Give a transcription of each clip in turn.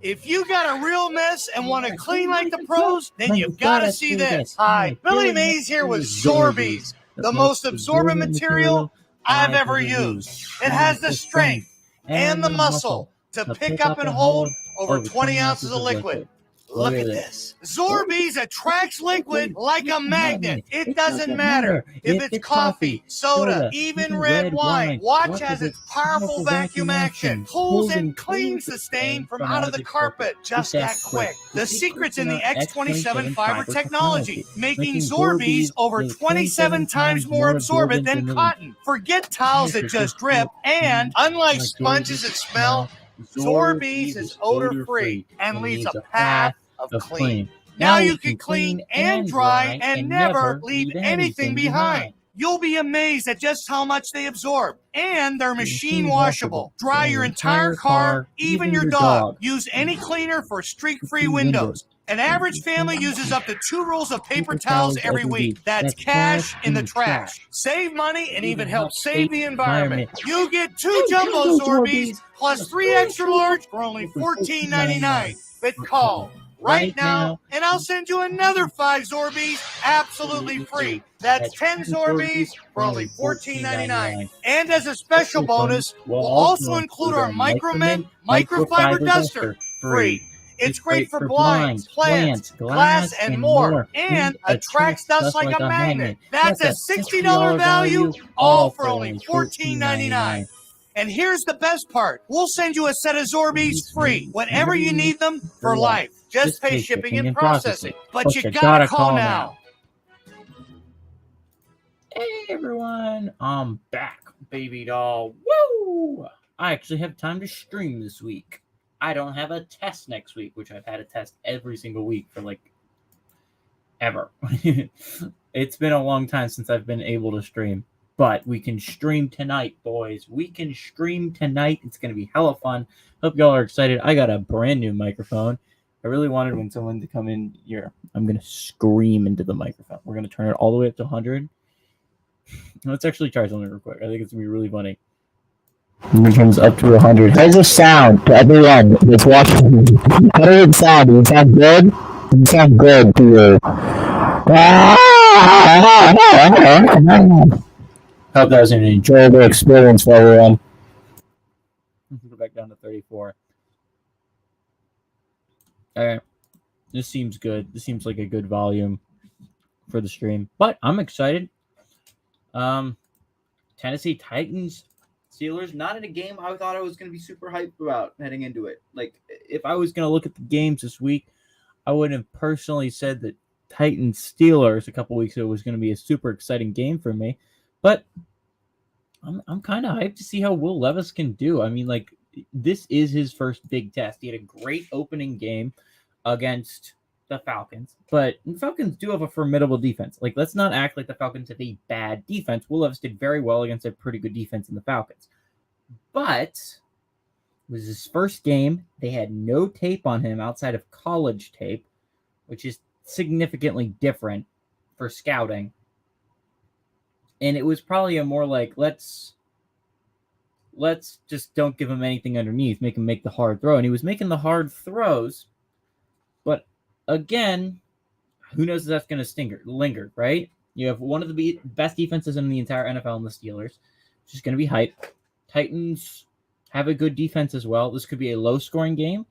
If you got a real mess and want to clean like the pros, then you've got to see this. Hi, Billy Mays here with Zorbies, the most absorbent material I've ever used. It has the strength and the muscle to pick up and hold over 20 ounces of liquid. Look at this. Zorbies attracts liquid like a magnet. It doesn't matter if it's coffee, soda, even red wine. Watch as its powerful vacuum action pulls and cleans the stain from out of the carpet just that quick. The secret's in the X27 fiber technology, making Zorbies over 27 times more absorbent than cotton. Forget towels that just drip, and unlike sponges that smell, Zorbies is odor-free and leaves a path of clean. Now you can clean and dry and never leave anything behind. You'll be amazed at just how much they absorb. And they're machine washable. Dry your entire car, even your dog. Use any cleaner for streak-free windows. An average family uses up to 2 rolls of paper towels every week. That's cash in the trash. Save money and even help save the environment. You get 2 jumbo Zorbies plus 3 extra large for only $14.99. But call right now, and I'll send you another 5 Zorbies absolutely free. That's 10 Zorbies for only $14.99. And as a special bonus, we'll also include our Micromint microfiber duster free. It's great for blinds, plants, glass, and more, and attracts dust like a magnet. That's a $60 value, all for only $14.99. And here's the best part. We'll send you a set of Zorbies free whenever you need them for life. Just pay shipping and processing. But you gotta call now. Hey everyone, I'm back, baby doll. Woo! I actually have time to stream this week. I don't have a test next week, which I've had a test every single week for like ever. It's been a long time since I've been able to stream. But we can stream tonight, boys. We can stream tonight. It's going to be hella fun. Hope y'all are excited. I got a brand new microphone. I really wanted when someone to come in here. I'm going to scream into the microphone. We're going to turn it all the way up to 100. Let's actually try something real quick. I think it's going to be really funny. It comes up to 100. How does it sound to everyone that's watching? How does it sound? Does it sound good? Does it sound good to you? Hope that was an enjoyable experience for everyone. Go back down to 34. Alright. This seems good. This seems like a good volume for the stream. But I'm excited. Tennessee Titans Steelers, not in a game I thought I was going to be super hyped about heading into it. Like, if I was going to look at the games this week, I wouldn't have personally said that Titans Steelers a couple weeks ago was going to be a super exciting game for me. But I'm kind of hyped to see how Will Levis can do. I mean, like, this is his first big test. He had a great opening game against the Falcons, but the Falcons do have a formidable defense. Like, let's not act like the Falcons have a bad defense. Will Levis did very well against a pretty good defense in the Falcons. But it was his first game. They had no tape on him outside of college tape, which is significantly different for scouting. And it was probably a more like, let's just don't give him anything underneath, make him make the hard throw. And he was making the hard throws, but again, who knows if that's going to linger, right? You have one of the best defenses in the entire NFL in the Steelers, which is going to be hype. Titans have a good defense as well. This could be a low-scoring game.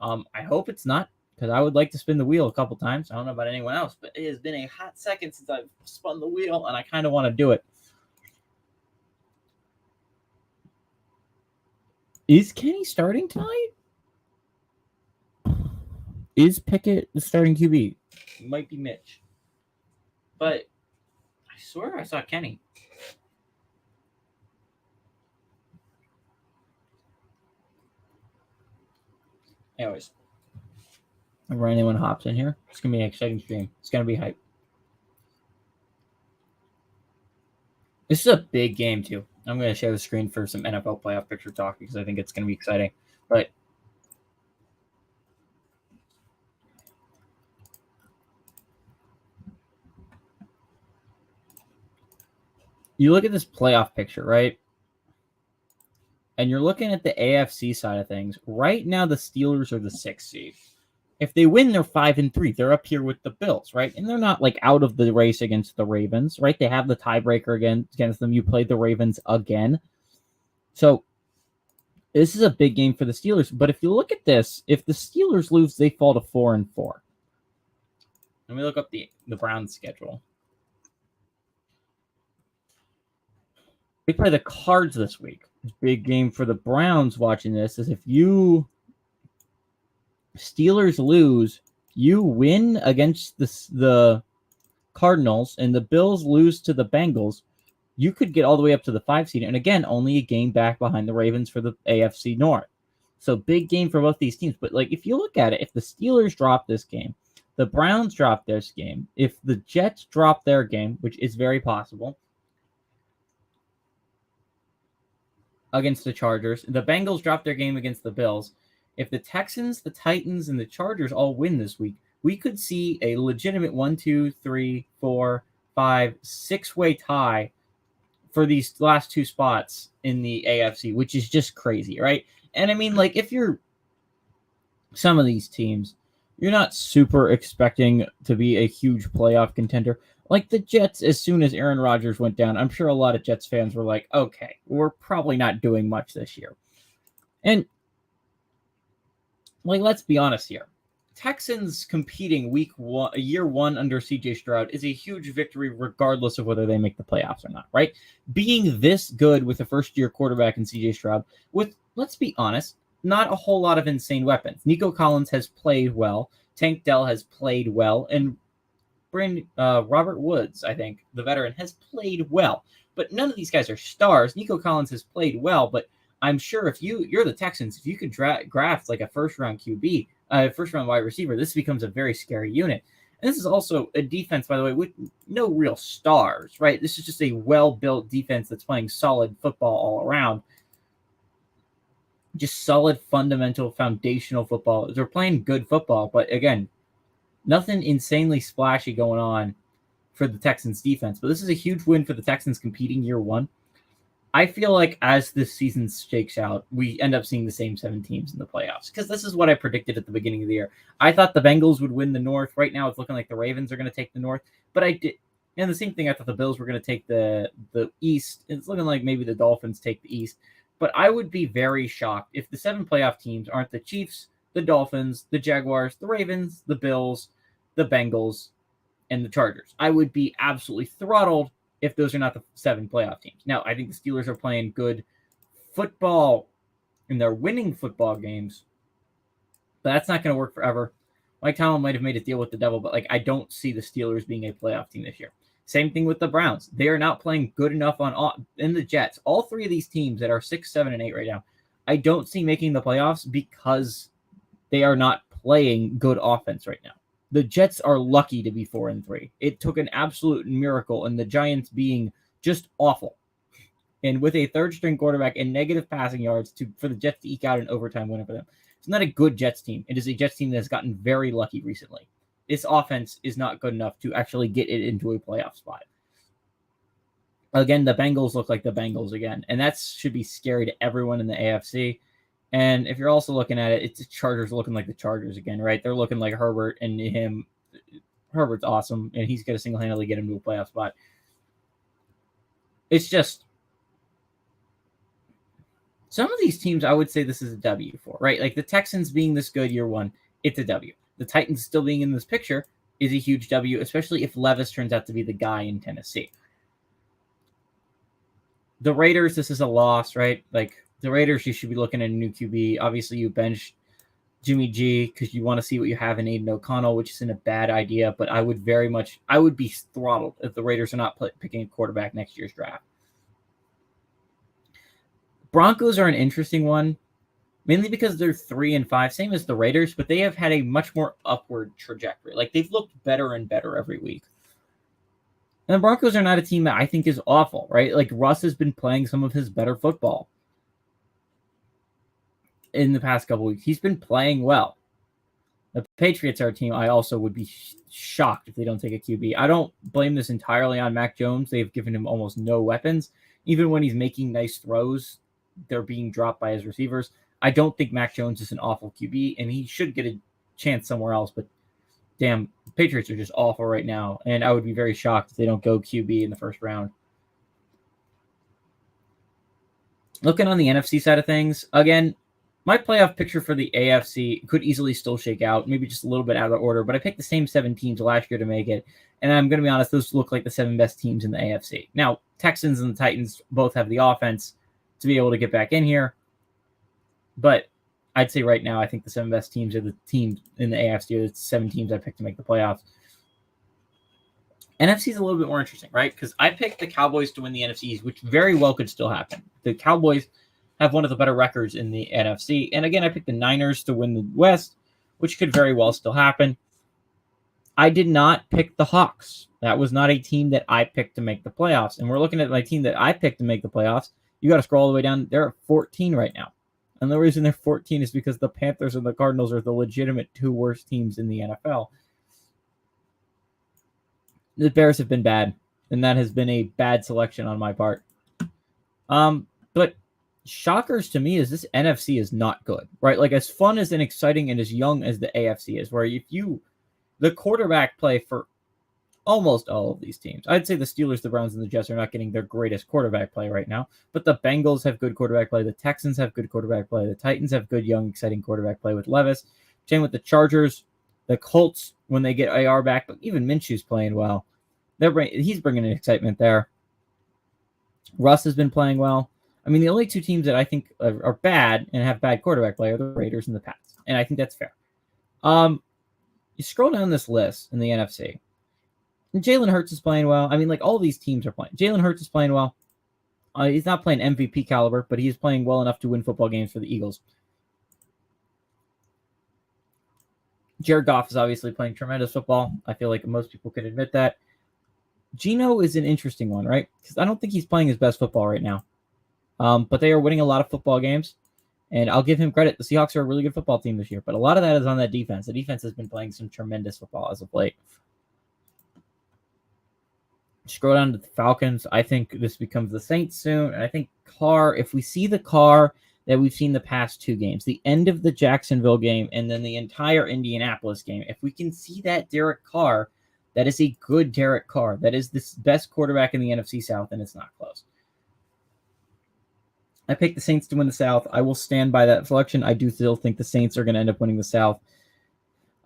I hope it's not, because I would like to spin the wheel a couple times. I don't know about anyone else, but it has been a hot second since I've spun the wheel, and I kind of want to do it. Is Kenny starting tonight? Is Pickett the starting QB? It might be Mitch. But I swear I saw Kenny. Anyways. Whenever anyone hops in here, it's going to be an exciting stream. It's going to be hype. This is a big game, too. I'm going to share the screen for some NFL playoff picture talk because I think it's going to be exciting. But you look at this playoff picture, right? and you're looking at the AFC side of things, right now the Steelers are the 6th seed. If they win, they're 5-3. They're up here with the Bills, right? And they're not like out of the race against the Ravens, right? They have the tiebreaker against them. You played the Ravens again. So this is a big game for the Steelers. But if you look at this, if the Steelers lose, they fall to 4-4. Let me look up the Browns schedule. They play the Cards this week. Big game for the Browns watching this is if you Steelers lose, you win against the Cardinals, and the Bills lose to the Bengals, you could get all the way up to the 5 seed. And again, only a game back behind the Ravens for the AFC North. So big game for both these teams. But like if you look at it, if the Steelers drop this game, the Browns drop this game, if the Jets drop their game, which is very possible, against the Chargers, the Bengals drop their game against the Bills. If the Texans, the Titans, and the Chargers all win this week, we could see a legitimate 1, 2, 3, 4, 5, 6-way tie for these last 2 spots in the AFC, which is just crazy, right? And I mean, like, if you're some of these teams, you're not super expecting to be a huge playoff contender. Like the Jets, as soon as Aaron Rodgers went down, I'm sure a lot of Jets fans were like, okay, we're probably not doing much this year. And, like, let's be honest here. Texans competing year one under CJ Stroud is a huge victory regardless of whether they make the playoffs or not, right? Being this good with a first-year quarterback in CJ Stroud with, let's be honest, not a whole lot of insane weapons. Nico Collins has played well. Tank Dell has played well. And Robert Woods, I think, the veteran, has played well. But none of these guys are stars. Nico Collins has played well, but I'm sure if you're the Texans, if you could draft like a first-round QB, first-round wide receiver, this becomes a very scary unit. And this is also a defense, by the way, with no real stars, right? This is just a well-built defense that's playing solid football all around. Just solid, fundamental, foundational football. They're playing good football, but again, nothing insanely splashy going on for the Texans defense. But this is a huge win for the Texans competing year one. I feel like as this season shakes out, we end up seeing the same 7 teams in the playoffs because this is what I predicted at the beginning of the year. I thought the Bengals would win the North. Right now, it's looking like the Ravens are going to take the North. But I did, and the same thing. I thought the Bills were going to take the East. It's looking like maybe the Dolphins take the East. But I would be very shocked if the 7 playoff teams aren't the Chiefs, the Dolphins, the Jaguars, the Ravens, the Bills, the Bengals, and the Chargers. I would be absolutely throttled if those are not the 7 playoff teams. Now, I think the Steelers are playing good football and they're winning football games, but that's not going to work forever. Mike Tomlin might have made a deal with the devil, but I don't see the Steelers being a playoff team this year. Same thing with the Browns. They are not playing good enough in the Jets. All 3 of these teams that are 6, 7, and 8 right now, I don't see making the playoffs because they are not playing good offense right now. The Jets are lucky to be 4-3. It took an absolute miracle, and the Giants being just awful. And with a third-string quarterback and negative passing yards for the Jets to eke out an overtime winner for them. It's not a good Jets team. It is a Jets team that has gotten very lucky recently. This offense is not good enough to actually get it into a playoff spot. Again, the Bengals look like the Bengals again, and that should be scary to everyone in the AFC. And if you're also looking at it, it's the Chargers looking like the Chargers again, right? They're looking like Herbert, and him. Herbert's awesome, and he's going to single-handedly get him to a playoff spot. It's just some of these teams I would say this is a W for, right? Like the Texans being this good year one, it's a W. The Titans still being in this picture is a huge W, especially if Levis turns out to be the guy in Tennessee. The Raiders, this is a loss, right? Like the Raiders, you should be looking at a new QB. Obviously, you benched Jimmy G because you want to see what you have in Aiden O'Connell, which isn't a bad idea, but I would be throttled if the Raiders are not picking a quarterback next year's draft. Broncos are an interesting one, mainly because they're 3-5, same as the Raiders, but they have had a much more upward trajectory. Like they've looked better and better every week. And the Broncos are not a team that I think is awful, right? Like Russ has been playing some of his better football in the past couple weeks. He's been playing well. The Patriots are a team I also would be shocked if they don't take a QB. I don't blame this entirely on Mac Jones. They've given him almost no weapons. Even when he's making nice throws, they're being dropped by his receivers. I don't think Mac Jones is an awful QB, and he should get a chance somewhere else, but damn, Patriots are just awful right now, and I would be very shocked if they don't go QB in the first round. Looking on the NFC side of things, again, my playoff picture for the AFC could easily still shake out, maybe just a little bit out of order, but I picked the same 7 teams last year to make it, and I'm going to be honest, those look like the 7 best teams in the AFC. Now, Texans and the Titans both have the offense to be able to get back in here, but I'd say right now I think the 7 best teams are the teams in the AFC, or the 7 teams I picked to make the playoffs. NFC is a little bit more interesting, right? Because I picked the Cowboys to win the NFC, which very well could still happen. The Cowboys have one of the better records in the NFC. And again, I picked the Niners to win the West, which could very well still happen. I did not pick the Hawks. That was not a team that I picked to make the playoffs. And we're looking at my team that I picked to make the playoffs. You got to scroll all the way down. They're at 14 right now. And the reason they're 14 is because the Panthers and the Cardinals are the legitimate 2 worst teams in the NFL. The Bears have been bad, and that has been a bad selection on my part. But shockers to me is this NFC is not good, right? Like, as fun as and exciting and as young as the AFC is, where the quarterback play for almost all of these teams. I'd say the Steelers, the Browns, and the Jets are not getting their greatest quarterback play right now, but the Bengals have good quarterback play. The Texans have good quarterback play. The Titans have good, young, exciting quarterback play with Levis. Same with the Chargers. The Colts, when they get AR back, but even Minshew's playing well. He's bringing an excitement there. Russ has been playing well. I mean, the only 2 teams that I think are bad and have bad quarterback play are the Raiders and the Pats, and I think that's fair. You scroll down this list in the NFC, and Jalen Hurts is playing well. I mean, like, all these teams are playing. Jalen Hurts is playing well. He's not playing MVP caliber, but he's playing well enough to win football games for the Eagles. Jared Goff is obviously playing tremendous football. I feel like most people could admit that. Geno is an interesting one, right? Because I don't think he's playing his best football right now. But they are winning a lot of football games, and I'll give him credit. The Seahawks are a really good football team this year, but a lot of that is on that defense. The defense has been playing some tremendous football as of late. Scroll down to the Falcons. I think this becomes the Saints soon, and I think Carr, if we see the Carr that we've seen the past 2 games, the end of the Jacksonville game and then the entire Indianapolis game, if we can see that Derek Carr, that is a good Derek Carr. That is the best quarterback in the NFC South, and it's not close. I picked the Saints to win the South. I will stand by that selection. I do still think the Saints are going to end up winning the South.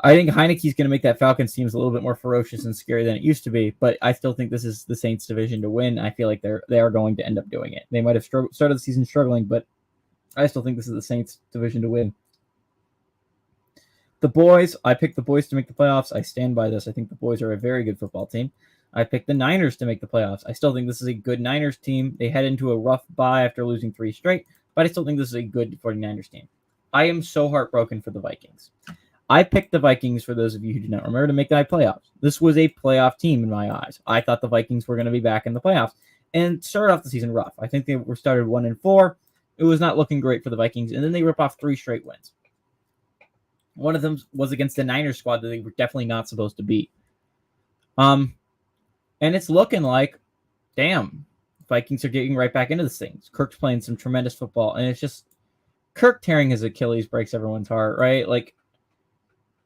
I think Heineke's going to make that Falcons team a little bit more ferocious and scary than it used to be, but I still think this is the Saints division to win. I feel like they are going to end up doing it. They might have started the season struggling, but I still think this is the Saints division to win. The boys, I picked the boys to make the playoffs. I stand by this. I think the boys are a very good football team. I picked the Niners to make the playoffs. I still think this is a good Niners team. They head into a rough bye after losing 3 straight, but I still think this is a good 49ers team. I am so heartbroken for the Vikings. I picked the Vikings, for those of you who do not remember, to make the playoffs. This was a playoff team in my eyes. I thought the Vikings were going to be back in the playoffs and started off the season rough. I think they were started 1-4. It was not looking great for the Vikings, and then they rip off 3 straight wins. One of them was against the Niners squad that they were definitely not supposed to beat. And it's looking like, damn, Vikings are getting right back into this thing. Kirk's playing some tremendous football, and it's just Kirk tearing his Achilles breaks everyone's heart, right? Like,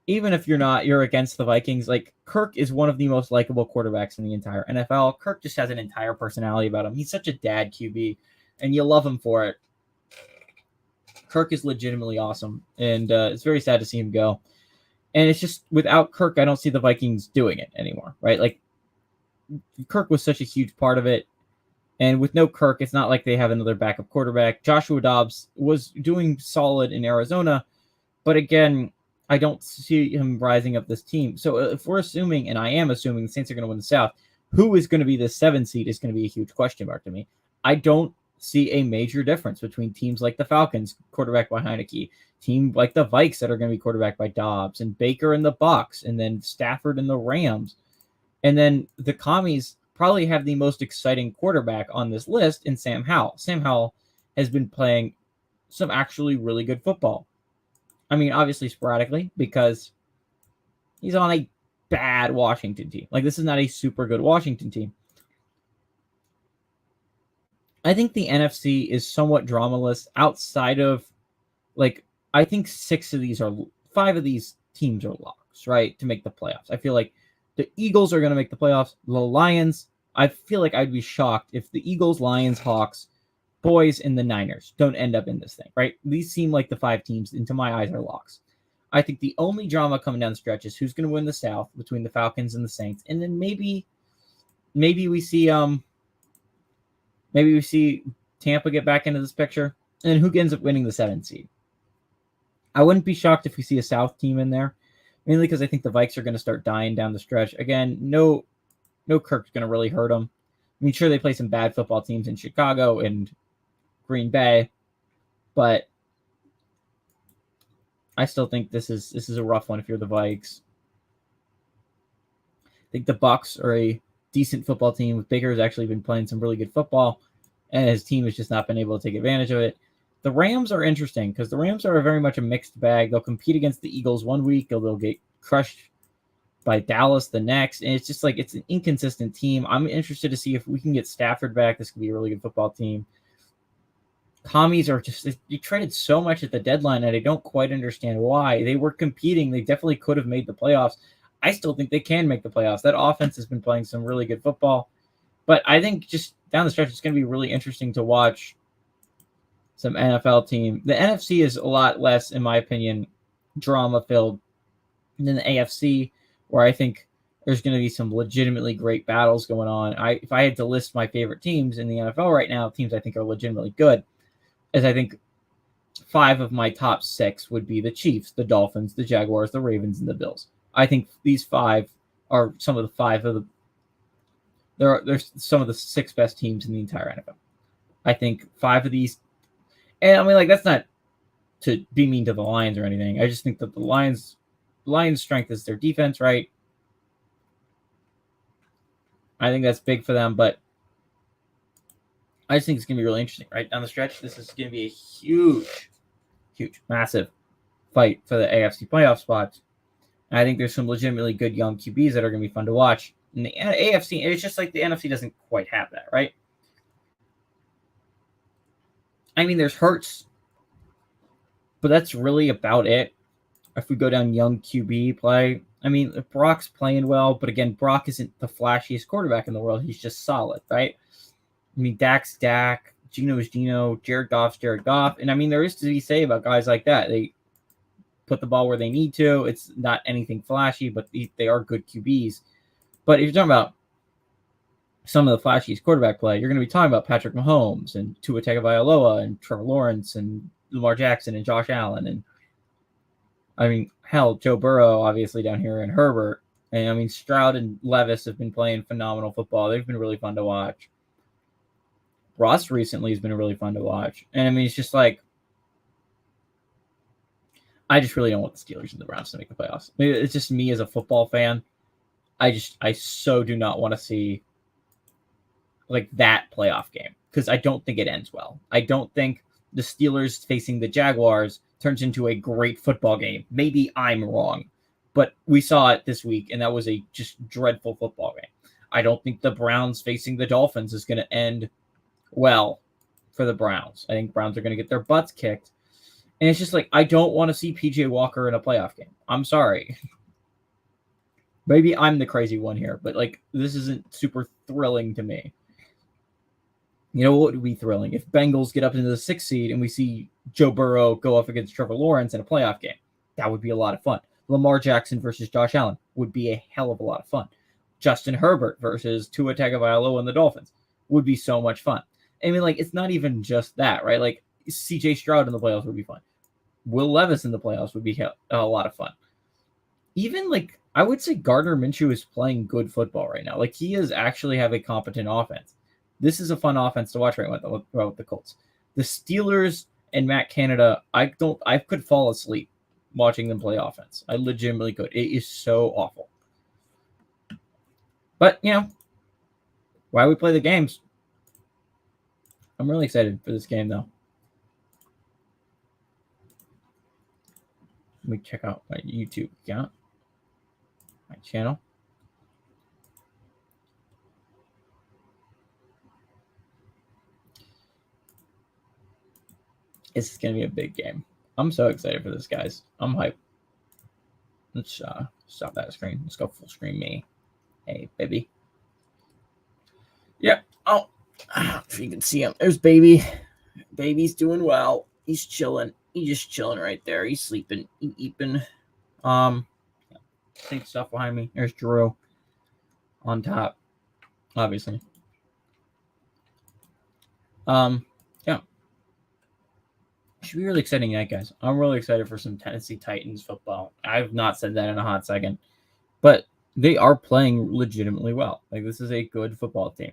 even if you're against the Vikings, like, Kirk is one of the most likable quarterbacks in the entire NFL. Kirk just has an entire personality about him. He's such a dad QB, and you love him for it. Kirk is legitimately awesome, and it's very sad to see him go. And it's just, without Kirk, I don't see the Vikings doing it anymore, right? Like, Kirk was such a huge part of it, and with no Kirk, it's not like they have another backup quarterback. Joshua Dobbs was doing solid in Arizona, but again, I don't see him rising up this team. So if we're assuming, and I am assuming, the Saints are going to win the South, who is going to be the 7 seed is going to be a huge question mark to me. I don't see a major difference between teams like the Falcons, quarterbacked by Heineke, team like the Vikes that are going to be quarterbacked by Dobbs, and Baker and the Bucks, and then Stafford and the Rams. And then the Commies probably have the most exciting quarterback on this list in Sam Howell. Sam Howell has been playing some actually really good football. I mean, obviously sporadically, because he's on a bad Washington team. Like, this is not a super good Washington team. I think the NFC is somewhat dramaless outside of, like, I think 5 of these teams are locks, right, to make the playoffs. I feel like the Eagles are going to make the playoffs. The Lions, I feel like I'd be shocked if the Eagles, Lions, Hawks, Boys, and the Niners don't end up in this thing, right? These seem like the 5 teams, into my eyes, are locks. I think the only drama coming down the stretch is who's going to win the South between the Falcons and the Saints, and then maybe we see Tampa get back into this picture, and then who ends up winning the 7th seed. I wouldn't be shocked if we see a South team in there, mainly because I think the Vikes are going to start dying down the stretch. Again, no Kirk's going to really hurt them. I mean, sure, they play some bad football teams in Chicago and Green Bay, but I still think this is a rough one if you're the Vikes. I think the Bucs are a decent football team. Baker has actually been playing some really good football, and his team has just not been able to take advantage of it. The Rams are interesting because the Rams are very much a mixed bag. They'll compete against the Eagles one week, they'll get crushed by Dallas the next, and it's just like it's an inconsistent team. I'm interested to see if we can get Stafford back. This could be a really good football team. Commies are just, they traded so much at the deadline, and I don't quite understand why. They were competing. They definitely could have made the playoffs. I still think they can make the playoffs. That offense has been playing some really good football. But I think just down the stretch, it's going to be really interesting to watch some NFL team. The NFC is a lot less, in my opinion, drama-filled than the AFC, where I think there's going to be some legitimately great battles going on. If I had to list my favorite teams in the NFL right now, teams I think are legitimately good, as I think 5 of my top 6 would be the Chiefs, the Dolphins, the Jaguars, the Ravens, and the Bills. I think these 5 are some of the 5 of the they're some of the 6 best teams in the entire NFL. I think 5 of these, and I mean, like, that's not to be mean to the Lions or anything. I just think that the Lions' strength is their defense, right? I think that's big for them, but I just think it's going to be really interesting, right? Down the stretch, this is going to be a huge, massive fight for the AFC playoff spots. And I think there's some legitimately good young QBs that are going to be fun to watch. And the AFC, it's just like the NFC doesn't quite have that, right? I mean, there's Hurts, but that's really about it. If we go down young QB play, I mean, Brock's playing well, but again, Brock isn't the flashiest quarterback in the world. He's just solid, right? I mean, Dak's Dak, Gino's Gino, Jared Goff's Jared Goff. And I mean, there is to be said about guys like that. They put the ball where they need to. It's not anything flashy, but they are good QBs. But if you're talking about some of the flashiest quarterback play, you're going to be talking about Patrick Mahomes and Tua Tagovailoa and Trevor Lawrence and Lamar Jackson and Josh Allen. And I mean, hell, Joe Burrow, obviously, down here, and Herbert. And I mean, Stroud and Levis have been playing phenomenal football. They've been really fun to watch. Russ recently has been really fun to watch. And I mean, it's just like, I just really don't want the Steelers and the Browns to make the playoffs. Maybe it's just me as a football fan. I so do not want to see like that playoff game because I don't think it ends well. I don't think the Steelers facing the Jaguars turns into a great football game. Maybe I'm wrong, but we saw it this week, and that was a just dreadful football game. I don't think the Browns facing the Dolphins is going to end well for the Browns. I think Browns are going to get their butts kicked. And it's just like, I don't want to see PJ Walker in a playoff game. I'm sorry. Maybe I'm the crazy one here, but like, this isn't super thrilling to me. You know what would be thrilling? If Bengals get up into the 6th seed and we see Joe Burrow go up against Trevor Lawrence in a playoff game. That would be a lot of fun. Lamar Jackson versus Josh Allen would be a hell of a lot of fun. Justin Herbert versus Tua Tagovailoa and the Dolphins would be so much fun. I mean, like, it's not even just that, right? Like, CJ Stroud in the playoffs would be fun. Will Levis in the playoffs would be a lot of fun. Even, like, I would say Gardner Minshew is playing good football right now. Like, he is actually have a competent offense. This is a fun offense to watch right now with the Colts. The Steelers and Matt Canada, I could fall asleep watching them play offense. I legitimately could. It is so awful. But, you know, why we play the games? I'm really excited for this game, though. Let me check out my YouTube account, my channel. It's going to be a big game. I'm so excited for this, guys. I'm hyped. Let's stop that screen. Let's go full screen me. Hey, baby. Yep. Oh, if you can see him. There's baby. Baby's doing well. He's chilling. He's just chilling right there. He's sleeping. He's eating. Think stuff behind me. There's Drew on top, obviously. Yeah. Should be really exciting night, guys. I'm really excited for some Tennessee Titans football. I've not said that in a hot second, but they are playing legitimately well. Like, this is a good football team.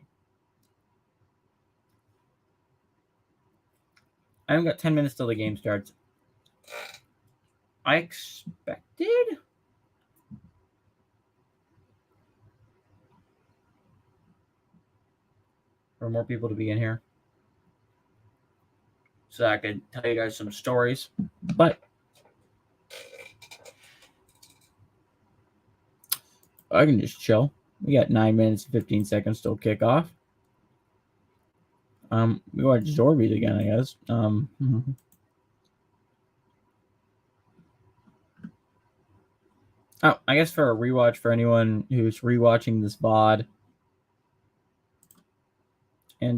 I haven't got 10 minutes till the game starts. I expected for more people to be in here so I could tell you guys some stories, but I can just chill. We got 9 minutes and 15 seconds till kickoff. We watch Zorbies again, I guess. Oh, I guess for a rewatch for anyone who's rewatching this VOD, and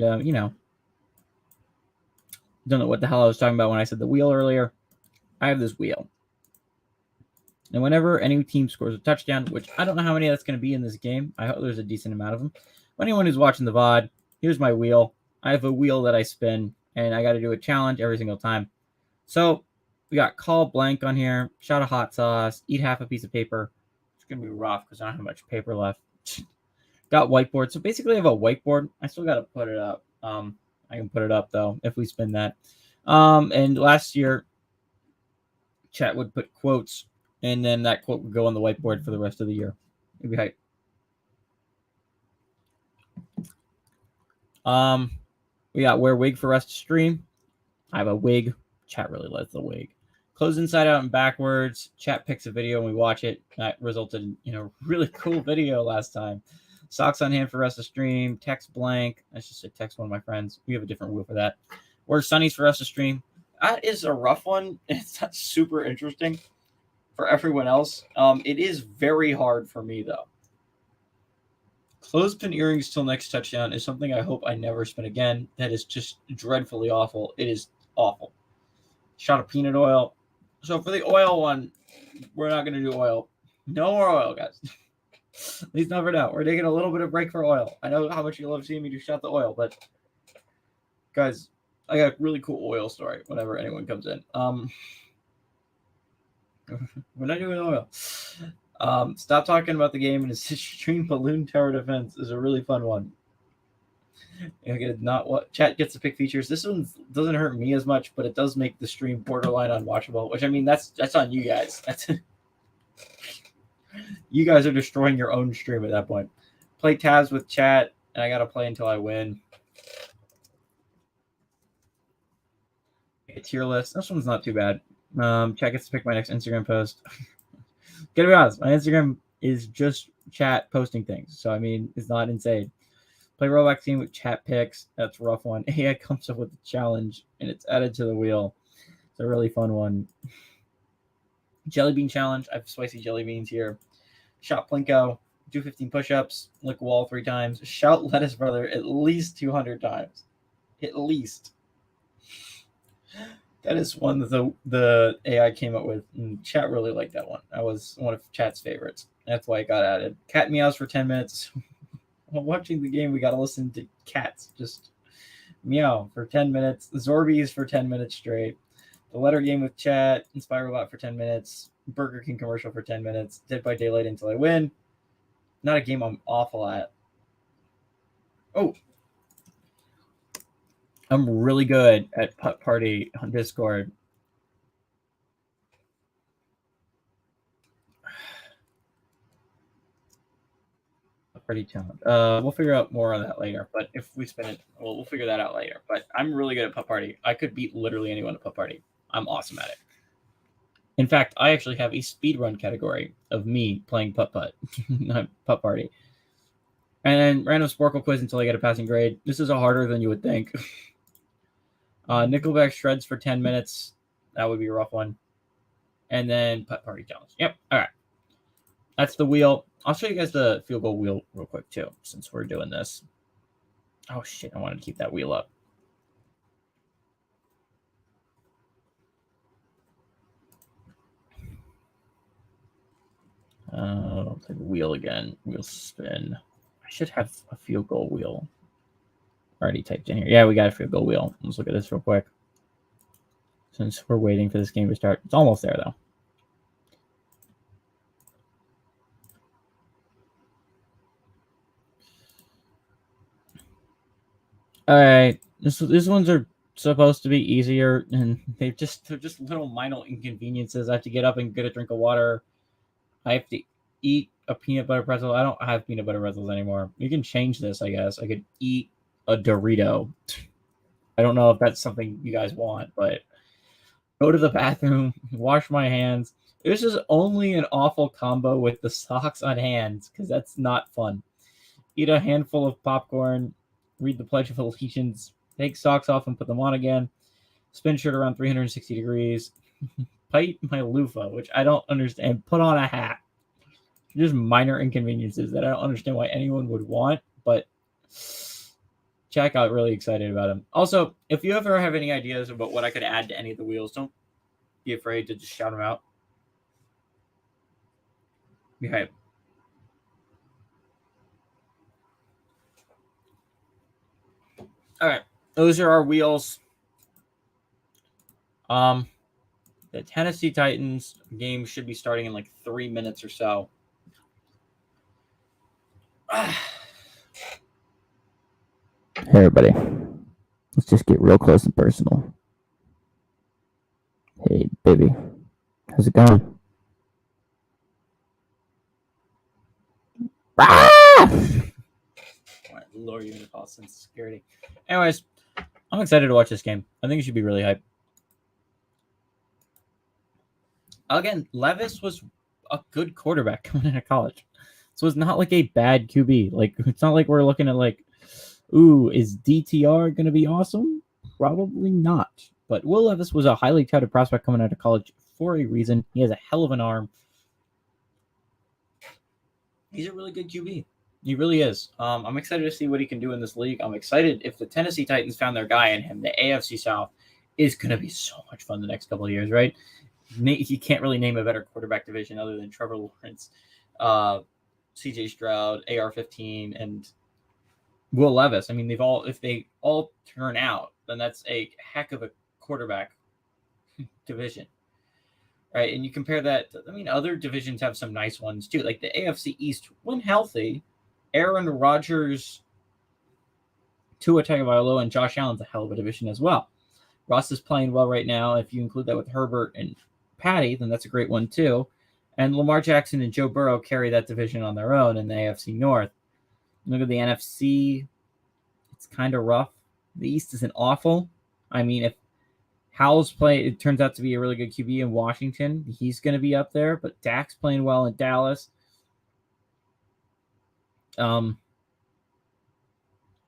don't know what the hell I was talking about when I said the wheel earlier. I have this wheel, and whenever any team scores a touchdown, which I don't know how many that's going to be in this game, I hope there's a decent amount of them. But anyone who's watching the VOD, here's my wheel. I have a wheel that I spin, and I got to do a challenge every single time. So we got call blank on here, shot of hot sauce, eat half a piece of paper. It's going to be rough because I don't have much paper left. Got whiteboard. So basically I have a whiteboard. I still got to put it up. I can put it up, though, if we spin that. And last year, chat would put quotes, and then that quote would go on the whiteboard for the rest of the year. It'd be hype. We got wear wig for rest of stream. I have a wig. Chat really loves the wig. Close inside out and backwards. Chat picks a video and we watch it. That resulted in a really cool video last time. Socks on hand for rest of stream. Text blank. I should say text one of my friends. We have a different wheel for that. Wear sunnies for rest of stream. That is a rough one. It's not super interesting for everyone else. It is very hard for me, though. Clothespin earrings till next touchdown is something I hope I never spin again. That is just dreadfully awful. It is awful. Shot of peanut oil. So for the oil one, we're not going to do oil. No more oil, guys. At least not for now. We're taking a little bit of break for oil. I know how much you love seeing me do shot the oil, but guys, I got a really cool oil story whenever anyone comes in. We're not doing oil. Stop talking about the game and its extreme balloon tower defense is a really fun one. Not what chat gets to pick features. This one doesn't hurt me as much, but it does make the stream borderline unwatchable. Which I mean, that's on you guys. That's you guys are destroying your own stream at that point. Play tabs with chat, and I gotta play until I win. A tier list. This one's not too bad. Chat gets to pick my next Instagram post. Gotta be honest, my Instagram is just chat posting things. So, I mean, it's not insane. Play Roblox team with chat picks. That's a rough one. AI comes up with a challenge, and it's added to the wheel. It's a really fun one. Jelly bean challenge. I have spicy jelly beans here. Shot Plinko. Do 15 push-ups. Lick wall 3 times. Shout lettuce brother at least 200 times. At least. That is one that the AI came up with, and chat really liked that one. That was one of chat's favorites. That's why it got added. Cat meows for 10 minutes. While watching the game, we got to listen to cats just meow for 10 minutes. The Zorbies for 10 minutes straight. The letter game with chat. Inspire Robot for 10 minutes. Burger King commercial for 10 minutes. Dead by Daylight until I win. Not a game I'm awful at. Oh. I'm really good at Putt Party on Discord. Party challenge. We'll figure out more on that later. But if we spin it, we'll figure that out later. But I'm really good at Putt Party. I could beat literally anyone at Putt Party. I'm awesome at it. In fact, I actually have a speedrun category of me playing Putt Party. And then random Sporkle quiz until I get a passing grade. This is harder than you would think. Nickelback shreds for 10 minutes. That would be a rough one. And then putt party challenge. Yep. All right. That's the wheel. I'll show you guys the field goal wheel real quick too, since we're doing this. Oh shit! I wanted to keep that wheel up. Play the wheel again. Wheel spin. I should have a field goal wheel already typed in here. Yeah, we got a field goal wheel. Let's look at this real quick. Since we're waiting for this game to start. It's almost there though. All right, these ones are supposed to be easier, and they're just little minor inconveniences. I have to get up and get a drink of water. I have to eat a peanut butter pretzel. I don't have peanut butter pretzels anymore. You can change this, I guess. I could eat a Dorito. I don't know if that's something you guys want, but go to the bathroom, wash my hands. This is only an awful combo with the socks on hands because that's not fun. Eat a handful of popcorn, read the Pledge of Allegiance, take socks off and put them on again, spin shirt around 360 degrees, bite my loofah, which I don't understand, put on a hat. Just minor inconveniences that I don't understand why anyone would want, but Jack got really excited about them. Also, if you ever have any ideas about what I could add to any of the wheels, don't be afraid to just shout them out. Okay. All right, those are our wheels. The Tennessee Titans game should be starting in like 3 minutes or so. Hey, everybody. Let's just get real close and personal. Hey, baby. How's it going? Lower you in the call sense of security. Anyways, I'm excited to watch this game. I think it should be really hype. Again, Levis was a good quarterback coming out of college. So it's not like a bad QB. Like, it's not like we're looking at like, ooh, is DTR going to be awesome? Probably not. But Will Levis was a highly touted prospect coming out of college for a reason. He has a hell of an arm. He's a really good QB. He really is. I'm excited to see what he can do in this league. I'm excited if the Tennessee Titans found their guy in him. The AFC South is going to be so much fun the next couple of years, right? You can't really name a better quarterback division other than Trevor Lawrence, CJ Stroud, AR-15, and Will Levis. I mean, if they all turn out, then that's a heck of a quarterback division. Right, and you compare that to, I mean, other divisions have some nice ones too. Like the AFC East, when healthy, Aaron Rodgers, Tua Tagovailoa, and Josh Allen's a hell of a division as well. Ross is playing well right now. If you include that with Herbert and Patty, then that's a great one too. And Lamar Jackson and Joe Burrow carry that division on their own in the AFC North. Look at the NFC. It's kind of rough. The East isn't awful. I mean, if Howell's playing, it turns out to be a really good QB in Washington, he's going to be up there. But Dak's playing well in Dallas. The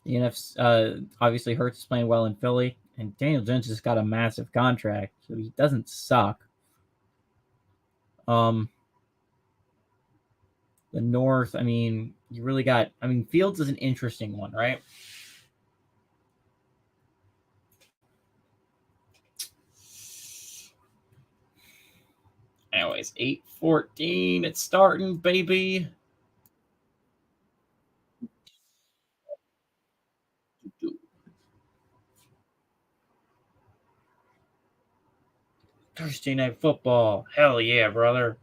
NFC, obviously Hurts is playing well in Philly. And Daniel Jones just got a massive contract, so he doesn't suck. The North, I mean, you really got, I mean, Fields is an interesting one, right? Anyways, 8:14, it's starting, baby. Thursday Night Football. Hell yeah, brother.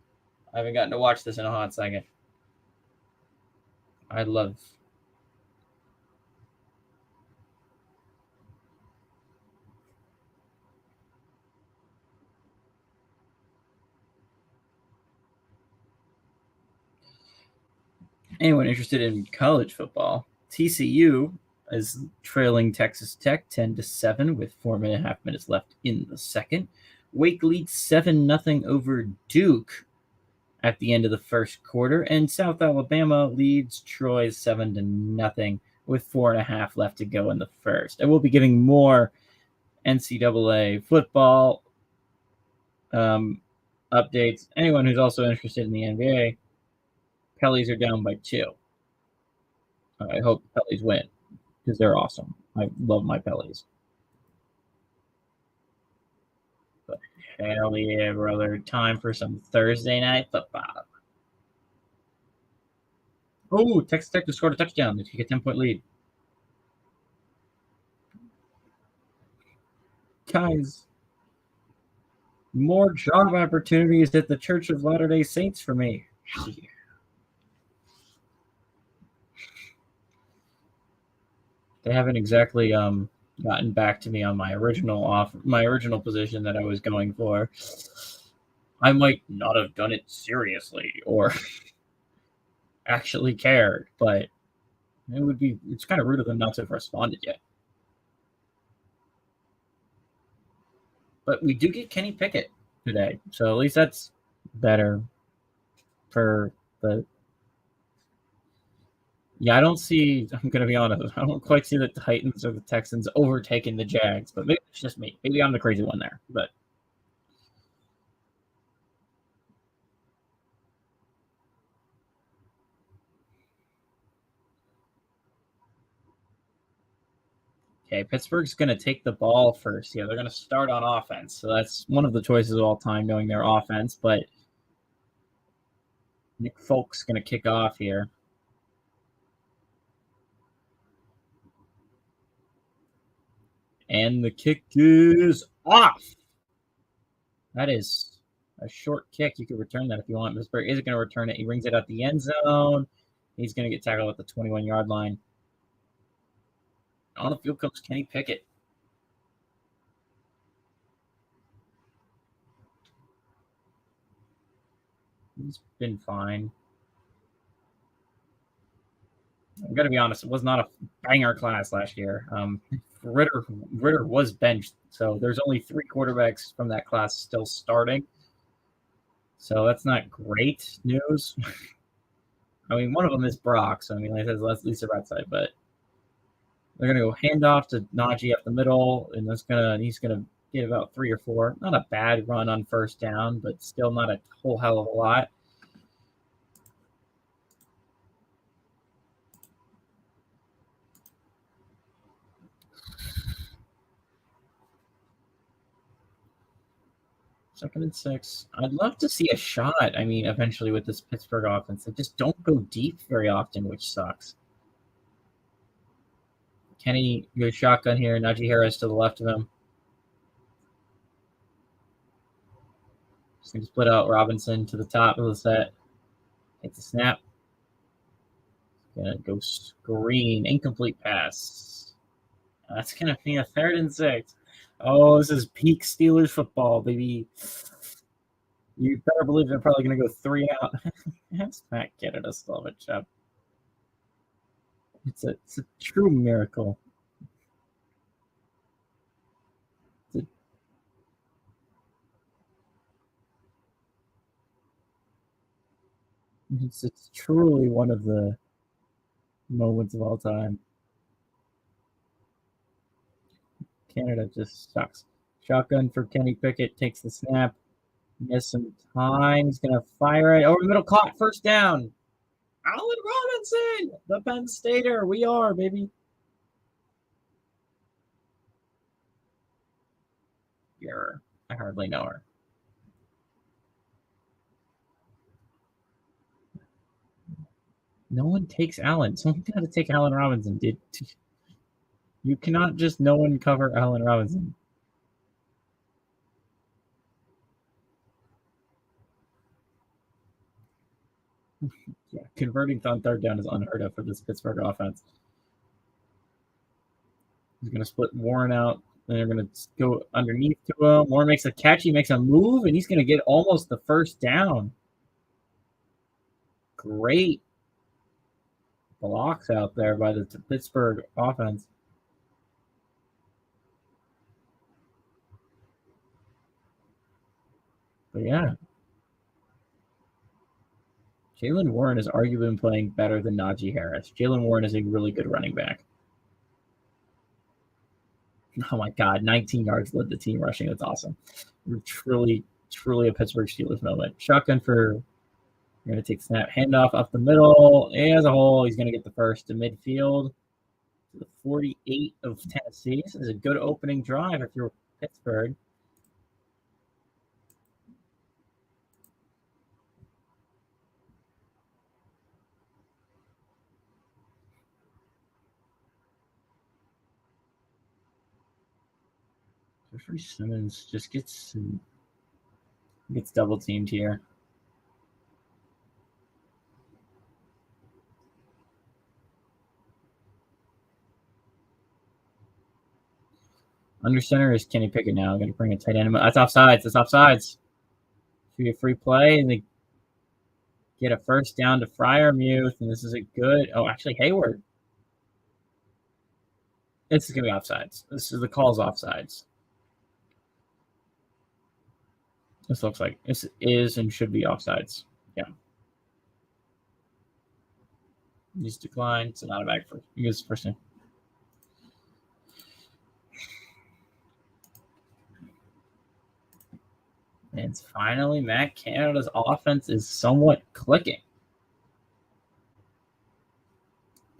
I haven't gotten to watch this in a hot second. I love. Anyone interested in college football? TCU is trailing Texas Tech 10-7 with 4.5 minutes left in the second. Wake leads 7-0 over Duke at the end of the first quarter, and South Alabama leads Troy 7-0 with 4.5 left to go in the first. I will be giving more NCAA football updates. Anyone who's also interested in the NBA, Pellies are down by 2. I hope Pellies win because they're awesome. I love my Pellies. But hell yeah, brother. Time for some Thursday night football. Oh, Texas Tech just scored a touchdown to take a 10-point lead. Guys, more job opportunities at the Church of Latter-day Saints for me. They haven't exactly gotten back to me on my original position that I was going for. I might not have done it seriously or actually cared, but it's kind of rude of them not to have responded yet. But we do get Kenny Pickett today, so at least that's better for the. Yeah, I'm going to be honest, I don't quite see the Titans or the Texans overtaking the Jags, but maybe it's just me. Maybe I'm the crazy one there, but. Okay, Pittsburgh's going to take the ball first. Yeah, they're going to start on offense. So that's one of the choices of all time, knowing their offense. But Nick Folk's going to kick off here. And the kick is off. That is a short kick. You could return that if you want. Pittsburgh isn't going to return it. He rings it out the end zone. He's going to get tackled at the 21-yard line. On the field comes Kenny Pickett. He's been fine. I've got to be honest, it was not a banger class last year. Ritter was benched, so there's only 3 quarterbacks from that class still starting. So that's not great news. I mean, one of them is Brock, so I mean, that's Lisa right side, but they're gonna go handoff to Najee up the middle, and he's gonna get about 3 or 4. Not a bad run on first down, but still not a whole hell of a lot. Second and 6. I'd love to see a shot. I mean, eventually with this Pittsburgh offense, they just don't go deep very often, which sucks. Kenny goes shotgun here. Najee Harris to the left of him. Just going to split out Robinson to the top of the set. Hits the snap. Going to go screen. Incomplete pass. That's going to be a 3rd and 6. Oh, this is peak Steelers football, baby. You better believe they're probably going to go 3 out. That's Matt Canada still have a chip. It's a true miracle. It's truly one of the moments of all time. Canada just sucks. Shotgun for Kenny Pickett, takes the snap. Miss some time. He's going to fire it over the middle. Caught, first down. Allen Robinson, the Penn Stater. We are, baby. You're, I hardly know her. No one takes Allen. Someone got to take Allen Robinson, dude. You cannot just no one cover Allen Robinson. Yeah, converting on 3rd down is unheard of for this Pittsburgh offense. He's going to split Warren out. Then they're going to go underneath to him. Warren makes a catch. He makes a move, and he's going to get almost the first down. Great blocks out there by the Pittsburgh offense. But yeah. Jaylen Warren has arguably been playing better than Najee Harris. Jaylen Warren is a really good running back. Oh my God, 19 yards led the team rushing. That's awesome. Truly a Pittsburgh Steelers moment. Shotgun for, you're going to take snap, handoff up the middle. As a whole, he's going to get the first to midfield. To the 48 of Tennessee. This is a good opening drive if you're Pittsburgh. Jeffrey Simmons just gets double teamed here. Under center is Kenny Pickett now. I'm going to bring a tight end. That's offsides. That's offsides. Should be a free play, and they get a first down to Freiermuth, and this is a good. Oh, actually, Hayward. This is going to be offsides. This is the call's offsides. This looks like this is and should be offsides. Yeah. He's declined. So not a back for you guys first name. And it's finally Matt Canada's offense is somewhat clicking.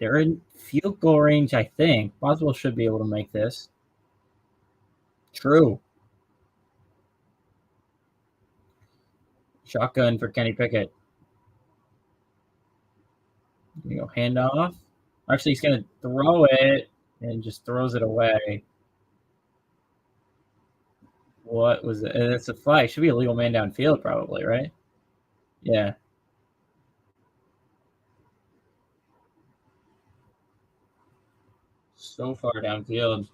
They're in field goal range, I think. Boswell should be able to make this. True. Shotgun for Kenny Pickett. You go handoff. Actually, he's going to throw it and just throws it away. What was it? It's a flag. Should be a legal man downfield, probably, right? Yeah. So far downfield.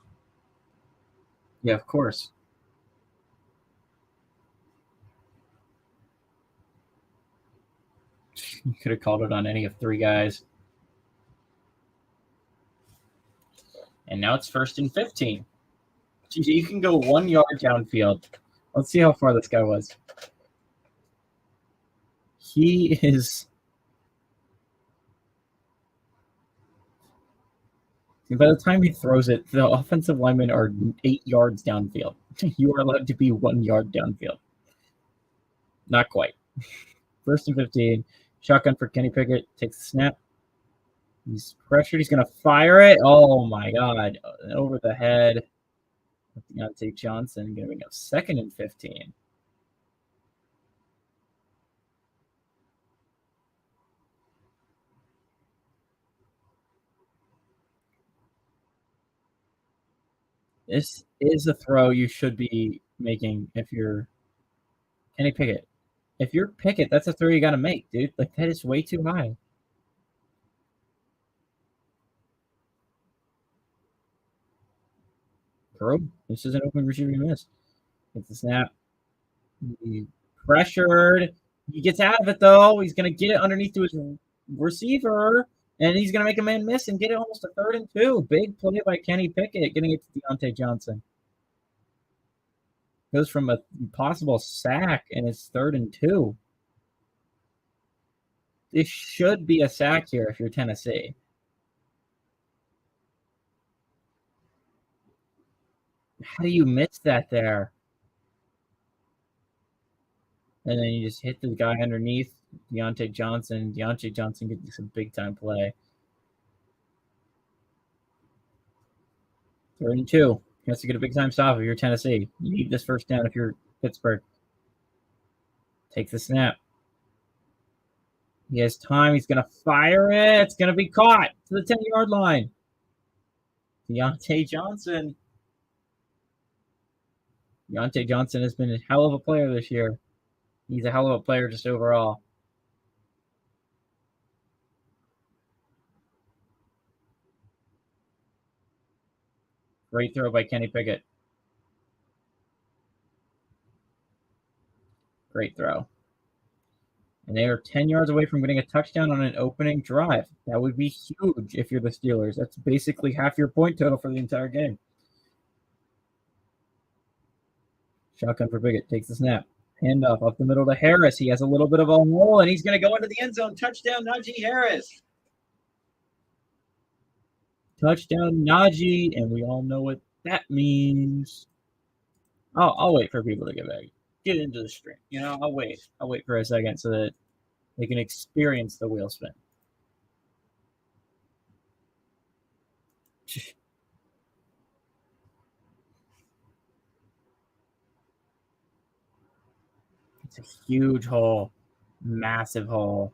Yeah, of course. You could have called it on any of three guys. And now it's 1st and 15. You can go 1 yard downfield. Let's see how far this guy was. He is. By the time he throws it, the offensive linemen are 8 yards downfield. You are allowed to be 1 yard downfield. Not quite. 1st and 15. Shotgun for Kenny Pickett. Takes the snap. He's pressured. He's going to fire it. Oh, my God. Over the head. Deontay Johnson going to bring up 2nd and 15. This is a throw you should be making if you're Kenny Pickett. If you're Pickett, that's a throw you got to make, dude. Like, that is way too high. Throw. This is an open receiver you missed. It's the snap. He pressured. He gets out of it, though. He's going to get it underneath to his receiver, and he's going to make a man miss and get it almost a 3rd and 2. Big play by Kenny Pickett, getting it to Deontay Johnson. Goes from a possible sack, and it's 3rd and 2. This should be a sack here if you're Tennessee. How do you miss that there? And then you just hit the guy underneath Deontay Johnson. Deontay Johnson gets a big-time play. 3rd and 2. He has to get a big-time stop if you're Tennessee. You need this first down if you're Pittsburgh. Take the snap. He has time. He's going to fire it. It's going to be caught to the 10-yard line. Deontay Johnson. Deontay Johnson has been a hell of a player this year. He's a hell of a player just overall. Great throw by Kenny Pickett. Great throw. And they are 10 yards away from getting a touchdown on an opening drive. That would be huge if you're the Steelers. That's basically half your point total for the entire game. Shotgun for Pickett. Takes the snap. Handoff up the middle to Harris. He has a little bit of a hole, and he's going to go into the end zone. Touchdown, Najee Harris. Touchdown, Najee. And we all know what That means I'll wait for people to get into the stream. I'll wait. I'll wait for a second so that they can experience the wheel spin. It's a huge hole, massive hole.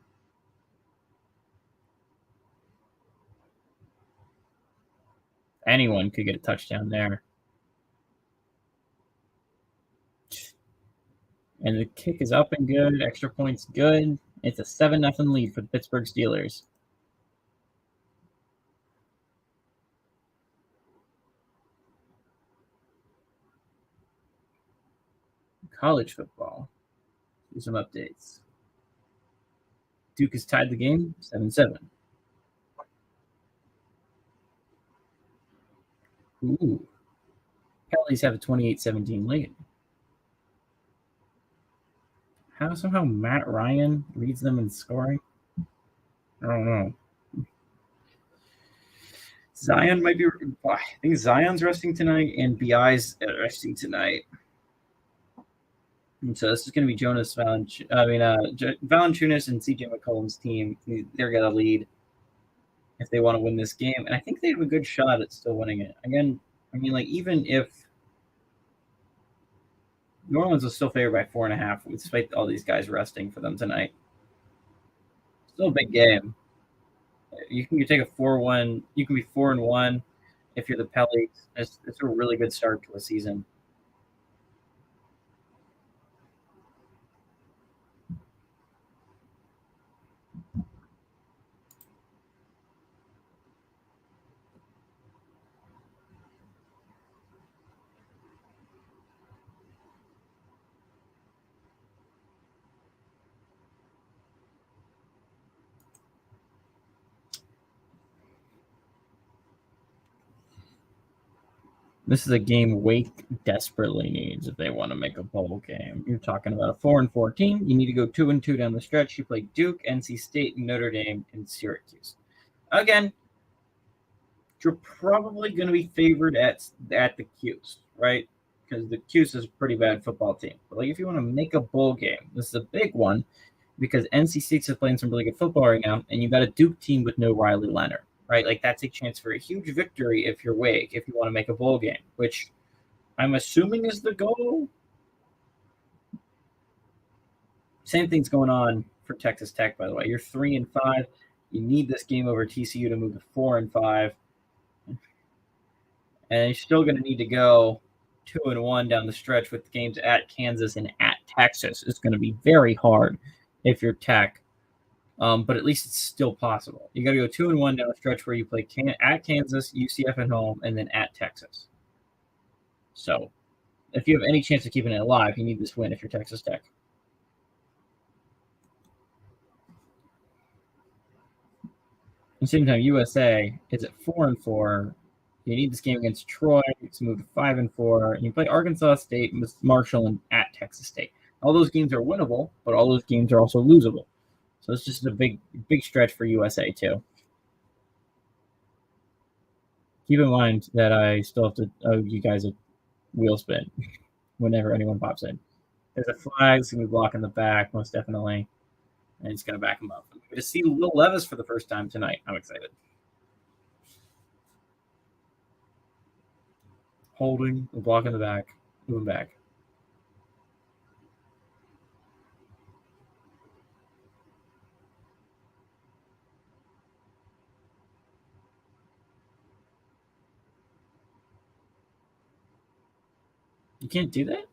Anyone could get a touchdown there. And the kick is up and good. Extra points good. It's a 7-0 lead for the Pittsburgh Steelers. College football. Do some updates. Duke has tied the game 7-7. Ooh. Pellies have a 28-17 lead. How somehow Matt Ryan leads them in scoring? I don't know. Zion might be. I think Zion's resting tonight, and BI's resting tonight. And so this is going to be Valanciunas and CJ McCollum's team. They're going to lead if they want to win this game, and I think they have a good shot at still winning it. Again, even if New Orleans was still favored by 4.5, despite all these guys resting for them tonight, still a big game. You can take a 4-1. You can be 4-1 if you're the Pellies. It's a really good start to a season. This is a game Wake desperately needs if they want to make a bowl game. You're talking about a 4-4 team. You need to go 2-2 down the stretch. You play Duke, NC State, Notre Dame, and Syracuse. Again, you're probably going to be favored at the Cuse, right? Because the Cuse is a pretty bad football team. But if you want to make a bowl game, this is a big one because NC State's playing some really good football right now, and you got a Duke team with no Riley Leonard. Right? That's a chance for a huge victory if you're Wake, if you want to make a bowl game, which I'm assuming is the goal. Same thing's going on for Texas Tech, by the way. You're 3-5. You need this game over TCU to move to 4-5. And you're still going to need to go 2-1 down the stretch with games at Kansas and at Texas. It's going to be very hard if you're Tech. But at least it's still possible. You got to go 2-1 down a stretch where you play at Kansas, UCF at home, and then at Texas. So, if you have any chance of keeping it alive, you need this win if you're Texas Tech. At the same time, USA is at 4-4. You need this game against Troy to move to 5-4. And you play Arkansas State, Marshall, and at Texas State. All those games are winnable, but all those games are also losable. So it's just a big stretch for USA, too. Keep in mind that I still have to owe you guys a wheel spin whenever anyone pops in. There's a flag. It's going to be blocking the back, most definitely. And it's going to back him up. I'm going to see Will Levis for the first time tonight. I'm excited. Holding, the block in the back, moving back. You can't do that?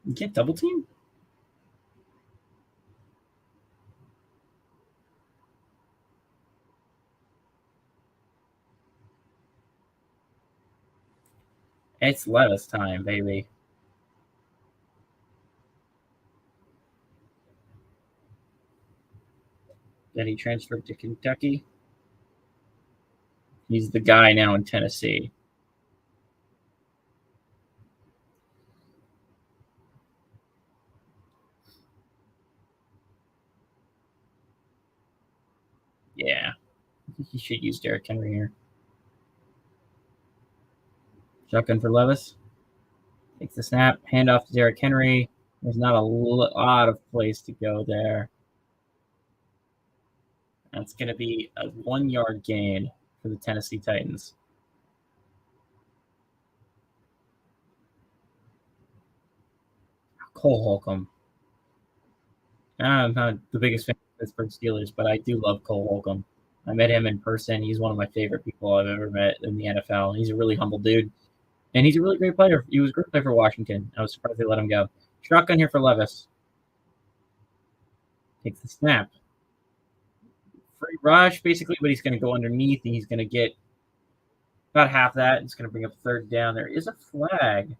You can't double team? It's Levis time, baby. Then he transferred to Kentucky. He's the guy now in Tennessee. Yeah. think he should use Derrick Henry here. Shotgun for Levis. Takes the snap. Handoff to Derrick Henry. There's not a lot of place to go there. That's going to be a 1-yard gain for the Tennessee Titans. Cole Holcomb. I'm not the biggest fan of Pittsburgh Steelers, but I do love Cole Holcomb. I met him in person. He's one of my favorite people I've ever met in the NFL. He's a really humble dude, and he's a really great player. He was a great player for Washington. I was surprised they let him go. Shotgun here for Levis. Takes the snap. Free rush, basically, but he's going to go underneath, and he's going to get about half that. It's going to bring up third down. There is a flag.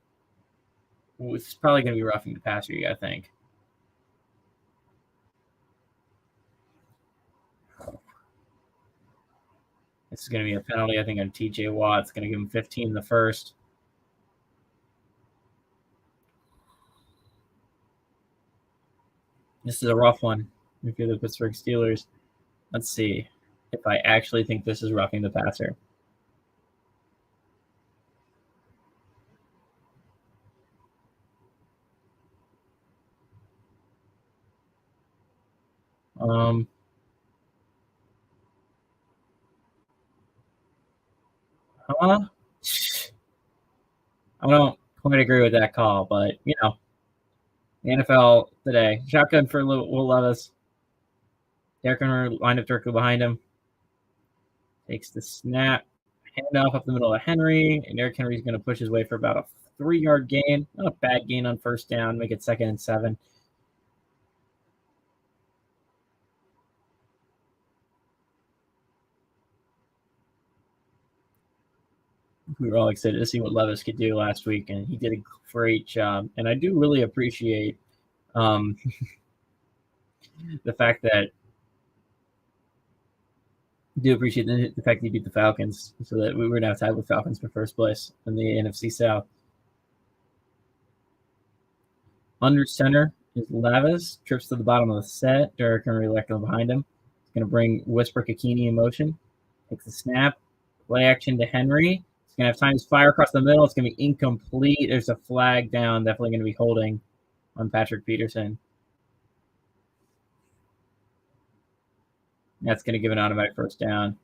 It's probably going to be roughing the passer, I think. This is going to be a penalty, I think, on T.J. Watt. It's going to give him 15 in the first. This is a rough one if you're the Pittsburgh Steelers. Let's see if I actually think this is roughing the passer. I don't quite agree with that call, but, you know, the NFL today. Shotgun for Will Levis. Derrick Henry lined up directly behind him. Takes the snap. Handoff up the middle of Henry. And Derrick Henry's going to push his way for about a 3-yard gain. Not a bad gain on first down. Make it 2nd and 7. We were all excited to see what Levis could do last week, and he did a great job. And I do really appreciate the fact that the fact that he beat the Falcons, so that we were now tied with Falcons for first place in the NFC South. Under center is Levis. Trips to the bottom of the set. Derrick Henry left behind him. He's going to bring Whisper-Kikini in motion. Takes the snap. Play action to Henry. He's going to have time to fire across the middle. It's going to be incomplete. There's a flag down. Definitely going to be holding on Patrick Peterson. That's going to give an automatic first down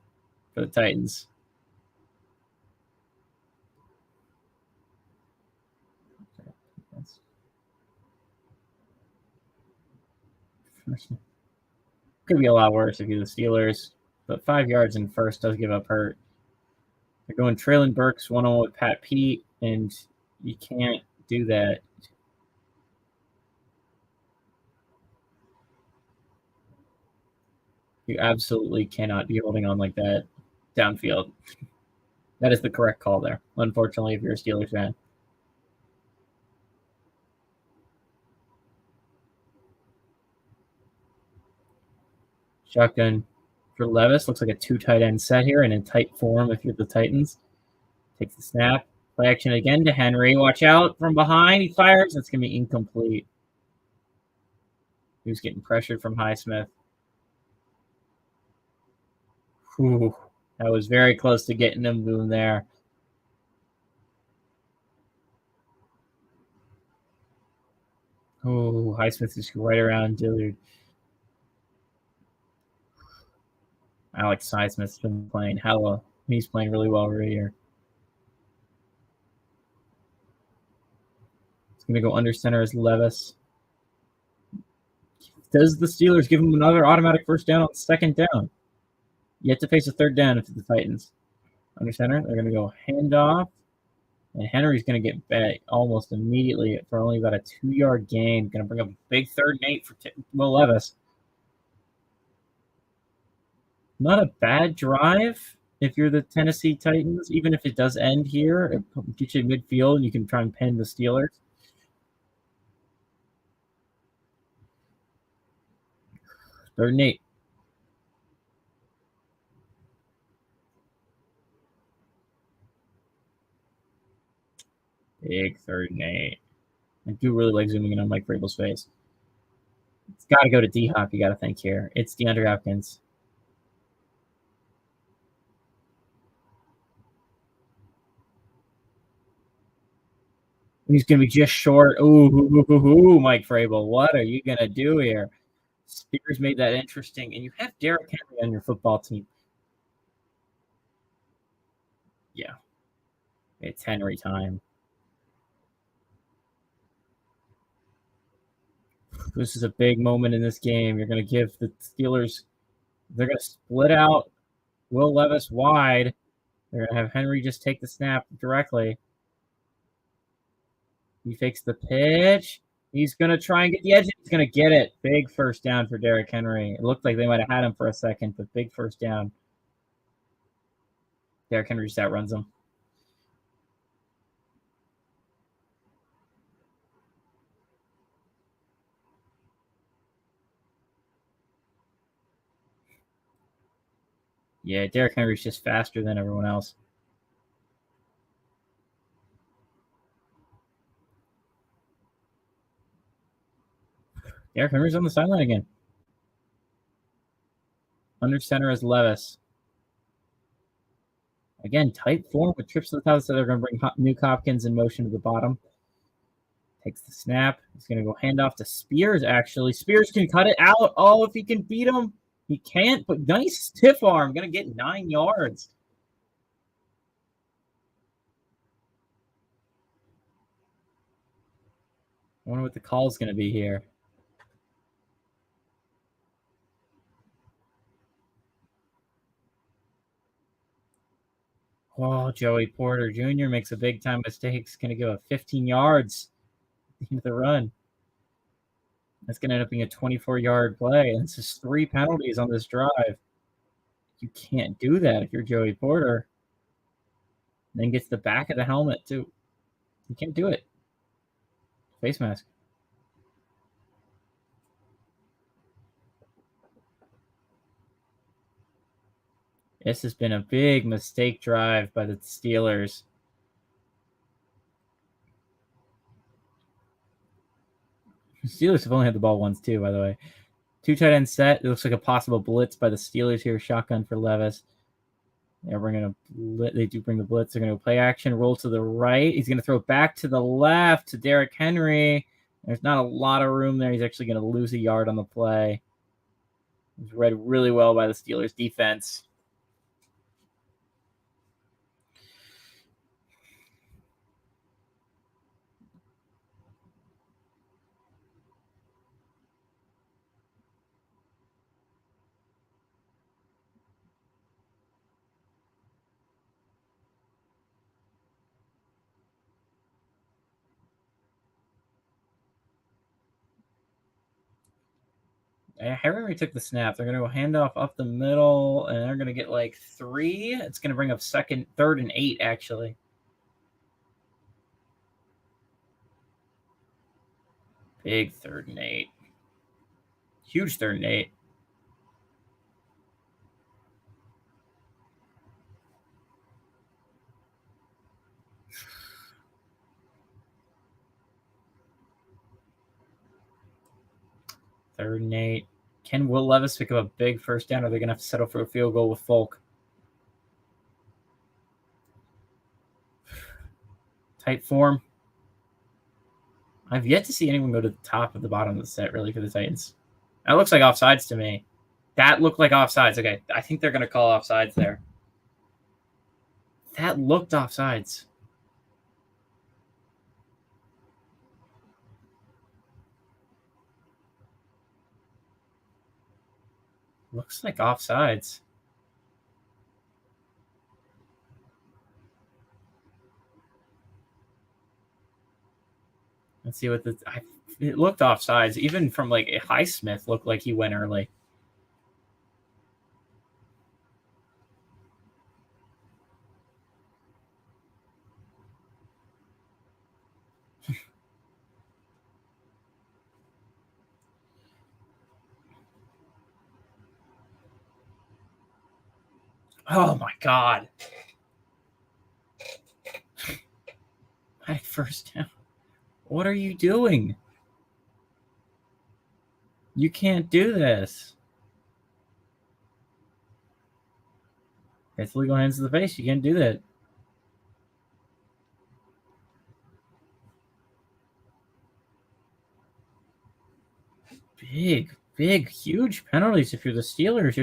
for the Titans. Could be a lot worse if you're the Steelers, but 5 yards in first does give up hurt. They're going Traylon Burks 1-on-1 with Pat Pete, and you can't do that. You absolutely cannot be holding on like that downfield. That is the correct call there, unfortunately, if you're a Steelers fan. Shotgun for Levis. Looks like a 2 tight end set here and in tight form if you're the Titans. Takes the snap. Play action again to Henry. Watch out from behind. He fires. That's going to be incomplete. He was getting pressured from Highsmith. Ooh, that was very close to getting him boom there. Oh, Highsmith is right around Dillard. Alex Highsmith's been playing hella. He's playing really well right here. It's going to go under center as Levis. Does the Steelers give him another automatic first down on 2nd down? Yet to face a 3rd down if it's the Titans. Under center, they're going to go handoff. And Henry's going to get back almost immediately for only about a 2-yard gain. Going to bring up a big 3rd and 8 for Will Levis. Not a bad drive if you're the Tennessee Titans. Even if it does end here, it gets you midfield and you can try and pin the Steelers. Third and 8. Big 3rd and 8. I do really like zooming in on Mike Vrabel's face. It's got to go to D-Hop, you got to think here. It's DeAndre Hopkins. He's going to be just short. Ooh, Mike Vrabel. What are you going to do here? Spears made that interesting, and you have Derrick Henry on your football team. Yeah. It's Henry time. This is a big moment in this game. You're going to give the Steelers, they're going to split out Will Levis wide. They're going to have Henry just take the snap directly. He fakes the pitch. He's going to try and get the edge. He's going to get it. Big first down for Derrick Henry. It looked like they might have had him for a second, but big first down. Derrick Henry just outruns him. Yeah, Derrick Henry's just faster than everyone else. Derrick Henry's on the sideline again. Under center is Levis. Again, tight form with trips to the top, so they're going to bring Nuke Hopkins in motion to the bottom. Takes the snap. He's going to go hand off to Spears, actually. Spears can cut it out. Oh, if he can beat him. He can't, but nice stiff arm. Going to get 9 yards. I wonder what the call is going to be here. Oh, Joey Porter Jr. makes a big-time mistake. He's going to go 15 yards into the run. That's going to end up being a 24-yard play. And this is 3 penalties on this drive. You can't do that if you're Joey Porter. And then gets the back of the helmet, too. You can't do it. Face mask. This has been a big mistake drive by the Steelers. The Steelers have only had the ball once, too, by the way. 2 tight end set. It looks like a possible blitz by the Steelers here. Shotgun for Levis. They do bring the blitz. They're going to play action, roll to the right. He's going to throw back to the left to Derrick Henry. There's not a lot of room there. He's actually going to lose a yard on the play. He's read really well by the Steelers defense. Henry took the snap. They're going to go handoff up the middle, and they're going to get like 3. It's going to bring up 3rd and 8, actually. Big 3rd and 8. Huge 3rd and 8. Third and 8. Can Will Levis pick up a big first down, or are they going to have to settle for a field goal with Folk? Tight form. I've yet to see anyone go to the top of the bottom of the set, really, for the Titans. That looks like offsides to me. That looked like offsides. Okay, I think they're going to call offsides there. That looked offsides. Looks like offsides. Let's see what it looked offsides. Even from like a Highsmith looked like he went early. Oh my God. My first down. What are you doing? You can't do this. It's legal hands to the face. You can't do that. big, huge penalties if you're the Steelers.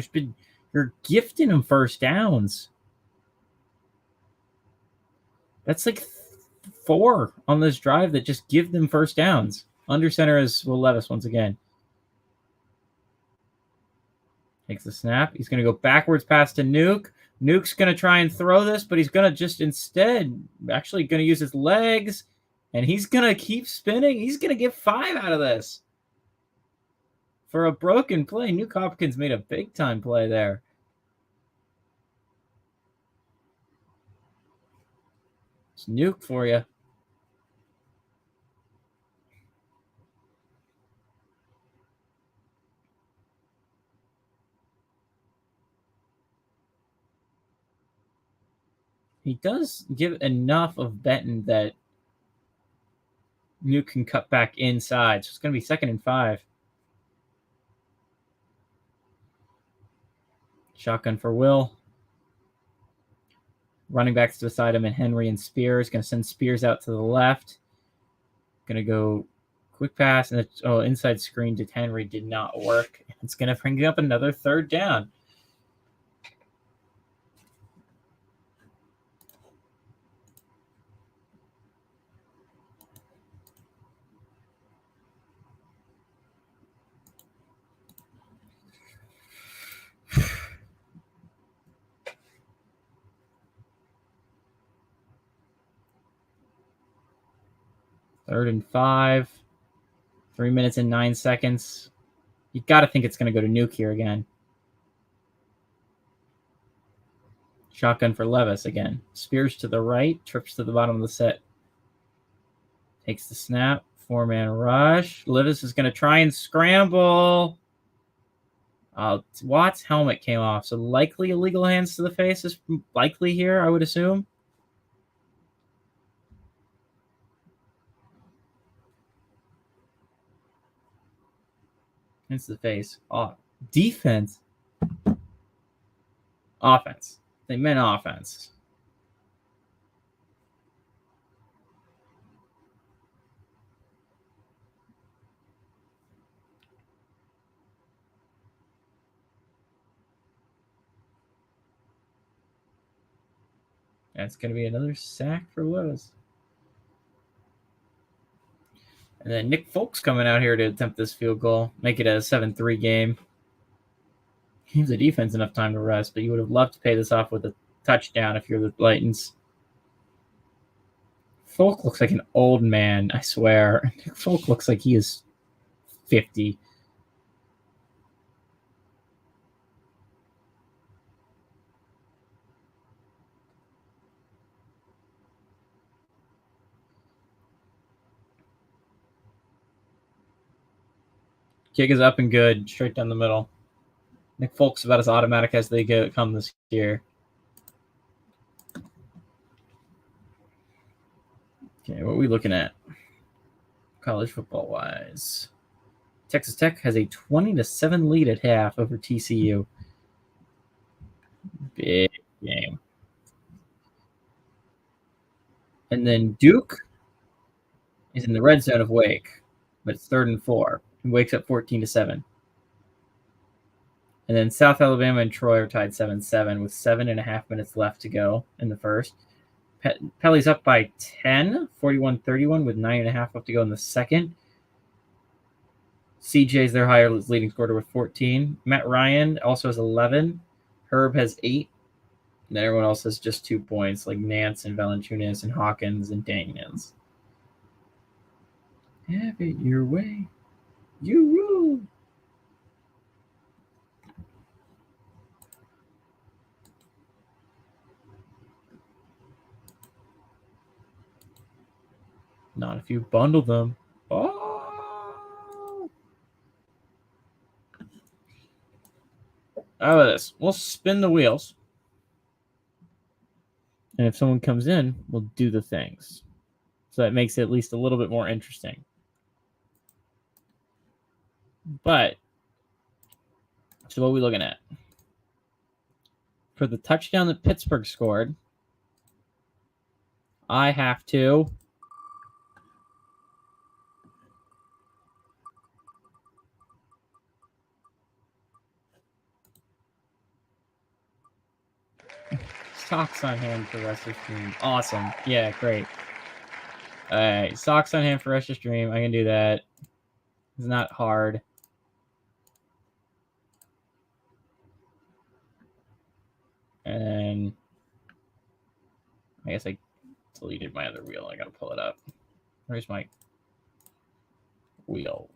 You're gifting them first downs. That's like 4 on this drive that just give them first downs. Under center is Will Levis once again. Takes the snap. He's going to go backwards pass to Nuke. Nuke's going to try and throw this, but he's going to just instead actually going to use his legs, and he's going to keep spinning. He's going to get 5 out of this. For a broken play, Nuke Hopkins made a big-time play there. It's Nuke for you. He does give enough of Benton that Nuke can cut back inside. So it's going to be 2nd and 5. Shotgun for Will. Running backs beside him and Henry and Spears. Going to send Spears out to the left. Going to go quick pass. And inside screen to Henry did not work. It's going to bring up another 3rd down. Third and 5. 3 minutes and 9 seconds. You got to think it's going to go to Nuke here again. Shotgun for Levis again. Spears to the right. Trips to the bottom of the set. Takes the snap. 4-man rush. Levis is going to try and scramble. Watt's helmet came off. So likely illegal hands to the face is likely here, I would assume. Hands to the face. Defense. Offense. They meant offense. That's going to be another sack for Levis. And then Nick Folk's coming out here to attempt this field goal, make it a 7-3 game. He gives the defense enough time to rest, but you would have loved to pay this off with a touchdown if you're the Titans. Folk looks like an old man, I swear. Nick Folk looks like he is 50. Kick is up and good, straight down the middle. Nick Folk's about as automatic as they come this year. Okay, what are we looking at? College football wise. Texas Tech has a 20-7 lead at half over TCU. Big game. And then Duke is in the red zone of Wake, but it's 3rd and 4. And Wake's up 14-7. And then South Alabama and Troy are tied 7-7 with 7.5 minutes left to go in the first. Pelly's up by 10, 41-31 with 9.5 left to go in the second. CJ's their higher leading scorer with 14. Matt Ryan also has 11. Herb has 8. And then everyone else has just 2 points, like Nance and Valanciunas and Hawkins and Daniels. Have it your way. You rule. Not if you bundle them. Oh! How about this? We'll spin the wheels. And if someone comes in, we'll do the things. So that makes it at least a little bit more interesting. But, so what are we looking at? For the touchdown that Pittsburgh scored, I have to socks on hand for rest of stream. Awesome. Yeah, great. All right, socks on hand for rest of stream. I can do that. It's not hard. And I guess I deleted my other wheel. I gotta pull it up. Where's my wheel?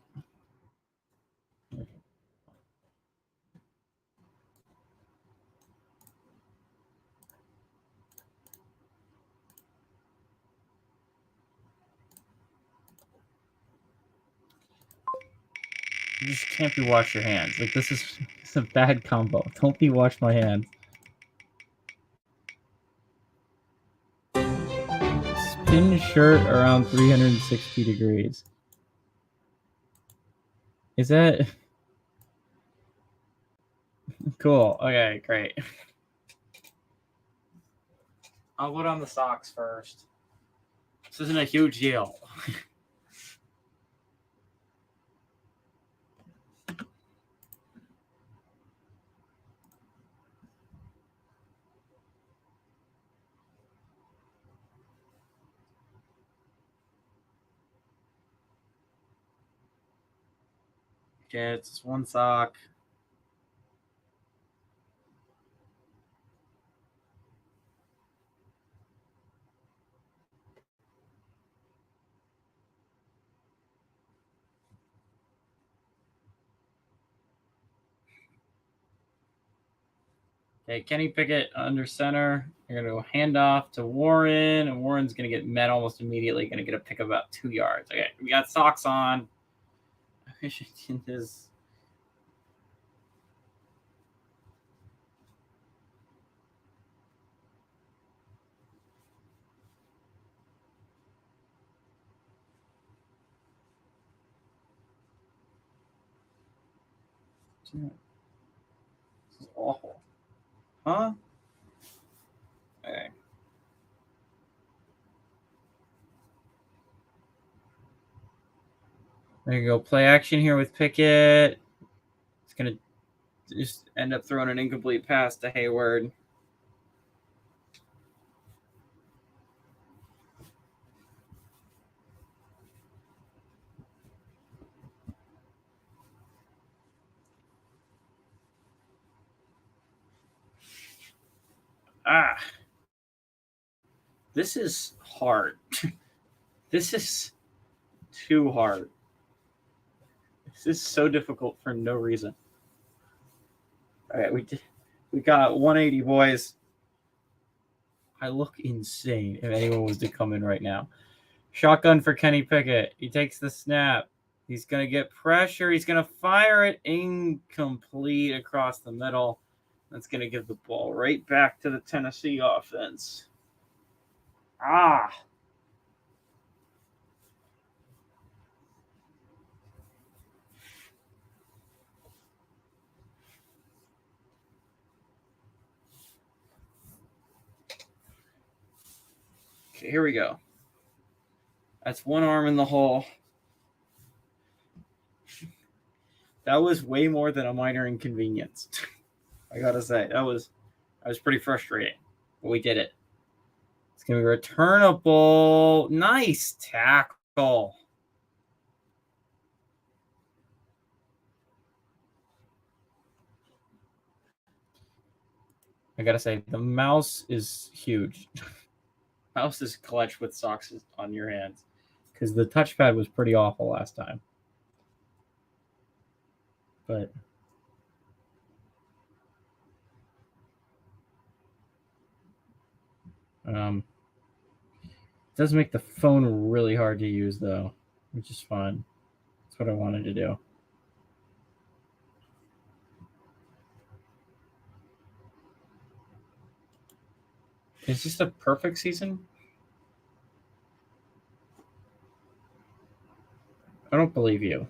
You just can't be wash your hands. Like, this is a bad combo. Don't be wash my hands. Spin shirt around 360 degrees. Is that cool? Okay, great. I'll put on the socks first. This isn't a huge deal. Okay, it's just one sock. Okay, Kenny Pickett under center. They're going to go hand off to Warren, and Warren's going to get met almost immediately. Going to get a pick of about 2 yards. Okay, we got socks on. I wish I did this. This is awful. Huh? Okay. There you go. Play action here with Pickett. It's going to just end up throwing an incomplete pass to Hayward. This is hard. This is too hard. This is so difficult for no reason. All right, we got 180, boys. I look insane if anyone was to come in right now. Shotgun for Kenny Pickett. He takes the snap. He's going to get pressure. He's going to fire it incomplete across the middle. That's going to give the ball right back to the Tennessee offense. Okay, here we go. That's one arm in the hole. That was way more than a minor inconvenience. I gotta say, that was pretty frustrating, but we did it. It's gonna be returnable. Nice tackle. I gotta say, the mouse is huge. Mouse is clutch with socks on your hands because the touchpad was pretty awful last time. But it does make the phone really hard to use though, which is fun. That's what I wanted to do. Is this a perfect season? I don't believe you.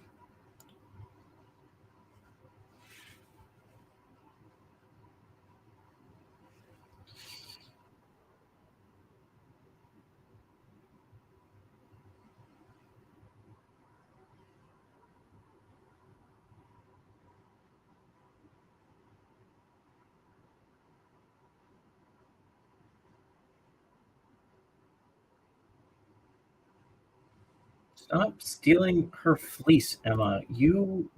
Stop stealing her fleece, Emma. You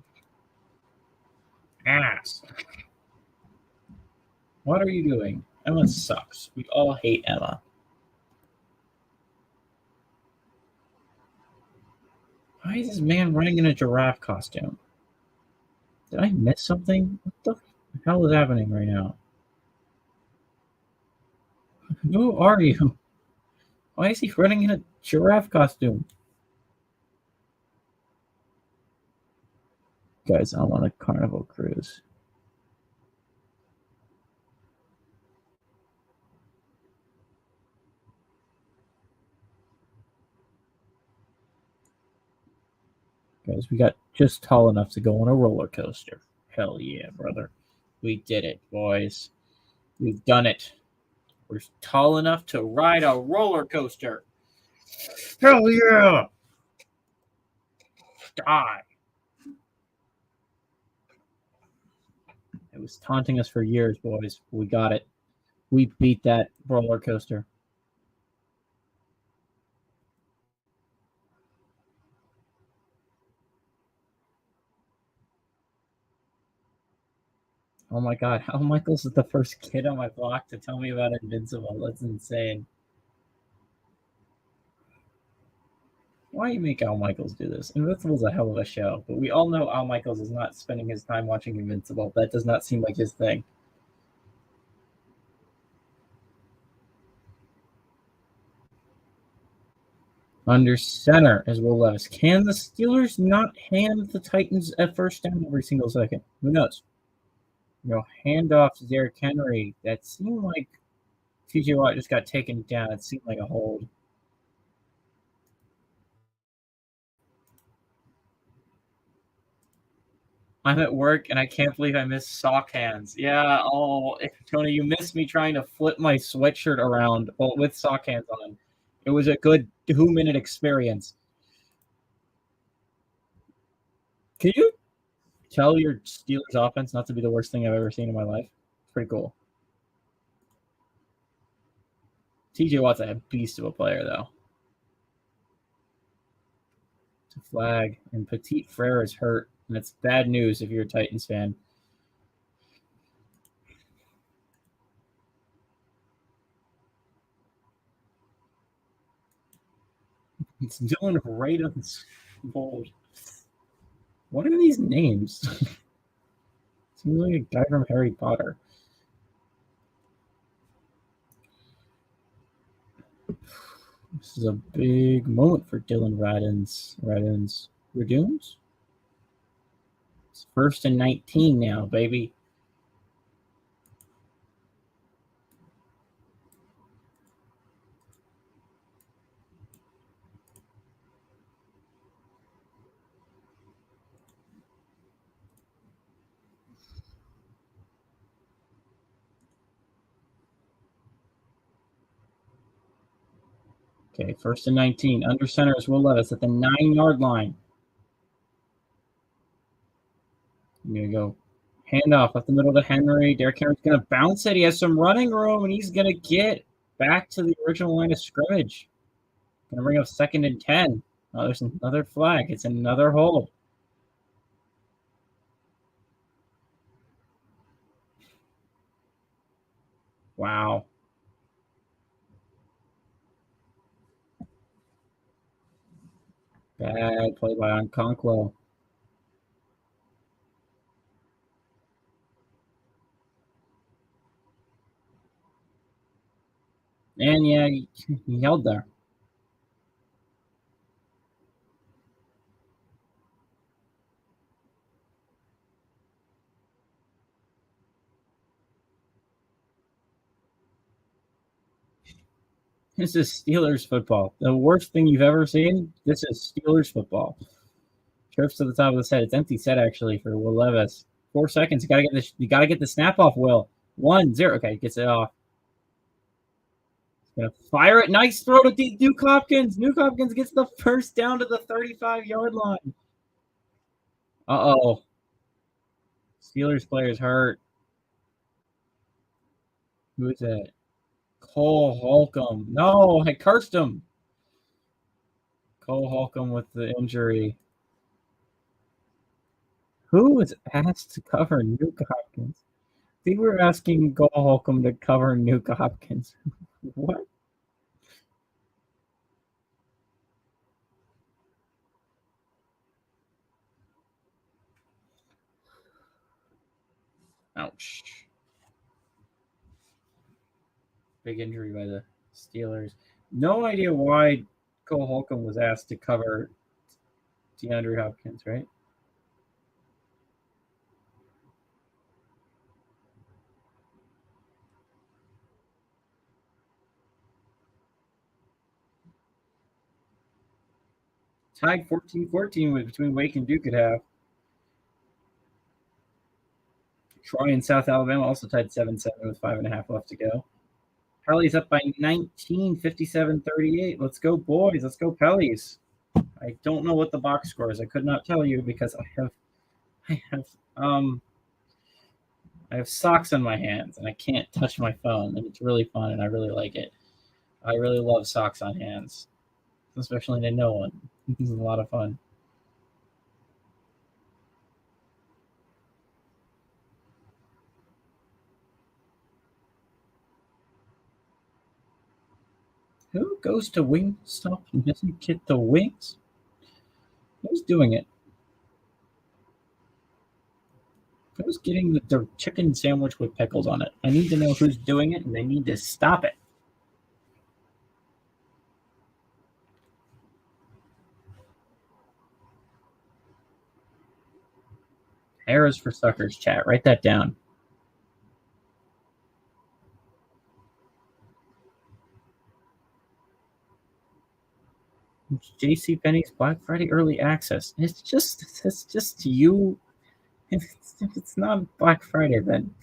ass. What are you doing? Emma sucks. We all hate Emma. Why is this man running in a giraffe costume? Did I miss something? What the hell is happening right now? Who are you? Why is he running in a giraffe costume? Guys, I'm on a carnival cruise. Guys, we got just tall enough to go on a roller coaster. Hell yeah, brother. We did it, boys. We've done it. We're tall enough to ride a roller coaster. Hell yeah! Die. It was taunting us for years, boys. We got it. We beat that roller coaster. Oh my god, Al Michaels is the first kid on my block to tell me about Invincible. That's insane. Why do you make Al Michaels do this? Invincible's a hell of a show, but we all know Al Michaels is not spending his time watching Invincible. That does not seem like his thing. Under center is Will Levis. Can the Steelers not hand the Titans a first down every single second? Who knows? Hand off to Derrick Henry. That seemed like TJ Watt just got taken down. It seemed like a hold. I'm at work and I can't believe I missed sock hands. Yeah, Tony, you missed me trying to flip my sweatshirt around with sock hands on. It was a good 2-minute experience. Can you tell your Steelers offense not to be the worst thing I've ever seen in my life? It's pretty cool. TJ Watt's a beast of a player, though. It's a flag, and Petit Frere is hurt, and it's bad news if you're a Titans fan. It's Dylan right on the board. What are these names? Seems like a guy from Harry Potter. This is a big moment for Dylan Radins. Raduns? It's 1st and 19 now, baby. Okay, 1st and 19. Under center is Will Levis at the 9-yard line. I'm going to go handoff up the middle to Henry. Derrick Henry's going to bounce it. He has some running room, and he's going to get back to the original line of scrimmage. Going to bring up 2nd and 10. Oh, there's another flag. It's another hold. Wow. Bad play by Okonkwo. And yeah, he held there. This is Steelers football. The worst thing you've ever seen. This is Steelers football. Trips to the top of the set. It's empty set actually for Will Levis. 4 seconds. You gotta get the snap off, Will. 1-0. Okay, gets it off. Gonna fire it. Nice throw to Nuke Hopkins. Nuke Hopkins gets the first down to the 35-yard line. Uh-oh. Steelers player's hurt. Who is that? Cole Holcomb. No, I cursed him. Cole Holcomb with the injury. Who was asked to cover Nuke Hopkins? I think we were asking Cole Holcomb to cover Nuke Hopkins. What? Ouch. Big injury by the Steelers. No idea why Cole Holcomb was asked to cover DeAndre Hopkins, right? Tied 14-14 between Wake and Duke at half. Troy and South Alabama also tied 7-7 with 5.5 left to go. Pelly's up by 19, 57-38. Let's go, boys. Let's go, Pellies. I don't know what the box score is. I could not tell you because I have socks on my hands and I can't touch my phone, and it's really fun and I really like it. I really love socks on hands, especially to no one. This is a lot of fun. Who goes to Wingstop and doesn't get the wings? Who's doing it? Who's getting the chicken sandwich with pickles on it? I need to know who's doing it, and they need to stop it. Arrows for suckers, chat. Write that down. JCPenney's Black Friday early access. It's just you. If it's not Black Friday, then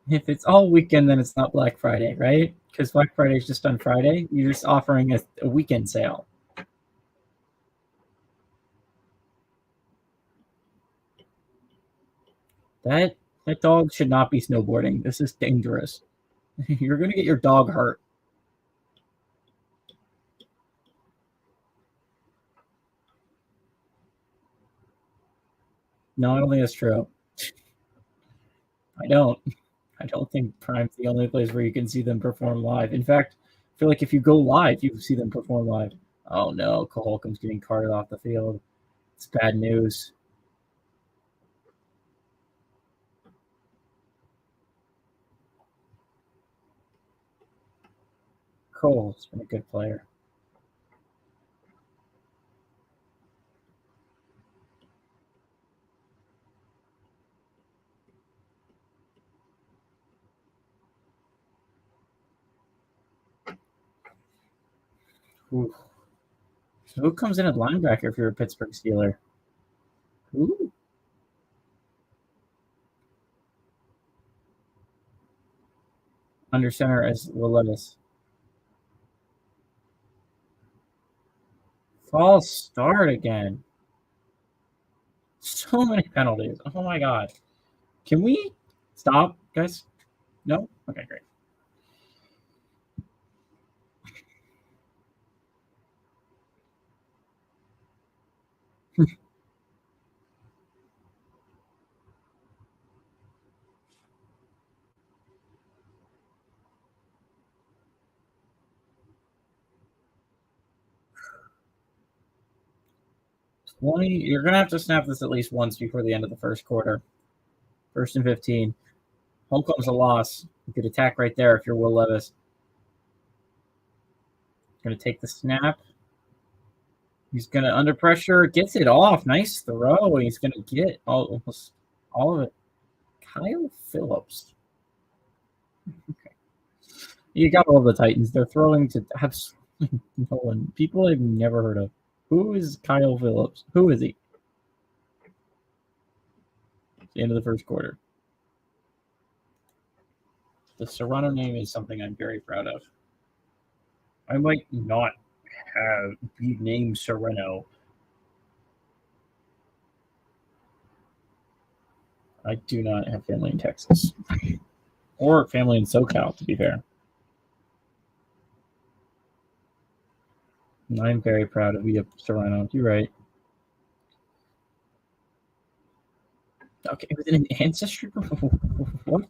if it's all weekend, then it's not Black Friday, right? Because Black Friday is just on Friday. You're just offering a weekend sale. That dog should not be snowboarding. This is dangerous. You're going to get your dog hurt. No, I don't think that's true. I don't think Prime's the only place where you can see them perform live. In fact, I feel like if you go live, you see them perform live. Oh no, Cole Holcomb's getting carted off the field. It's bad news. Cole's been a good player. Ooh. So who comes in at linebacker if you're a Pittsburgh Steeler? Who? Under center as Will Levis. False start again. So many penalties. Oh my god. Can we stop, guys? No? Okay, great. You're gonna have to snap this at least once before the end of the first quarter. 1st and 15. Holcomb's a loss. You could attack right there if you're Will Levis. Gonna take the snap. He's gonna under pressure, gets it off. Nice throw. He's gonna get almost all of it. Kyle Phillips. Okay. You got all the Titans. They're throwing to absolutely no one. People I've never heard of. Who is Kyle Phillips? Who is he? It's the end of the first quarter. The Serrano name is something I'm very proud of. I might not be named Serrano. I do not have family in Texas. Or family in SoCal, to be fair. I'm very proud of you, Serrano. You're right. Okay, with an ancestry? What?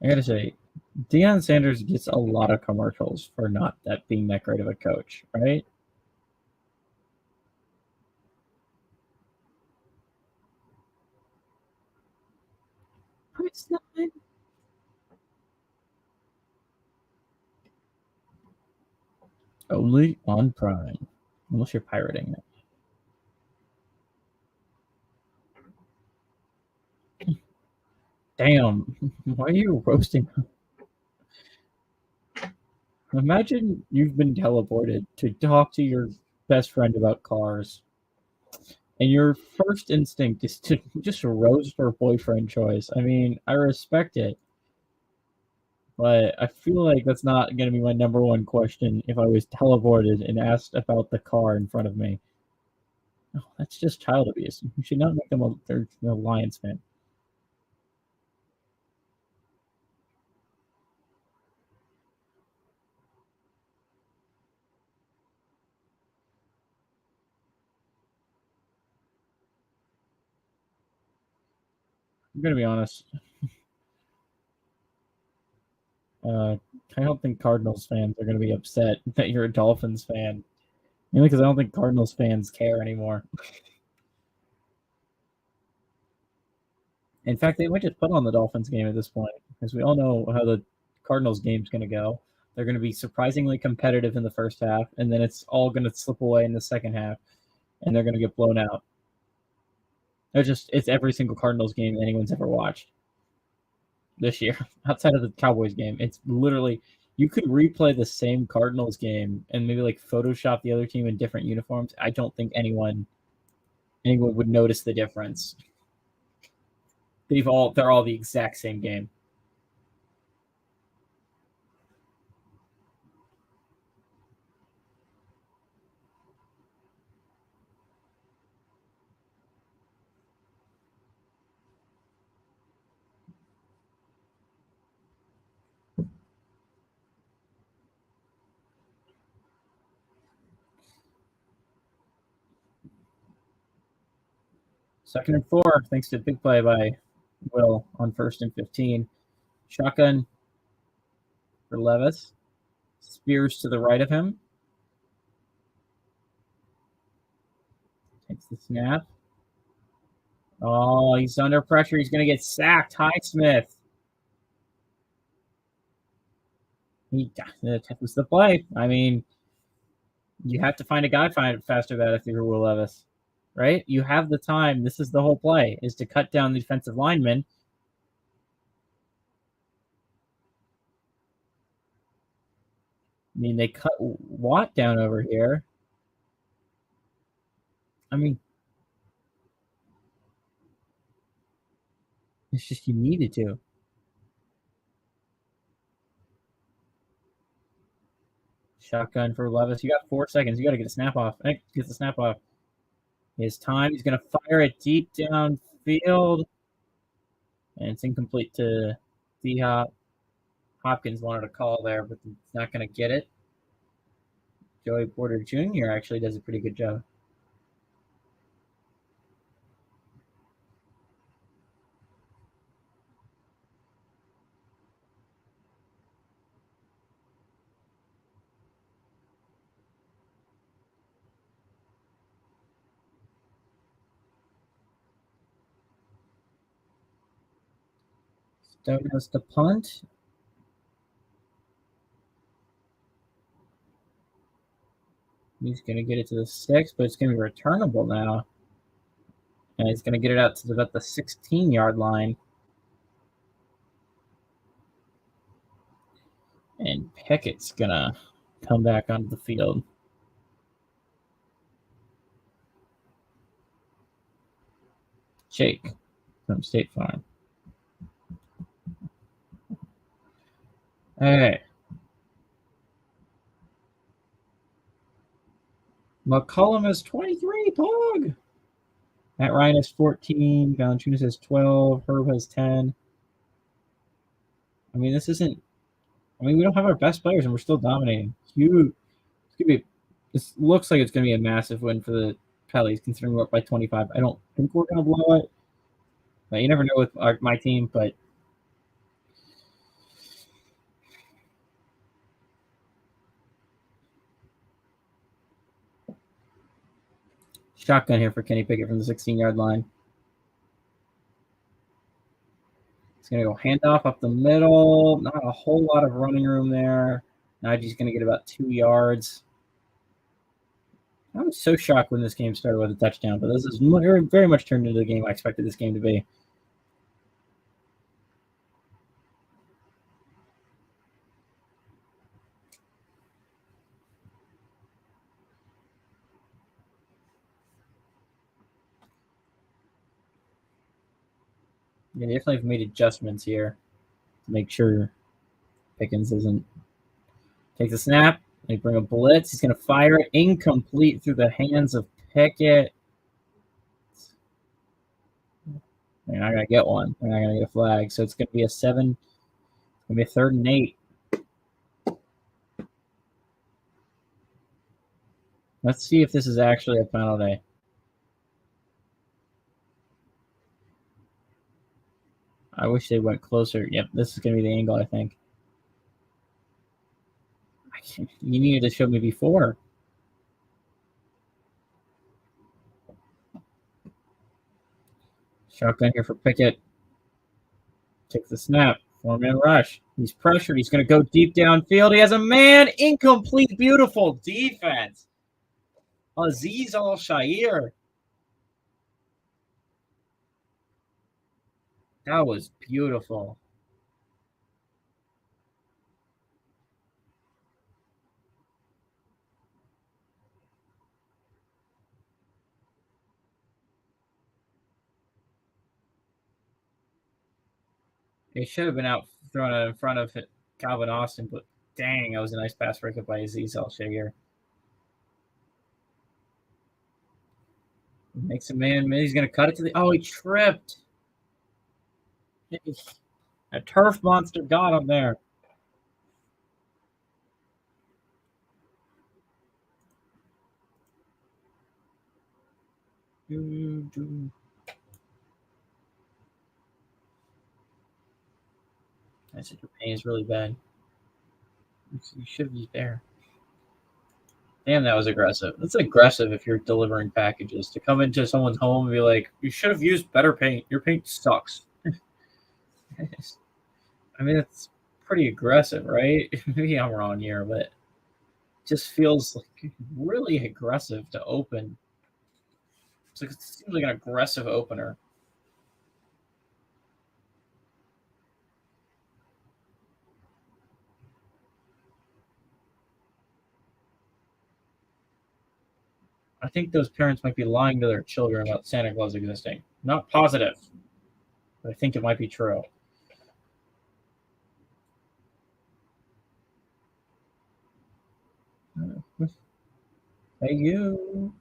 I gotta say, Deion Sanders gets a lot of commercials for not that being that great of a coach, right? It's not only on Prime, unless you're pirating it. Damn, why are you roasting? Imagine you've been teleported to talk to your best friend about cars, and your first instinct is to just roast her boyfriend choice. I mean, I respect it, but I feel like that's not going to be my number one question if I was teleported and asked about the car in front of me. Oh, that's just child abuse. You should not make them a Lions fan. I'm going to be honest. Uh, I don't think Cardinals fans are going to be upset that you're a Dolphins fan. Mainly because I don't think Cardinals fans care anymore. In fact, they might just put on the Dolphins game at this point, because we all know how the Cardinals game's going to go. They're going to be surprisingly competitive in the first half, and then it's all going to slip away in the second half, and they're going to get blown out. It's every single Cardinals game anyone's ever watched this year, outside of the Cowboys game. It's literally you could replay the same Cardinals game and maybe like Photoshop the other team in different uniforms. I don't think anyone would notice the difference. They're all the exact same game. Second and 4, thanks to a big play by Will on 1st and 15. Shotgun for Levis. Spears to the right of him. Takes the snap. Oh, he's under pressure. He's going to get sacked. Highsmith. That was the play. I mean, you have to find a guy faster than that if you're Will Levis, right? You have the time. This is the whole play, is to cut down the defensive lineman. I mean, they cut Watt down over here. I mean, it's just you needed to. Shotgun for Levis. You got 4 seconds. You got to get a snap off. Get the snap off. His time. He's going to fire it deep downfield. And it's incomplete to D-Hop. Hopkins wanted a call there, but he's not going to get it. Joey Porter Jr. actually does a pretty good job. Stone has to punt. He's going to get it to the 6, but it's going to be returnable now. And he's going to get it out to about the 16-yard line. And Pickett's going to come back onto the field. Jake from State Farm. All right. McCollum is 23, Pog. Matt Ryan has 14. Valanciunas has 12. Herb has 10. I mean, this isn't. I mean, we don't have our best players, and we're still dominating. Huge. It's gonna be. This looks like it's gonna be a massive win for the Pellies, considering we're up by 25. I don't think we're gonna blow it, but you never know with my team. But shotgun here for Kenny Pickett from the 16-yard line. He's going to go handoff up the middle. Not a whole lot of running room there. Najee's going to get about 2 yards. I was so shocked when this game started with a touchdown, but this is very much turned into the game I expected this game to be. Yeah, definitely have made adjustments here to make sure Pickens doesn't take the snap. They bring a blitz. He's going to fire it incomplete through the hands of Pickett. They're not going to get one. They're not going to get a flag. So it's going to be a 7. It's going to be a 3rd and 8. Let's see if this is actually a penalty. I wish they went closer. Yep, this is going to be the angle, I think. You needed to show me before. Shotgun here for Pickett. Take the snap. 4-man rush. He's pressured. He's going to go deep downfield. He has a man. Incomplete. Beautiful defense. Aziz Al-Shair. That was beautiful. It should have been out thrown out in front of Calvin Austin, but dang, that was a nice pass breakup by Aziz Al-Shair. Makes a man. He's going to cut it to the. Oh, he tripped. A turf monster got him there. I said your pain is really bad. You should be there. Damn, that was aggressive. That's aggressive if you're delivering packages to come into someone's home and be like, "You should have used better paint. Your paint sucks." I mean, it's pretty aggressive, right? Maybe I'm wrong here, but it just feels like really aggressive to open. It seems like an aggressive opener. I think those parents might be lying to their children about Santa Claus existing. Not positive, but I think it might be true. Hey, you.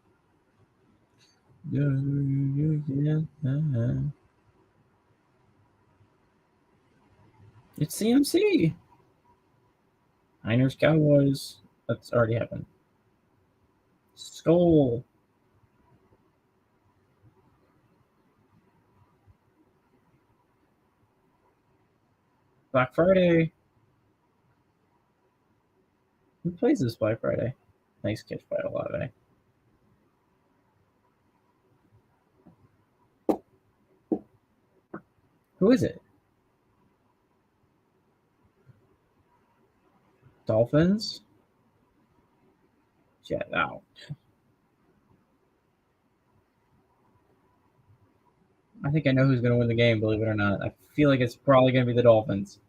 It's CMC. Niners Cowboys. That's already happened. Skull. Black Friday. Who plays this Black Friday? Nice catch by Olave. Who is it? Dolphins? Jet out. I think I know who's going to win the game, believe it or not. I feel like it's probably going to be the Dolphins.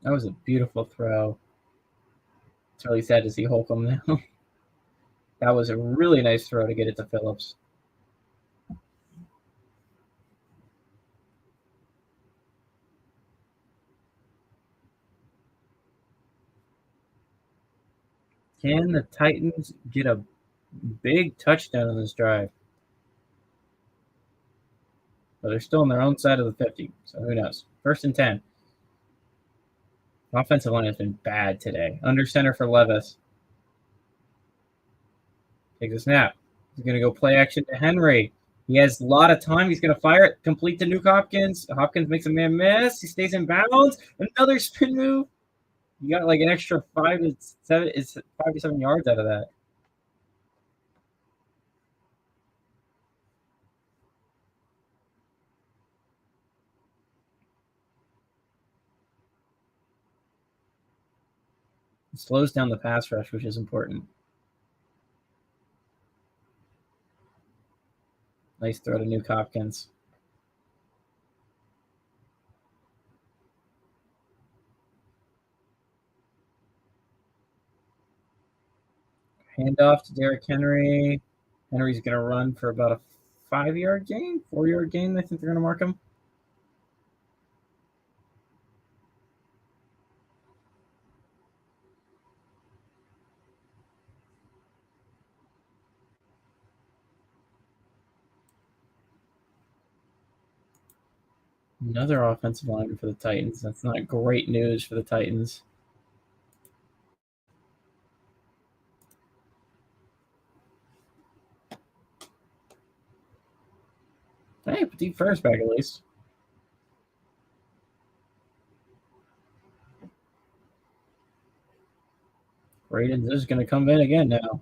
That was a beautiful throw. It's really sad to see Holcomb now. That was a really nice throw to get it to Phillips. Can the Titans get a big touchdown on this drive? But they're still on their own side of the 50, so who knows? 1st and 10. Offensive line has been bad today. Under center for Levis. Takes a snap. He's going to go play action to Henry. He has a lot of time. He's going to fire it. Complete to Nuke Hopkins. Hopkins makes a man miss. He stays in bounds. Another spin move. You got like an extra 5 to 7 yards out of that. It slows down the pass rush, which is important. Nice throw to Nuke Hopkins. Handoff to Derrick Henry. Henry's going to run for about a 5-yard gain, 4-yard gain. I think they're going to mark him. Another offensive lineman for the Titans. That's not great news for the Titans. Hey, put deep first back at least. Braden's is going to come in again now.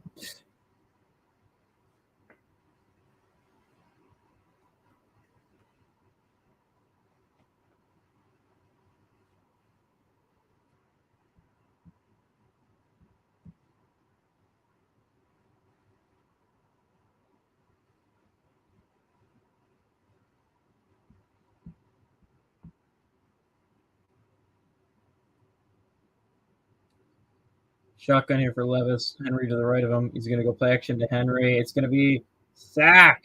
Shotgun here for Levis. Henry to the right of him. He's going to go play action to Henry. It's going to be sack.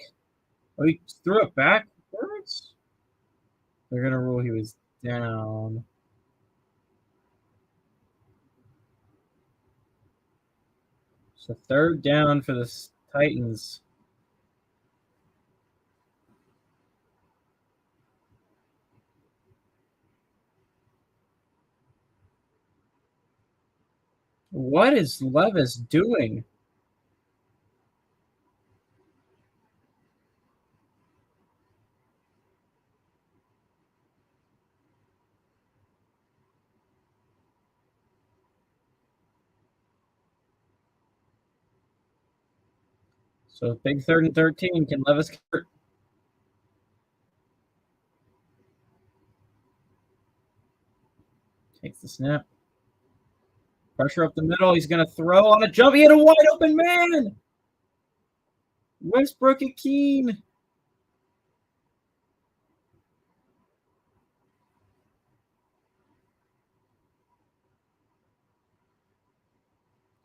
Oh, he threw it backwards? They're going to rule he was down. So 3rd down for the Titans. What is Levis doing? So big 3rd and 13. Can Levis convert? Takes the snap. Pressure up the middle. He's going to throw on a jump. He had a wide open man. Westbrook and Keene.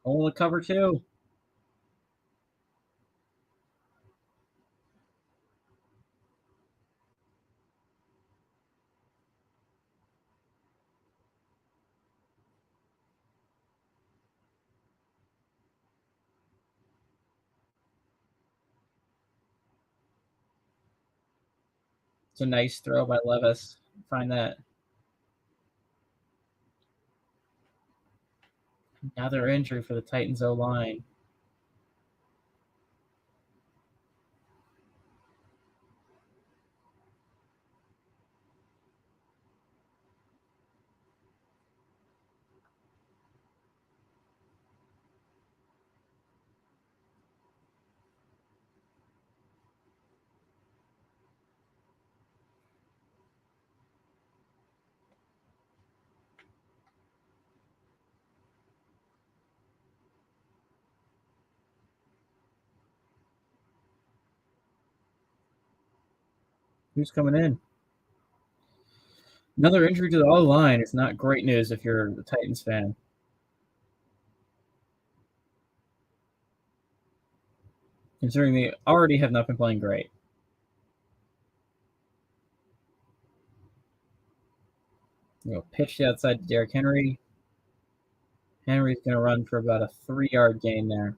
Only cover 2. It's a nice throw by Levis. Find that. Another injury for the Titans O-line. Who's coming in? Another injury to the O-line is not great news if you're a Titans fan. Considering they already have not been playing great. Pitched outside to Derrick Henry. Henry's going to run for about a 3-yard gain there.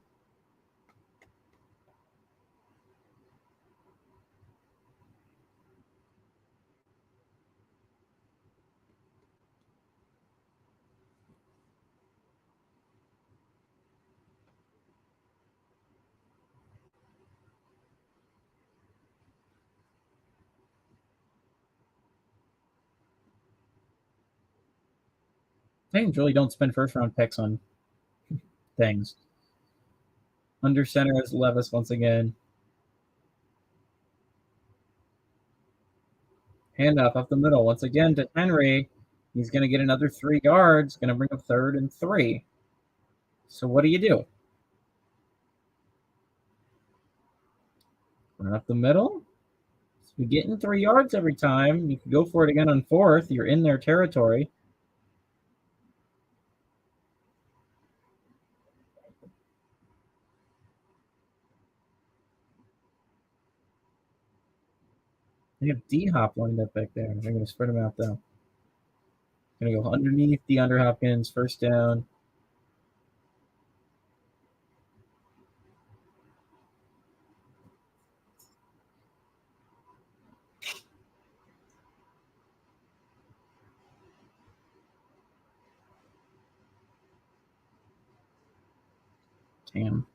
Titans really don't spend first-round picks on things. Under center is Levis once again. Handoff up the middle once again to Henry. He's going to get another 3 yards. Going to bring up 3rd and 3. So what do you do? Run up the middle. So you're getting 3 yards every time. You can go for it again on 4th. You're in their territory. They have D-Hop lined up back there. They're going to spread him out, though. Going to go underneath DeAndre Hopkins. First down. Damn.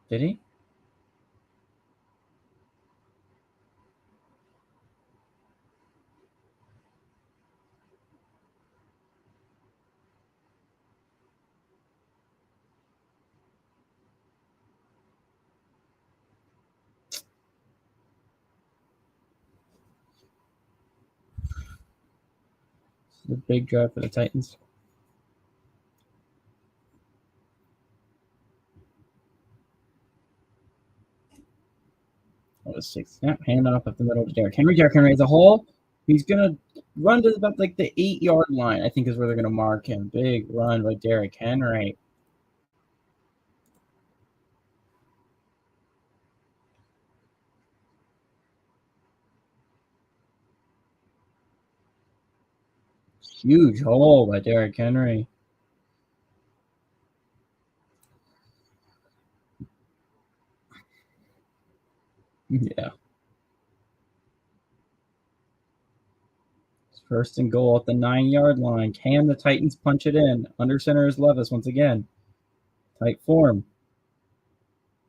Did he? The big drive for the Titans. That was 6 snap. Handoff up the middle to Derrick Henry. Derrick Henry as a hole. He's going to run to about like the 8-yard line, I think is where they're going to mark him. Big run by Derrick Henry. Huge hole by Derrick Henry. Yeah. It's 1st and goal at the 9-yard line. Can the Titans punch it in? Under center is Levis once again. Tight form.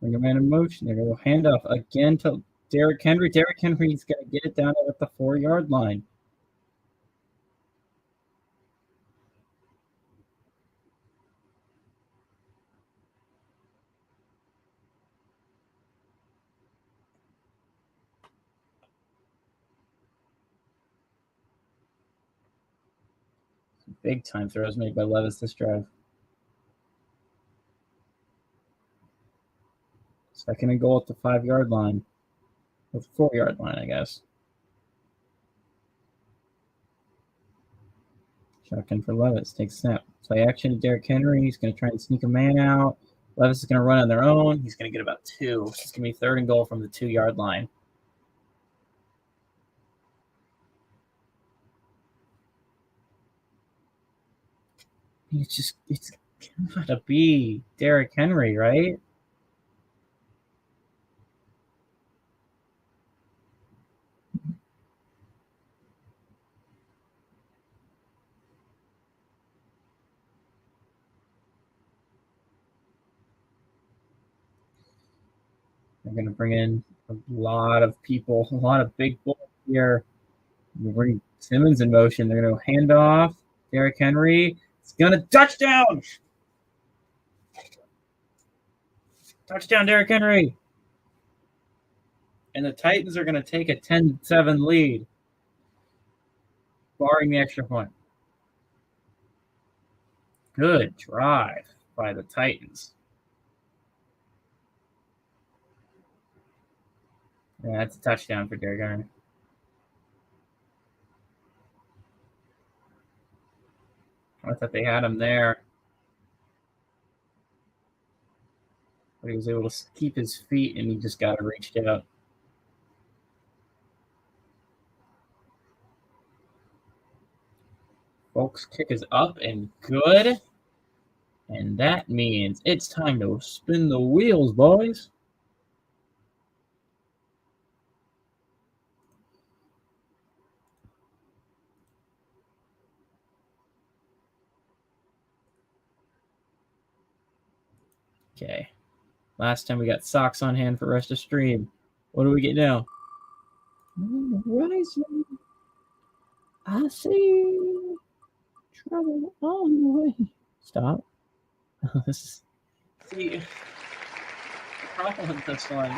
Bring a man in motion. They're going to handoff again to Derrick Henry. Derrick Henry's going to get it down at the 4-yard line. Big time throws made by Levis this drive. 2nd and goal at the 5-yard line. Or the 4-yard line, I guess. Shotgun for Levis. Takes snap. Play action to Derrick Henry. He's going to try and sneak a man out. Levis is going to run on their own. He's going to get about 2. It's going to be 3rd and goal from the 2-yard line. It's gotta be Derrick Henry, right? They're going to bring in a lot of people, a lot of big bulls here. They bring Simmons in motion. They're going to hand off. Derrick Henry. It's going to touchdown. Touchdown, Derrick Henry. And the Titans are going to take a 10-7 lead, barring the extra point. Good drive by the Titans. Yeah, that's a touchdown for Derek Henry. I thought they had him there. But he was able to keep his feet, and he just got reached out. Folks, kick is up and good. And that means it's time to spin the wheels, boys. Okay. Last time we got socks on hand for rest of stream. What do we get now? Rising. I see trouble on the way. Stop. See, the problem with this one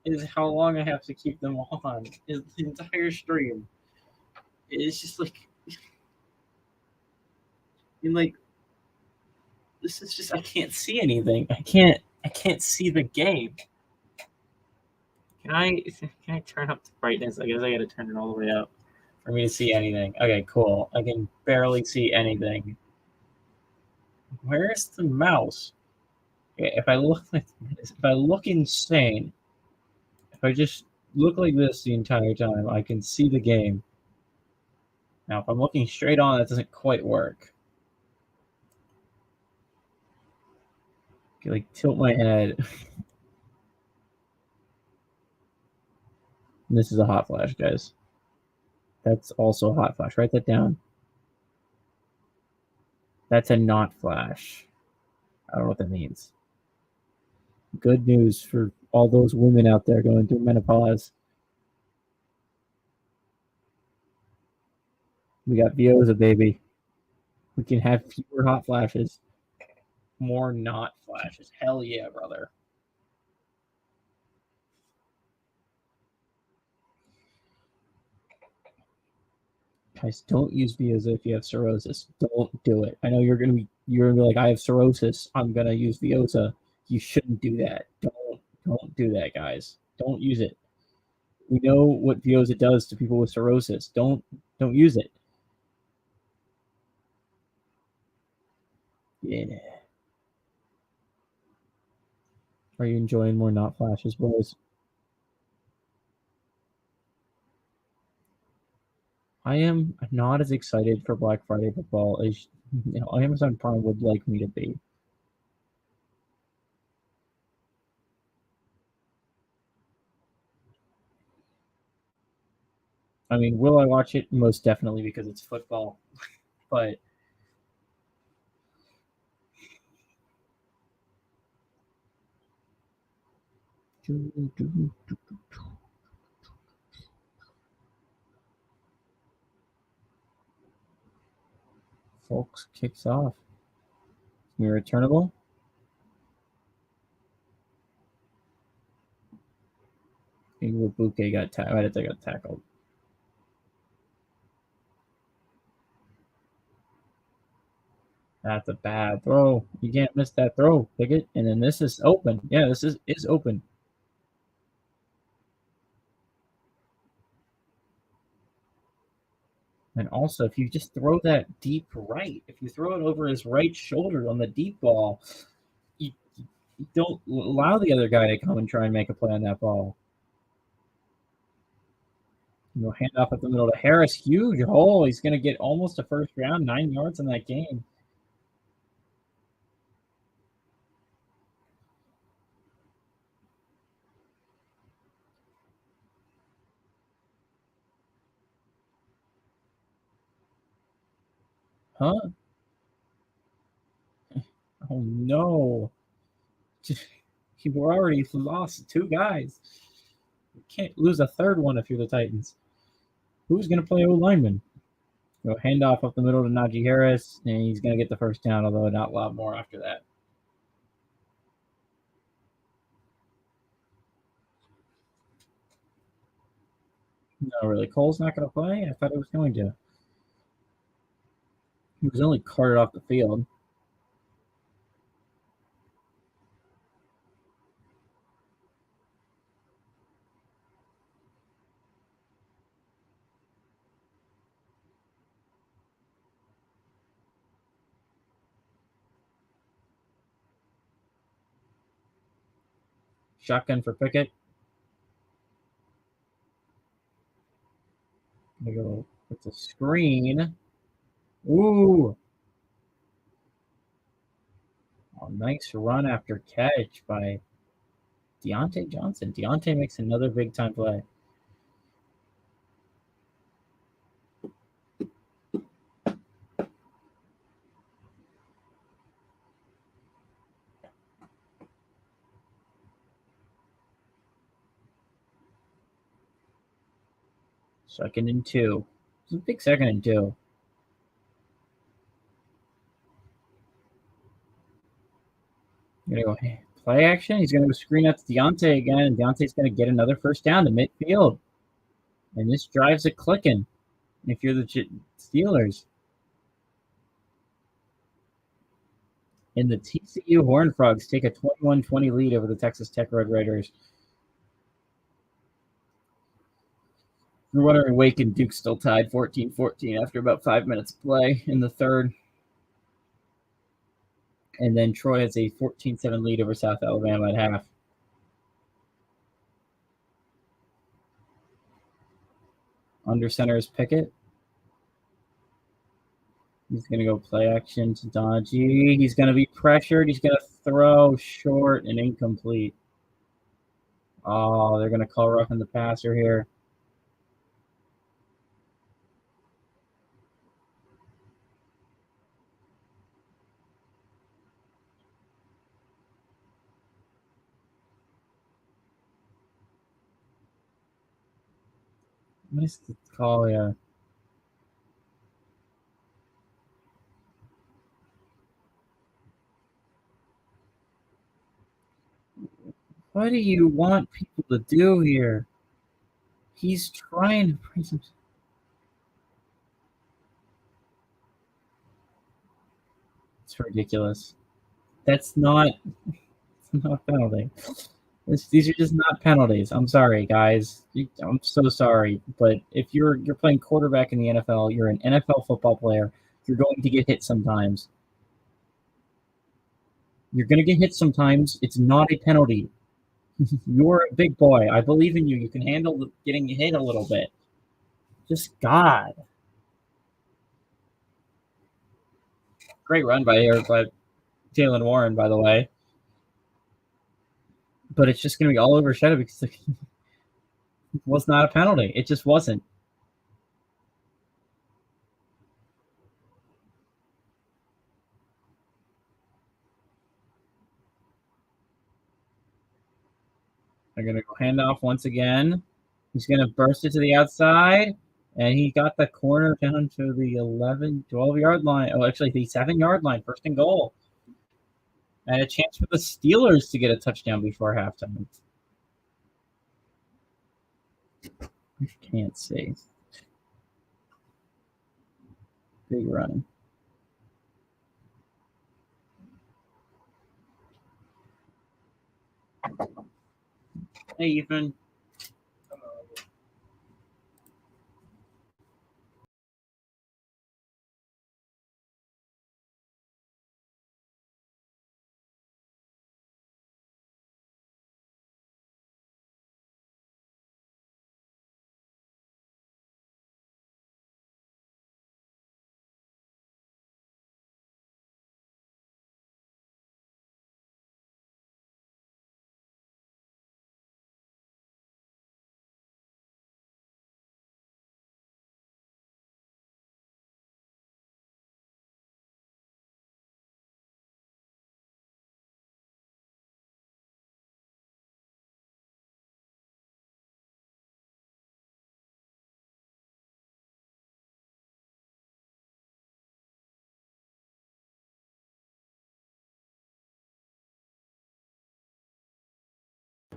is how long I have to keep them on. Is the entire stream. It's just like, this is just, I can't see anything. I can't see the game. Can I turn up the brightness? I guess I gotta turn it all the way up for me to see anything. Okay, cool. I can barely see anything. Where's the mouse? Okay, if I look insane, if I just look like this the entire time, I can see the game. Now, if I'm looking straight on, that doesn't quite work. Okay, like tilt my head. And this is a hot flash, guys. That's also a hot flash. Write that down. That's a not flash. I don't know what that means. Good news for all those women out there going through menopause. We got Vioza, baby. We can have fewer hot flashes, more not flashes. Hell yeah, brother. Guys, don't use Vioza if you have cirrhosis. Don't do it. I know you're gonna be like, I have cirrhosis. I'm gonna use Vioza. You shouldn't do that. Don't do that, guys. Don't use it. We know what Vioza does to people with cirrhosis. Don't use it. Yeah. Are you enjoying more not flashes, boys? I am not as excited for Black Friday football as Amazon Prime would like me to be. I mean, will I watch it? Most definitely, because it's football. But Folks kicks off. You're returnable. Ibuke got tackled. That's a bad throw. You can't miss that throw, Pickett. And then this is open. Yeah, this is open. And also, if you just throw that deep right, if you throw it over his right shoulder on the deep ball, you don't allow the other guy to come and try and make a play on that ball. Hand off at the middle to Harris. Huge hole. He's going to get almost a first round, 9 yards in that game. Huh? Oh, no. You already lost 2 guys. You can't lose a third one if you're the Titans. Who's going to play O-lineman? Handoff up the middle to Najee Harris, and he's going to get the first down, although not a lot more after that. No, really. Cole's not going to play? I thought he was going to. He was only carted off the field. Shotgun for Pickett. Gonna go with the screen. Ooh. Oh, nice run after catch by Deontay Johnson. Deontay makes another big-time play. Second and 2. It's a big second and 2. Gonna go play action. He's gonna go screen out to Deontay again, and Deontay's gonna get another first down to midfield. And this drives it clicking if you're the Steelers. And the TCU Horned Frogs take a 21-20 lead over the Texas Tech Red Raiders. You're wondering, Wake and Duke still tied 14-14 after about 5 minutes of play in the third. And then Troy has a 14-7 lead over South Alabama at half. Under center is Pickett. He's going to go play action to Dodgy. He's going to be pressured. He's going to throw short and incomplete. Oh, they're going to call roughing the passer here. What is the call here? What do you want people to do here? He's trying to bring some. It's ridiculous. That's not a penalty. These are just not penalties. I'm sorry, guys. I'm so sorry. But if you're playing quarterback in the NFL, you're an NFL football player. You're going to get hit sometimes. You're going to get hit sometimes. It's not a penalty. You're a big boy. I believe in you. You can handle getting hit a little bit. Just God. Great run by Jaylen Warren, by the way. But it's just going to be all overshadowed because it was not a penalty. It just wasn't. They're going to go handoff once again. He's going to burst it to the outside. And he got the corner down to the 11, 12-yard line. Oh, actually, the 7-yard line, first and goal. And a chance for the Steelers to get a touchdown before halftime. I can't see. Big run. Hey, Ethan.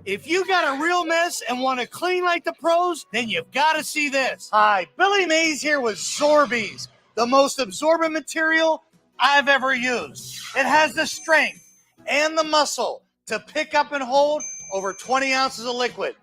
If you got a real mess and want to clean like the pros, then you've got to see this. Hi, Billy Mays here with Zorbies, the most absorbent material I've ever used. It has the strength and the muscle to pick up and hold over 20 ounces of liquid.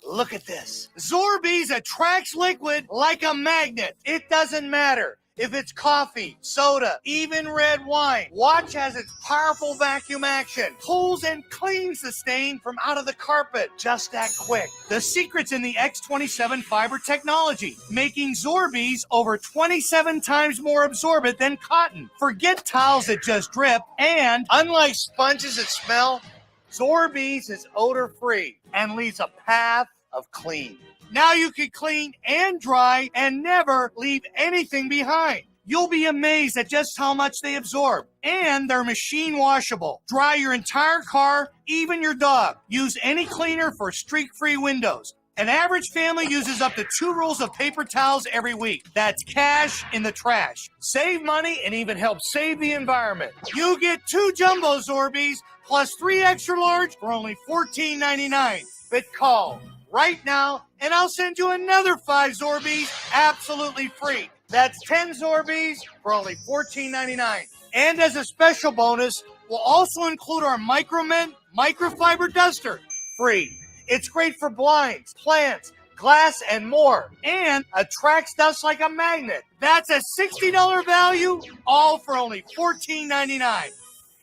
Look at this. Zorbies attracts liquid like a magnet. It doesn't matter If it's coffee, soda, even red wine, Watch has its powerful vacuum action. Pulls and cleans the stain from out of the carpet just that quick. The secret's in the X27 fiber technology, making Zorbees over 27 times more absorbent than cotton. Forget towels that just drip, and unlike sponges that smell, Zorbees is odor-free and leaves a path of clean. Now you can clean and dry and never leave anything behind. You'll be amazed at just how much they absorb. And they're machine washable. Dry your entire car, even your dog. Use any cleaner for streak-free windows. An average family uses up to 2 rolls of paper towels every week. That's cash in the trash. Save money and even help save the environment. You get 2 jumbo Zorbees plus 3 extra large for only $14.99. But call right now, and I'll send you another 5 Zorbees absolutely free. That's 10 Zorbees for only $14.99. And as a special bonus, we'll also include our Micromint microfiber duster free. It's great for blinds, plants, glass, and more, and attracts dust like a magnet. That's a $60 value, all for only $14.99.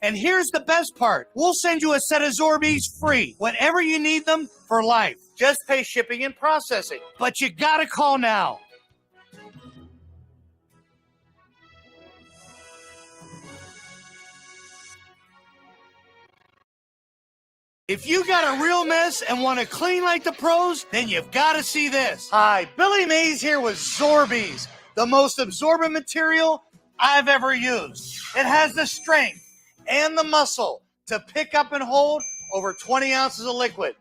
And here's the best part. We'll send you a set of Zorbees free whenever you need them for life. Just pay shipping and processing. But you gotta call now. If you got a real mess and want to clean like the pros, then you've got to see this. Hi, Billy Mays here with Zorbees, the most absorbent material I've ever used. It has the strength and the muscle to pick up and hold over 20 ounces of liquid.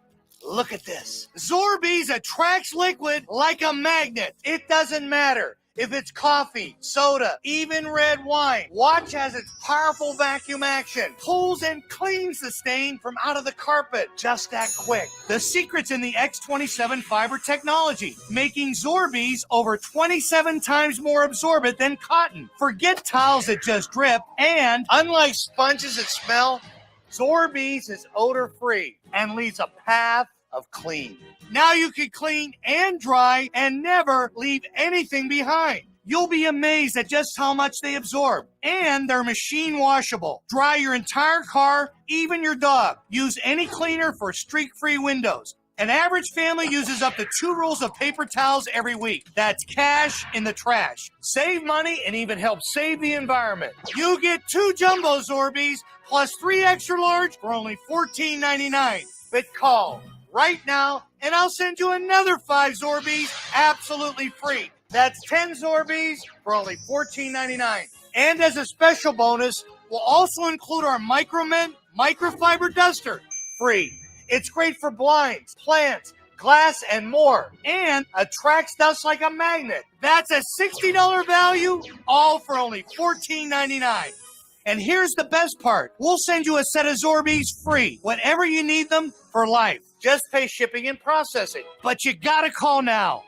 Look at this. Zorbees attracts liquid like a magnet. It doesn't matter if it's coffee, soda, even red wine. Watch has its powerful vacuum action. Pulls and cleans the stain from out of the carpet just that quick. The secret's in the X27 fiber technology, making Zorbees over 27 times more absorbent than cotton. Forget towels that just drip, and unlike sponges that smell, Zorbees is odor-free and leaves a path of clean. Now you can clean and dry and never leave anything behind. You'll be amazed at just how much they absorb. And they're machine washable. Dry your entire car, even your dog. Use any cleaner for streak-free windows. An average family uses up to 2 rolls of paper towels every week. That's cash in the trash. Save money and even help save the environment. You get 2 jumbo Zorbees plus 3 extra large for only $14.99. But call right now, and I'll send you another 5 Zorbees absolutely free. That's 10 Zorbees for only $14.99. And as a special bonus, we'll also include our Micromint microfiber duster free. It's great for blinds, plants, glass, and more, and attracts dust like a magnet. That's a $60 value, all for only $14.99. And here's the best part. We'll send you a set of Zorbees free whenever you need them for life. Just pay shipping and processing. But you gotta call now.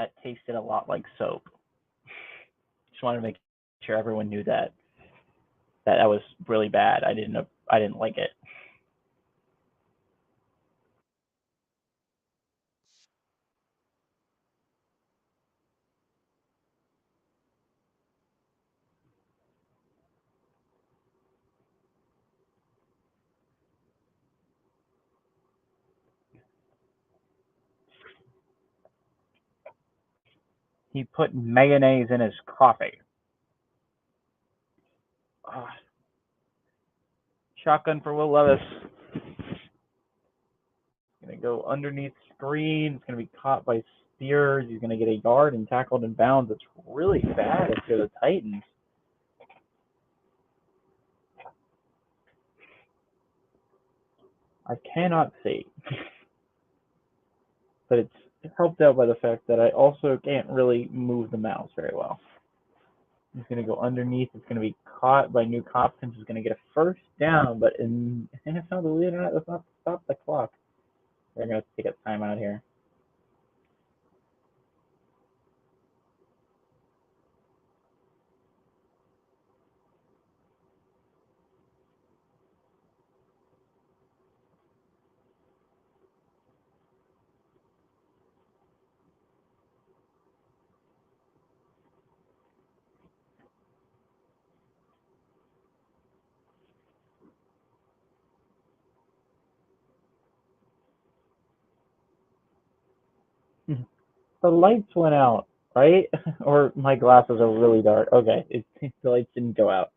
that tasted a lot like soap. Just wanted to make sure everyone knew that was really bad. I didn't like it. He put mayonnaise in his coffee. Oh. Shotgun for Will Levis. Going to go underneath screen. It's going to be caught by Spears. He's going to get a yard and tackled in bounds. It's really bad if you're the Titans. I cannot see. But it's helped out by the fact that I also can't really move the mouse very well. He's going to go underneath. It's going to be caught by New Hopkins. He's going to get a first down, but in NFL, believe it or not, that's not stop the clock. They're going to take a timeout here. The lights went out, right? Or my glasses are really dark. Okay, the lights didn't go out.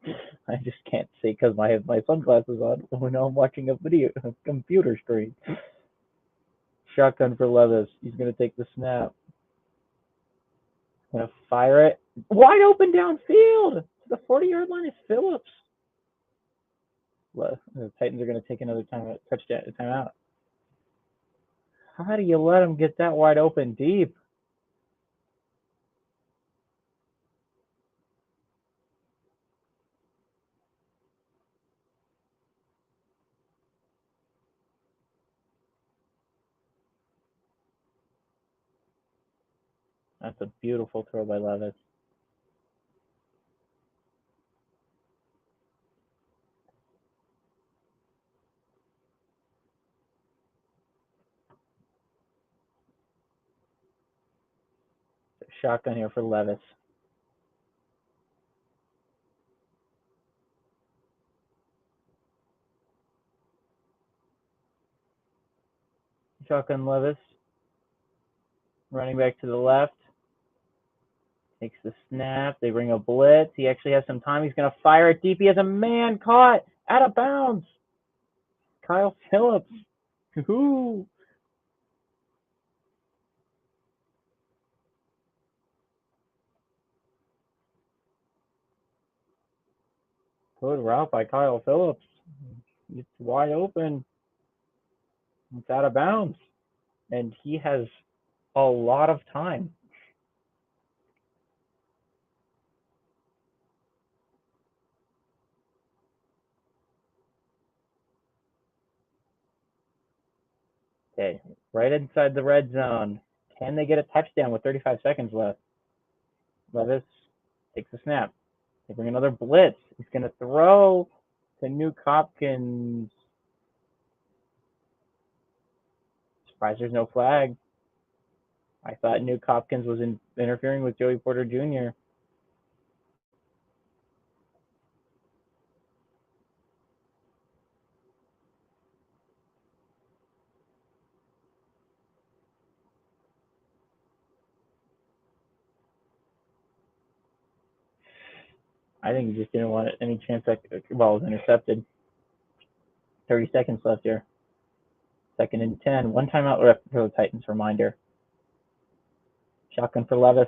I just can't see because I have my sunglasses on when I'm watching a computer screen. Shotgun for Levis. He's going to take the snap. Going to fire it. Wide open downfield. The 40-yard line is Phillips. The Titans are going to take another timeout. How do you let him get that wide open deep? That's a beautiful throw by Levis. Shotgun here for Levis. Shotgun Levis. Running back to the left. Takes the snap. They bring a blitz. He actually has some time. He's going to fire it deep. He has a man caught out of bounds. Kyle Phillips. Ooh. Good route by Kyle Phillips. It's wide open. It's out of bounds. And he has a lot of time. Okay, right inside the red zone. Can they get a touchdown with 35 seconds left? Levis takes a snap. They bring another blitz. He's going to throw to Nuke Hopkins. Surprised there's no flag. I thought Nuke Hopkins was interfering with Joey Porter Jr. I think he just didn't want any chance that the ball was intercepted. 30 seconds left here. 2nd and 10. One timeout left for the Titans. Reminder. Shotgun for Levis.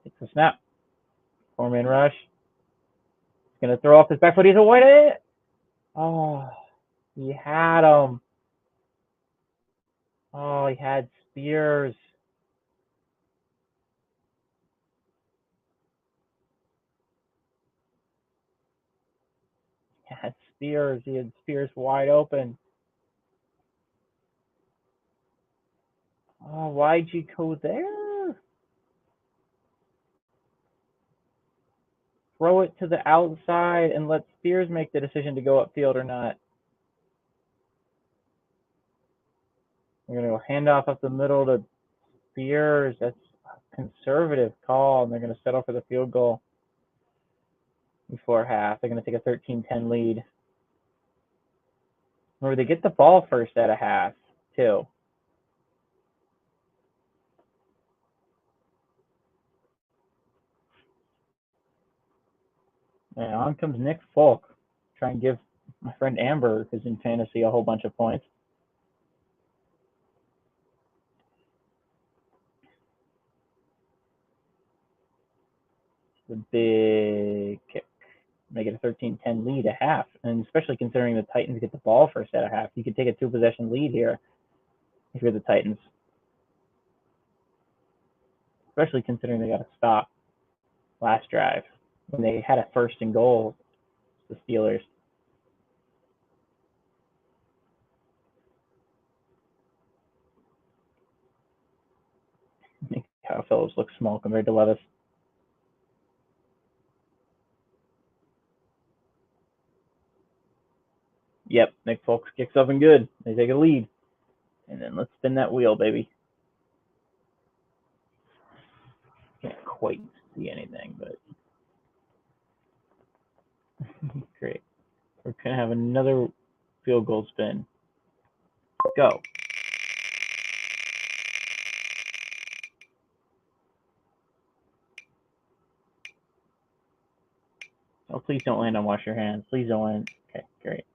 Takes a snap. 4-man rush. He's going to throw off his back foot. He's a wide. Oh, he had him. Oh, he had Spears. He had Spears. He had Spears wide open. Oh, why'd you go there? Throw it to the outside and let Spears make the decision to go upfield or not. We're going to go handoff up the middle to Spears. That's a conservative call, and they're going to settle for the field goal before half. They're going to take a 13-10 lead. Remember, they get the ball first at a half, too. And on comes Nick Folk. Try and give my friend Amber, who's in fantasy, a whole bunch of points. The big kick. Make it a 13-10 lead at half. And especially considering the Titans get the ball first at a half, you could take a 2-possession lead here if you're the Titans. Especially considering they got to stop last drive when they had a 1st and goal, the Steelers. I think Kyle Phillips looks small compared to Levis. Yep, Nick Folks kicks up and good. They take a lead. And then let's spin that wheel, baby. Can't quite see anything, but great. We're going to have another field goal spin. Go. Oh, please don't land on wash your hands. Please don't land. Okay, great.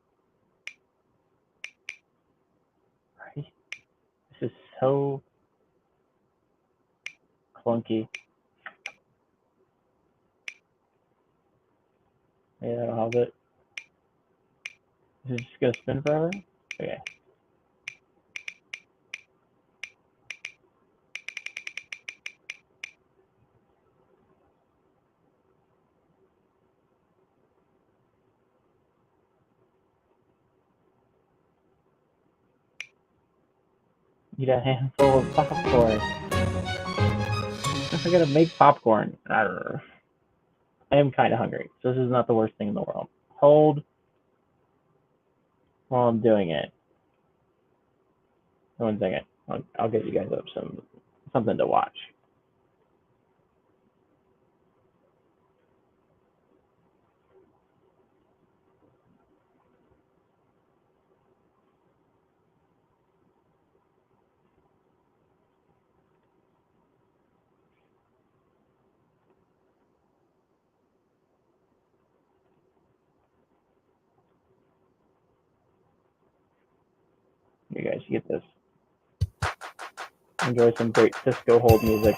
This is so clunky. Yeah, that'll have it. Is it just going to spin forever? Okay. Eat a handful of popcorn. I gotta make popcorn. I don't know. I am kind of hungry, so this is not the worst thing in the world. Hold while I'm doing it. 1 second. I'll get you guys up something to watch. You guys get this. Enjoy some great Cisco hold music.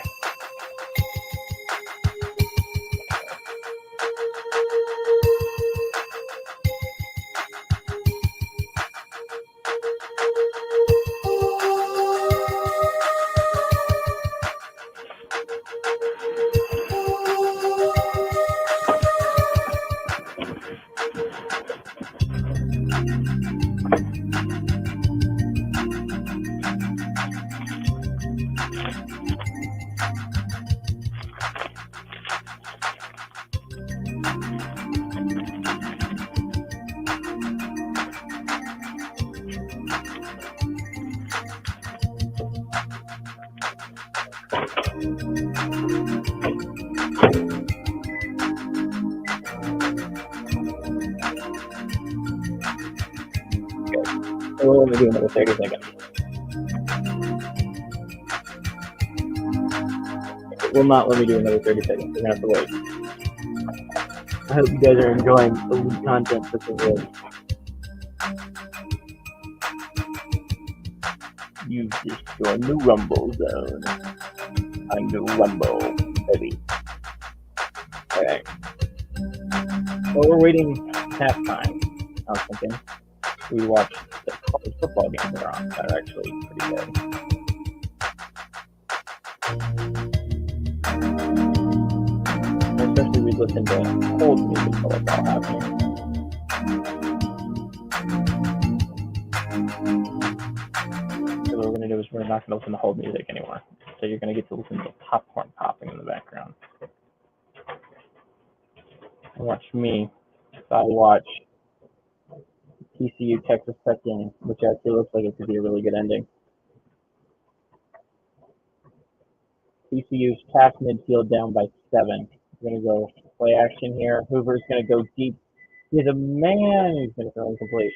We'll only do another 30 seconds. It will not let me do another 30 seconds. We're going to have to wait. I hope you guys are enjoying the content for today. You just joined the Rumble Zone. I'm the Rumble, baby. Alright. Well, we're waiting halftime. I was thinking we watched the college football games that are on. That are actually pretty good. Especially we listen to old music while it's all happening. So we're going going to do is we're not going to listen to hold music anymore. So you're going to get to listen to popcorn popping in the background. Watch me. I watch TCU Texas Tech game, which actually looks like it could be a really good ending. TCU's past midfield down by 7. We're going to go play action here. Hoover's going to go deep. He's a man. He's going to throw incomplete.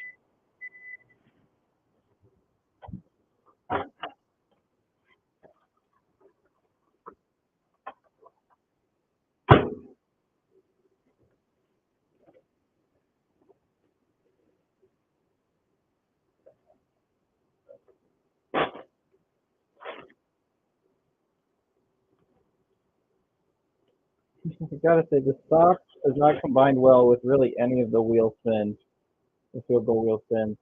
I gotta say, the stock is not combined well with really any of the wheel spins, the field goal wheel spins.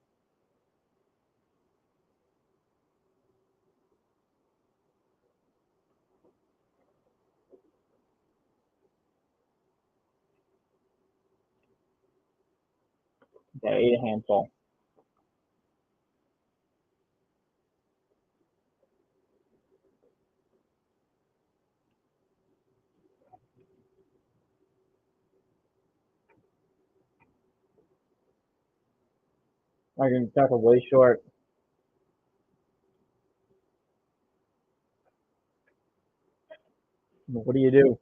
Yeah, 8 a handful. I'm going to tackle way short. What do you do?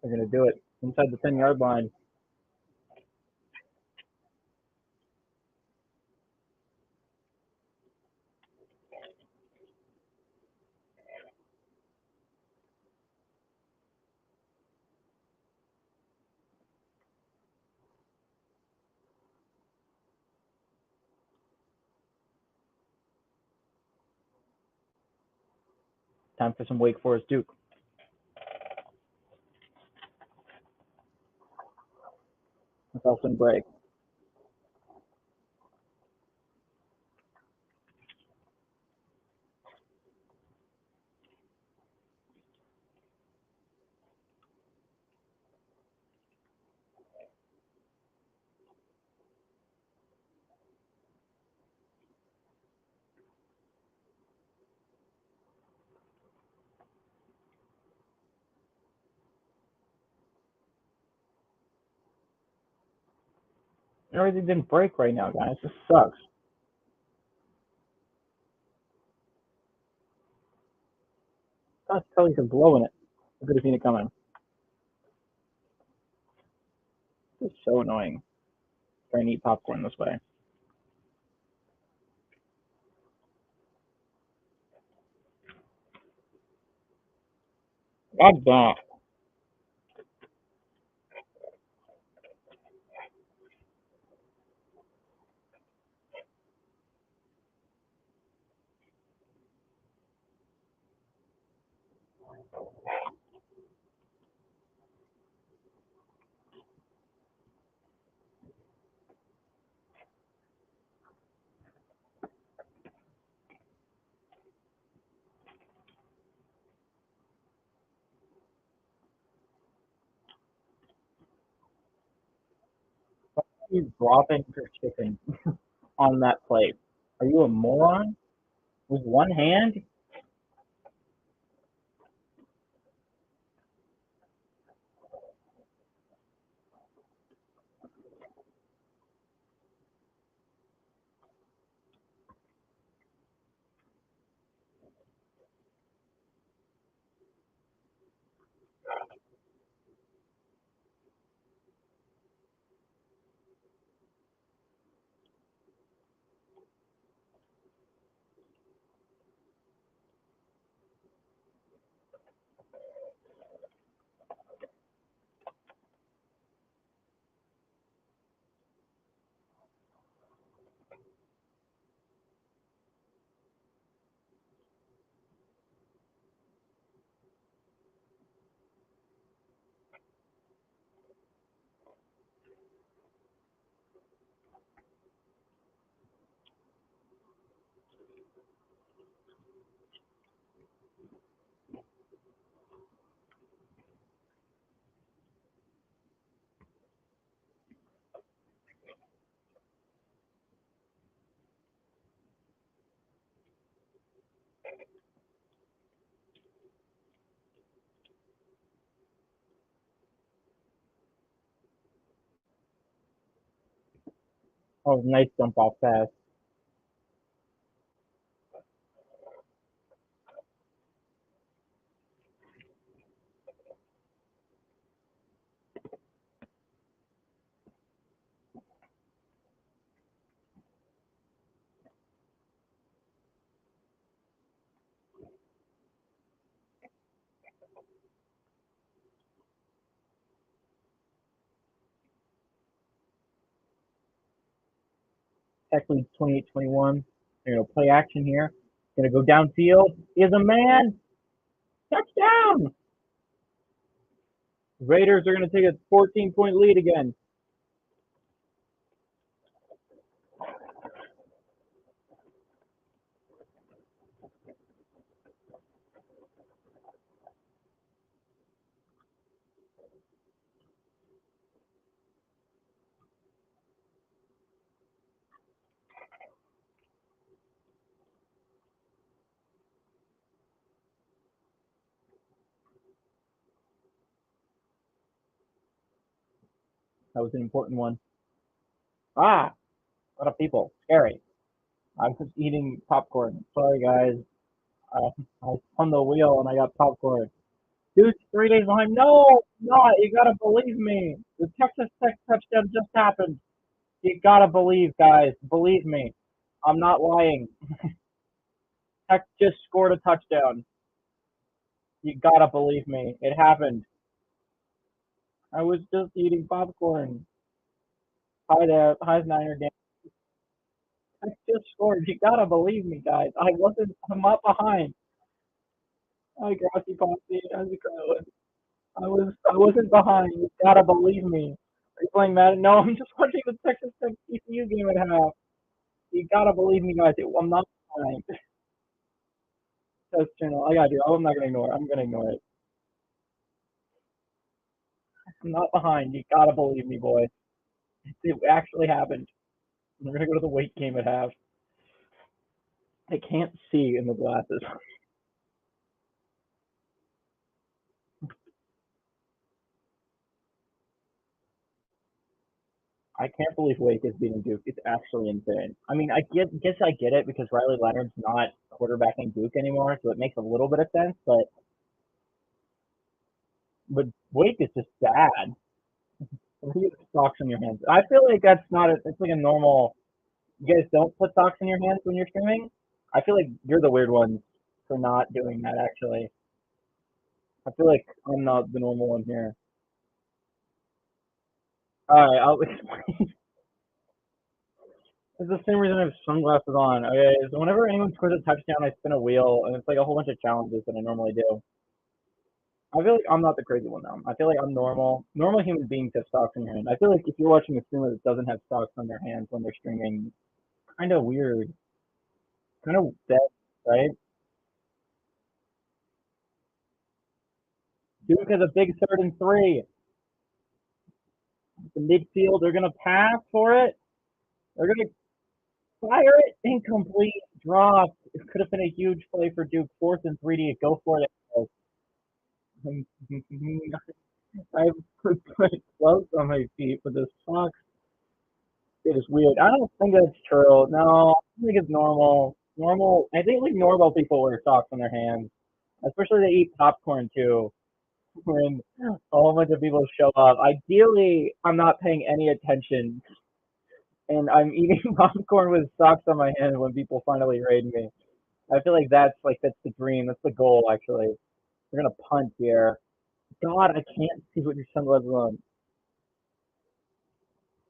They're going to do it inside the 10-yard line. Time for some Wake Forest Duke. Nelson break. Everything didn't break right now, guys. This sucks. That's Kelly's blowing it. I could have seen it coming. This is so annoying. Trying to eat popcorn this way. God damn. You're dropping your chicken on that plate. Are you a moron? With one hand? Oh, nice jump off pass. Tech leads 28-21. They're going to play action here. Going to go downfield. Is a man. Touchdown! Raiders are going to take a 14-point lead again. That was an important one. Ah, a lot of people. Scary. I'm just eating popcorn. Sorry, guys. I spun the wheel and I got popcorn. Dude's 3 days behind. No, not. You gotta believe me. The Texas Tech touchdown just happened. You gotta believe, guys. Believe me. I'm not lying. Tech just scored a touchdown. You gotta believe me. It happened. I was just eating popcorn. Hi there. Hi, Niner game. Tech just scored. You gotta believe me, guys. I'm up behind. Hi, Grassy Posse. How's it going? I wasn't behind. You gotta believe me. Are you playing Madden? No, I'm just watching the Texas Tech TCU game at half. You gotta believe me, guys. I'm not behind. Test channel. I gotta do. I'm not gonna ignore it. I'm gonna ignore it. I'm not behind. You gotta believe me, boys. It actually happened. We're gonna go to the weight game at half. I can't see in the glasses. I can't believe Wake is beating Duke. It's actually insane. I mean, guess I get it because Riley Leonard's not quarterbacking Duke anymore, so it makes a little bit of sense. But Wake is just bad. You get socks in your hands. I feel like that's not. It's like a normal. You guys don't put socks in your hands when you're streaming. I feel like you're the weird ones for not doing that. Actually, I feel like I'm not the normal one here. All right, I'll explain. It's the same reason I have sunglasses on. Okay, so whenever anyone scores a touchdown, I spin a wheel, and it's like a whole bunch of challenges that I normally do. I feel like I'm not the crazy one though. I feel like I'm normal. Normal human beings have socks in their hand. I feel like if you're watching a streamer that doesn't have socks on their hands when they're streaming, kind of weird, kind of dead, right? Duke has a big 3rd and 3. The midfield, they're gonna pass for it. They're gonna fire it. Incomplete. Dropped. It could have been a huge play for Duke. 4th and 3 to go for it. I put gloves on my feet with this socks. It is weird. I don't think that's true. No, I think it's normal. Normal. I think like normal people wear socks on their hands, especially they eat popcorn too. When a whole bunch of people show up, ideally I'm not paying any attention, and I'm eating popcorn with socks on my hands when people finally raid me. I feel like that's the dream. That's the goal. Actually, we're gonna punt here. God, I can't see what your sunglasses on.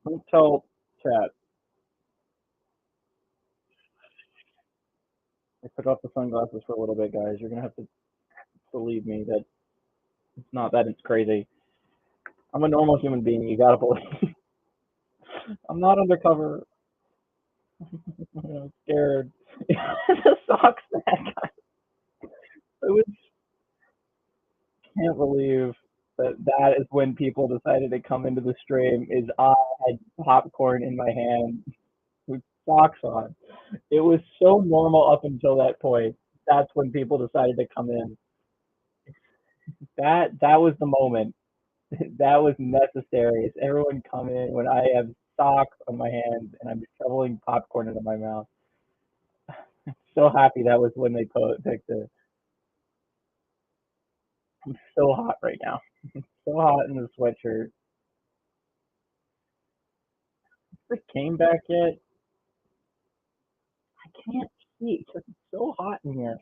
Don't tell chat. I took off the sunglasses for a little bit, guys. You're gonna have to believe me that it's not that it's crazy. I'm a normal human being. You gotta believe. I'm not undercover. I'm scared. The socks that I would, can't believe that is when people decided to come into the stream. Is I had popcorn in my hand with socks on. It was so normal up until that point. That's when people decided to come in. That was the moment. That was necessary. Is everyone come in when I have socks on my hands, and I'm shoveling popcorn into my mouth. I'm so happy that was when they picked it. I'm so hot right now. So hot in the sweatshirt. Is the game back yet? I can't see because it's so hot in here.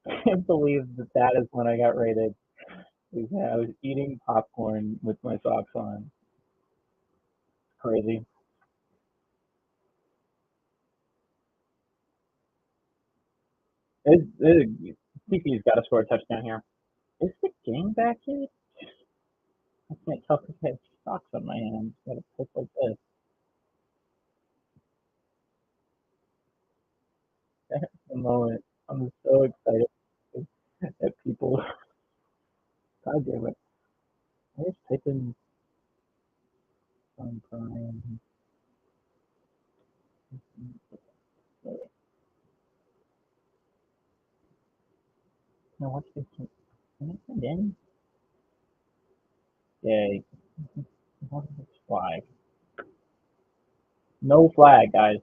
I can't believe that is when I got rated. Yeah, I was eating popcorn with my socks on. Crazy. TC's got to score a touchdown here. Is the game back yet? I can't tell because I have socks on my hands. Gotta put like this. At the moment, I'm so excited that people. God damn it! I just type in on Prime. No, what's this? Can I send in? Yay! What is this flag? No flag, guys.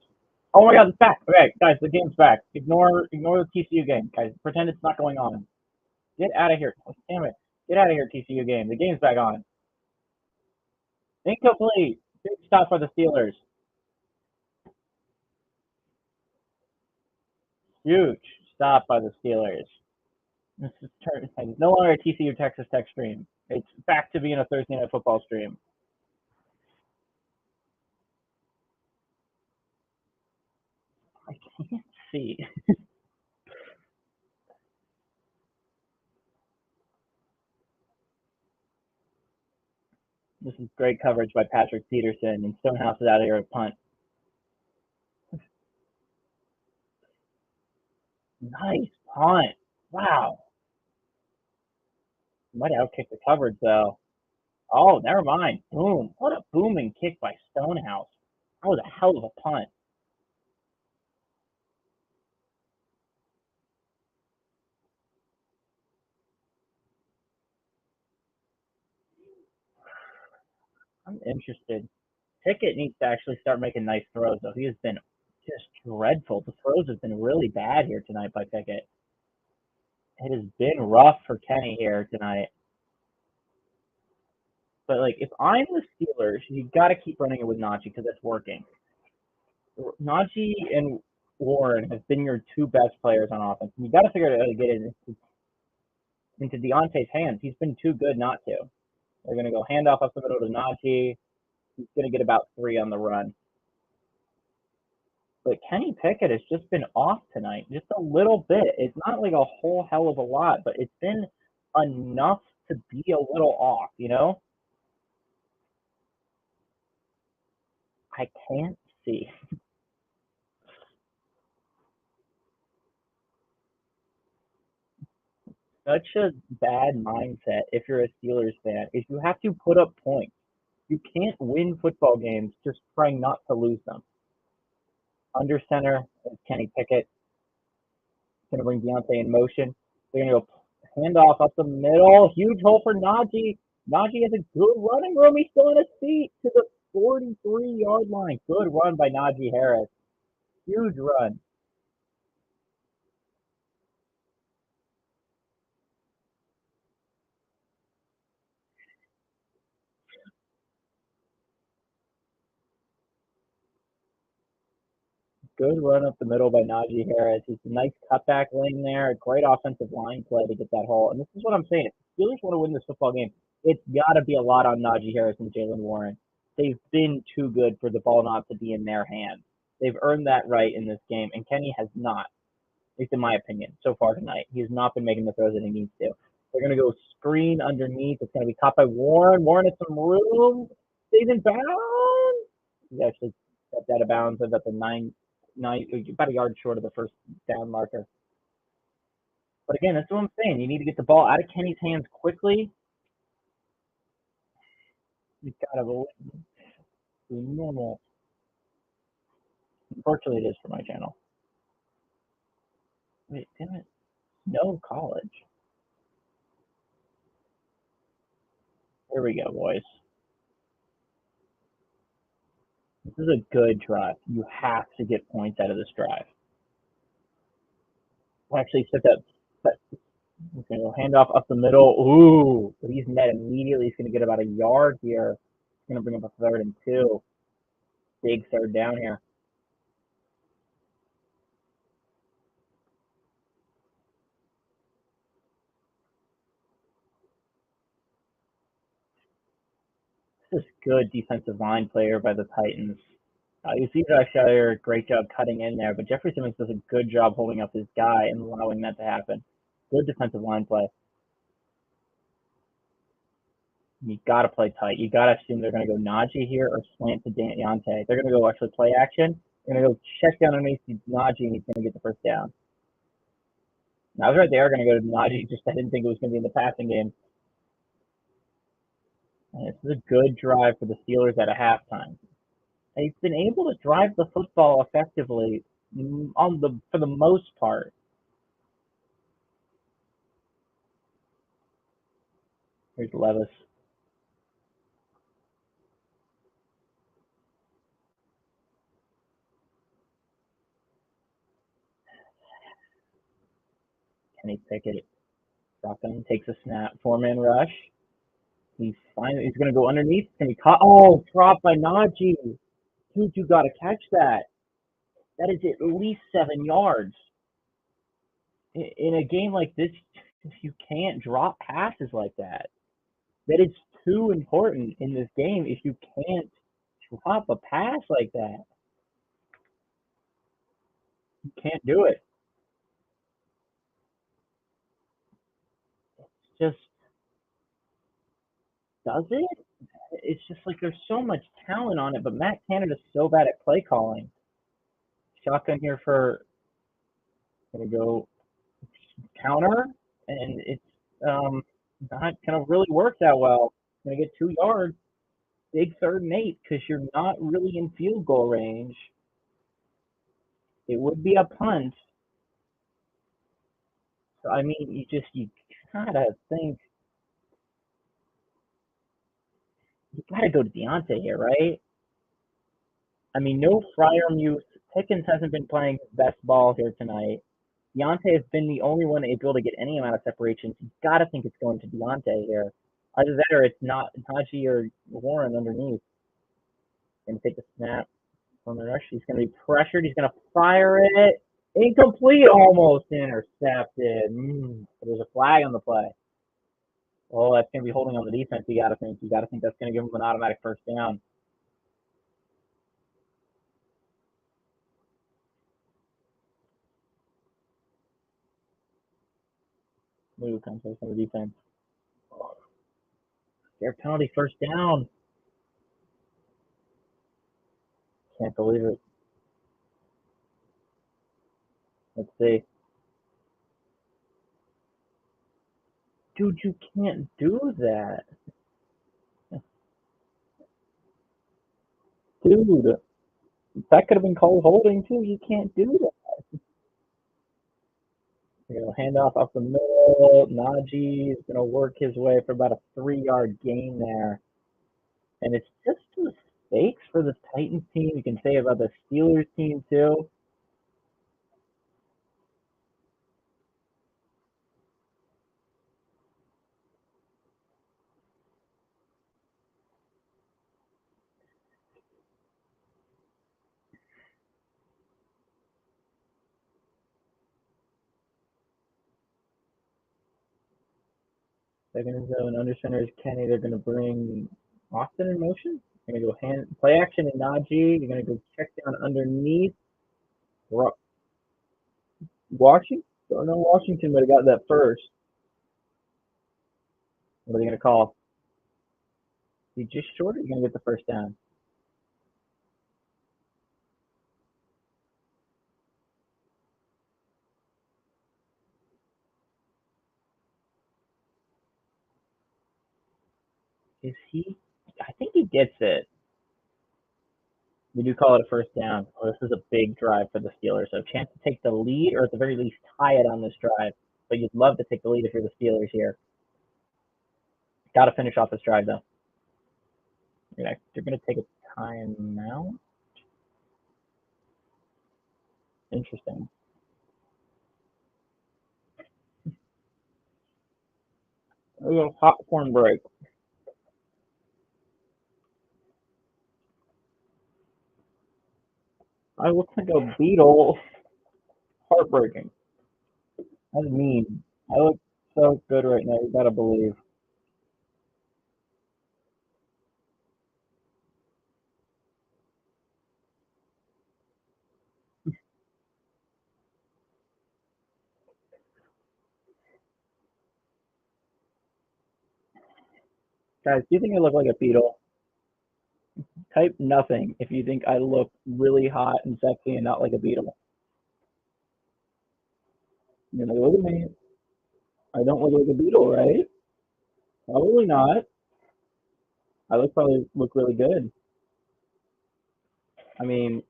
Oh my God, it's back. Okay, guys, the game's back. Ignore the TCU game, guys. Pretend it's not going on. Get out of here. Oh, damn it. Get out of here, TCU game. The game's back on. Incomplete. Big stop for the Steelers. Huge stop by the Steelers. This is it's no longer a TCU Texas Tech stream. It's back to being a Thursday Night Football stream. I can't see. This is great coverage by Patrick Peterson, and Stonehouse is out of here at punt. Nice punt. Wow. Might outkick the coverage, though. Oh, never mind. Boom. What a booming kick by Stonehouse. That was a hell of a punt. I'm interested. Pickett needs to actually start making nice throws, though. He has been just dreadful. The throws have been really bad here tonight by Pickett. It has been rough for Kenny here tonight. But, like, if I'm the Steelers, you got to keep running it with Najee because it's working. Najee and Warren have been your two best players on offense. You got to figure out how to get it into Deontay's hands. He's been too good not to. They're going to go handoff up the middle to Najee. He's going to get about 3 on the run. But Kenny Pickett has just been off tonight, just a little bit. It's not like a whole hell of a lot, but it's been enough to be a little off, you know? I can't see. Such a bad mindset if you're a Steelers fan is you have to put up points. You can't win football games just trying not to lose them. Under center is Kenny Pickett. Going to bring Deontay in motion. They're going to go handoff up the middle. Huge hole for Najee. Najee has a good running room. He's still in his seat to the 43-yard line. Good run by Najee Harris. Huge run. Good run up the middle by Najee Harris. It's a nice cutback lane there. A great offensive line play to get that hole. And this is what I'm saying. If the Steelers want to win this football game, it's got to be a lot on Najee Harris and Jaylen Warren. They've been too good for the ball not to be in their hands. They've earned that right in this game, and Kenny has not, at least in my opinion, so far tonight. He has not been making the throws that he needs to. They're going to go screen underneath. It's going to be caught by Warren. Warren has some room. Stays in bounds. He actually stepped out of bounds about the about a yard short of the first down marker. But again, that's what I'm saying. You need to get the ball out of Kenny's hands quickly. You've got to be normal. Unfortunately, it is for my channel. Wait, damn it. No college. Here we go, boys. This is a good drive. You have to get points out of this drive. We'll actually set that. He's going to go handoff up the middle. Ooh, but he's met immediately. He's going to get about a yard here. He's going to bring up a 3rd and 2. Big 3rd down here. This is good defensive line player by the Titans. You see Josh Shire, great job cutting in there, but Jeffrey Simmons does a good job holding up his guy and allowing that to happen. Good defensive line play. You got to play tight. You got to assume they're going to go Najee here or slant to Deontay. They're going to go actually play action. They're going to go check down underneath Najee, and he's going to get the first down. I was right there going to go to Najee, just I didn't think it was going to be in the passing game. And this is a good drive for the Steelers at a halftime. They've been able to drive the football effectively for the most part. Here's Levis. Kenny Pickett. Shotgun takes a snap. 4-man rush. He's going to go underneath. Can he caught? Oh, dropped by Najee. Dude, you got to catch that. That is at least 7 yards. In a game like this, you can't drop passes like that. That is too important in this game if you can't drop a pass like that. You can't do it. It's just, does it? It's just like there's so much talent on it, but Matt Canada's so bad at play calling. Shotgun here for, gonna go counter, and it's not gonna really work that well. Gonna get 2 yards, big 3rd and 8 because you're not really in field goal range. It would be a punt. So I mean, you gotta think. You gotta go to Deontay here, right? I mean, no Fryermuth. Pickens hasn't been playing his best ball here tonight. Deontay has been the only one able to get any amount of separation. You got to think it's going to Deontay here. Either that or it's not Najee or Warren underneath. Going to take the snap from the rush. He's going to be pressured. He's going to fire it. Incomplete, almost intercepted. There's a flag on the play. Oh, that's going to be holding on the defense. You got to think. That's going to give him an automatic first down. Move comes from the defense. Their penalty first down. Can't believe it. Let's see. Dude, you can't do that. Dude, that could have been called holding too. You can't do that. Handoff up the middle. Najee is going to work his way for about a 3-yard gain there. And it's just mistakes for the Titans team. You can say about the Steelers team too. Second zone, under center is Kenny. They're going to bring Austin in motion. They're going to go play action in Najee. You're going to go check down underneath. Washington? Don't know Washington would have got that first. What are they going to call? You just short, or you're going to get the first down? Is he? I think he gets it. We do call it a first down. Oh, this is a big drive for the Steelers. So a chance to take the lead, or at the very least tie it on this drive. But you'd love to take the lead if you're the Steelers here. Got to finish off this drive though. They're gonna take a timeout. Interesting. We got a popcorn break. I look like a beetle. Heartbreaking. That's mean. I look so good right now. You gotta believe. Guys, do you think I look like a beetle? Type nothing if you think I look really hot and sexy and not like a beetle. You're like, look at me. I don't look like a beetle, right? Probably not. Probably look really good. I mean,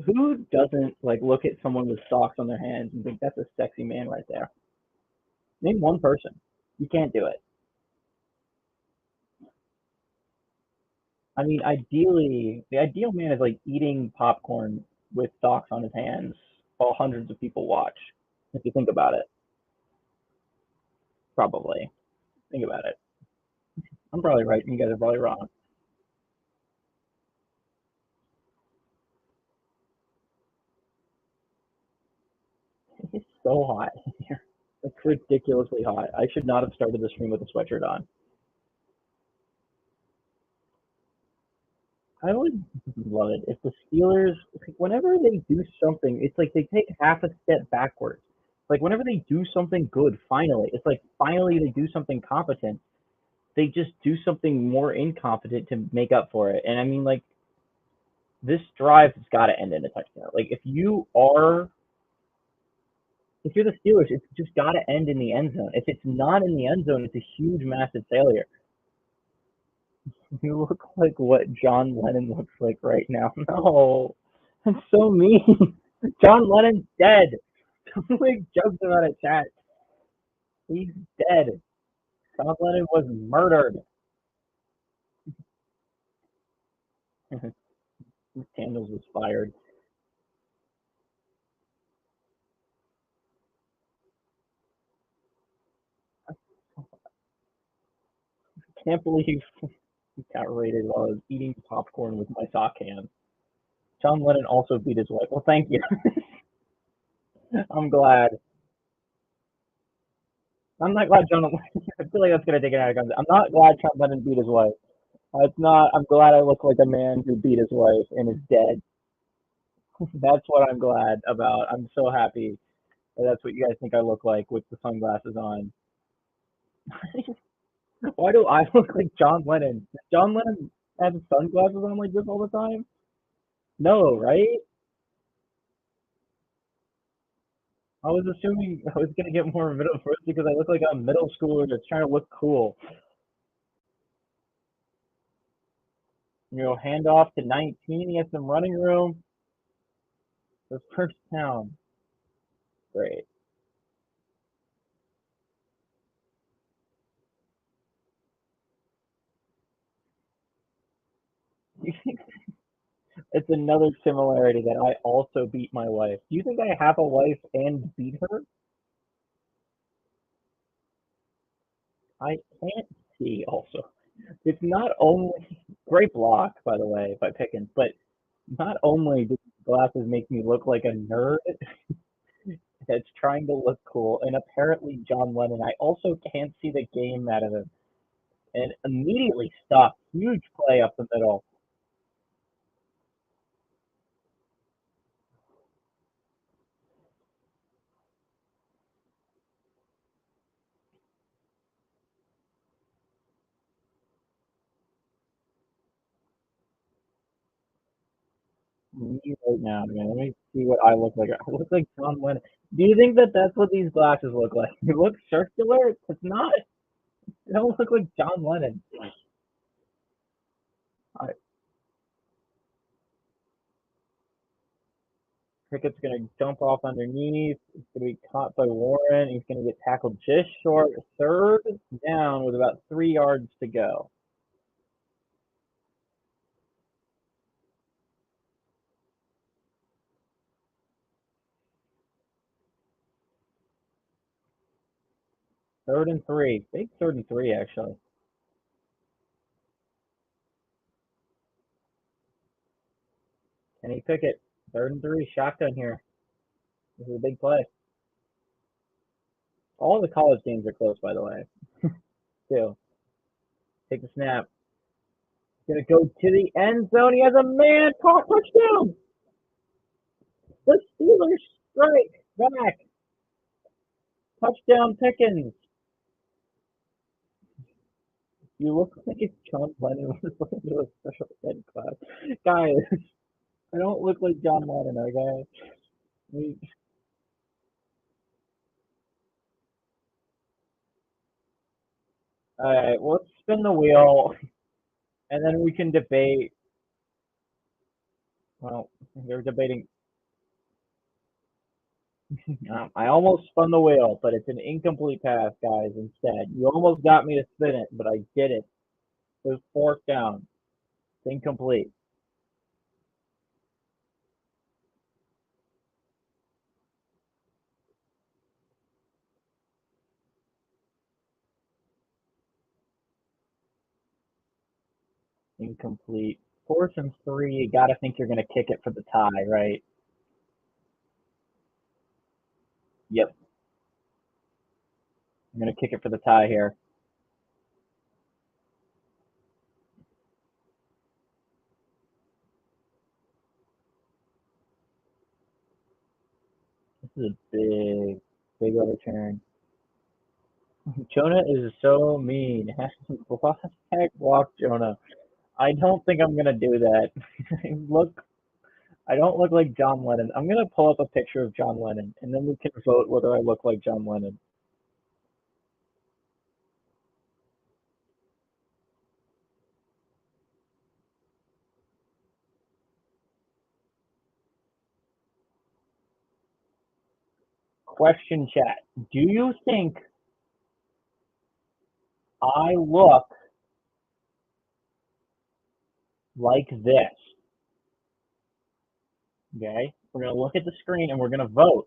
who doesn't like look at someone with socks on their hands and think that's a sexy man right there? Name one person. You can't do it. I mean, ideally, the ideal man is like eating popcorn with socks on his hands while hundreds of people watch. If you think about it, probably think about it. I'm probably right, and you guys are probably wrong. It's so hot here. It's ridiculously hot. I should not have started the stream with a sweatshirt on. I would love it if the Steelers, whenever they do something, it's like they take half a step backwards. Like whenever they do something good, finally, it's like finally they do something competent. They just do something more incompetent to make up for it. And I mean, like this drive has got to end in a touchdown. Like if you're the Steelers, it's just got to end in the end zone. If it's not in the end zone, it's a huge, massive failure. You look like what John Lennon looks like right now. No, that's so mean. John Lennon's dead. Don't make jokes about it, chat. He's dead. John Lennon was murdered. Daniels was fired. Can't believe he got raided while I was eating popcorn with my sock hand. John Lennon also beat his wife. Well, thank you. I'm glad. I'm not glad John. I feel like that's gonna take it out of context. I'm not glad John Lennon beat his wife. It's not. I'm glad I look like a man who beat his wife and is dead. That's what I'm glad about. I'm so happy that that's what you guys think I look like with the sunglasses on. Why do I look like John Lennon? Does John Lennon have sunglasses on like this all the time? No, right? I was assuming I was gonna get more middle first because I look like a middle schooler that's trying to look cool. Hand off to 19. He has some running room. The first down. Great. It's another similarity that I also beat my wife. Do you think I have a wife and beat her? I can't see also. It's not only great block, by the way, by Pickens, but not only do glasses make me look like a nerd that's trying to look cool, and apparently John Lennon, I also can't see the game out of him. And immediately stopped. Huge play up the middle. Me right now, man. Let me see what I look like. I look like John Lennon. Do you think that that's what these glasses look like? They look circular. It's not. They don't look like John Lennon. I, Pickett's going to dump off underneath. He's going to be caught by Warren. He's going to get tackled just short. Third down with about 3 yards to go. Third and 3. Big 3rd and 3, actually. Kenny Pickett, 3rd and 3, shotgun here. This is a big play. All the college games are close, by the way. Too. Take the snap. Gonna go to the end zone. He has a man caught. Touchdown! The Steelers strike back. Touchdown Pickens. You look like it's John Lennon was going to a special ed class. Guys, I don't look like John Lennon, okay? Alright, let's spin the wheel, and then we can debate. Well, they're debating. I almost spun the wheel, but it's an incomplete pass, guys, instead. You almost got me to spin it, but I did it. It was 4th down. It's incomplete. Incomplete. 4th and 3, you gotta think you're gonna kick it for the tie, right? Yep. I'm gonna kick it for the tie here. This is a big overturn. Jonah is so mean. Hashtag block Jonah. I don't think I'm gonna do that. I don't look like John Lennon. I'm gonna pull up a picture of John Lennon, and then we can vote whether I look like John Lennon. Question chat. Do you think I look like this? Okay? We're going to look at the screen and we're going to vote.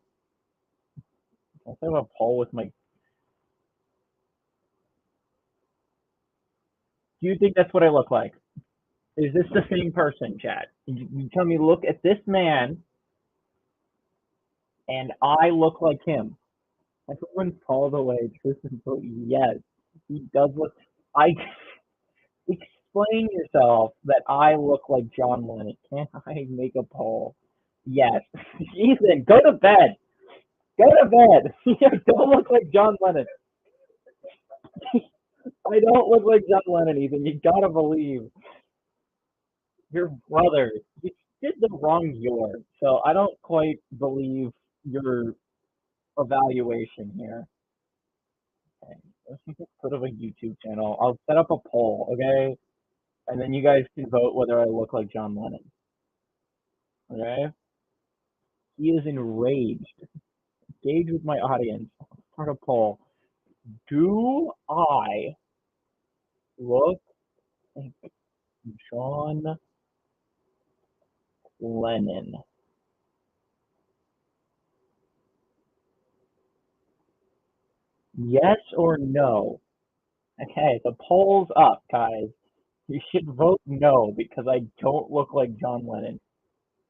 I'll have a poll with my. Do you think that's what I look like? Is this the same person, chat? You tell me, look at this man and I look like him. Everyone's all the way. Truth and vote. Yes. He does look. I explain yourself that I look like John Lennon. Can I make a poll? Yes. Ethan, go to bed. Go to bed. You don't look like John Lennon. I don't look like John Lennon, Ethan. You gotta believe. Your brother. You did the wrong year. So I don't quite believe your evaluation here. Okay. Let's put up a YouTube channel. I'll set up a poll, okay? And then you guys can vote whether I look like John Lennon. Okay? He is enraged. Engage with my audience. Start a poll. Do I look like John Lennon? Yes or no? Okay, the poll's up, guys. You should vote no because I don't look like John Lennon.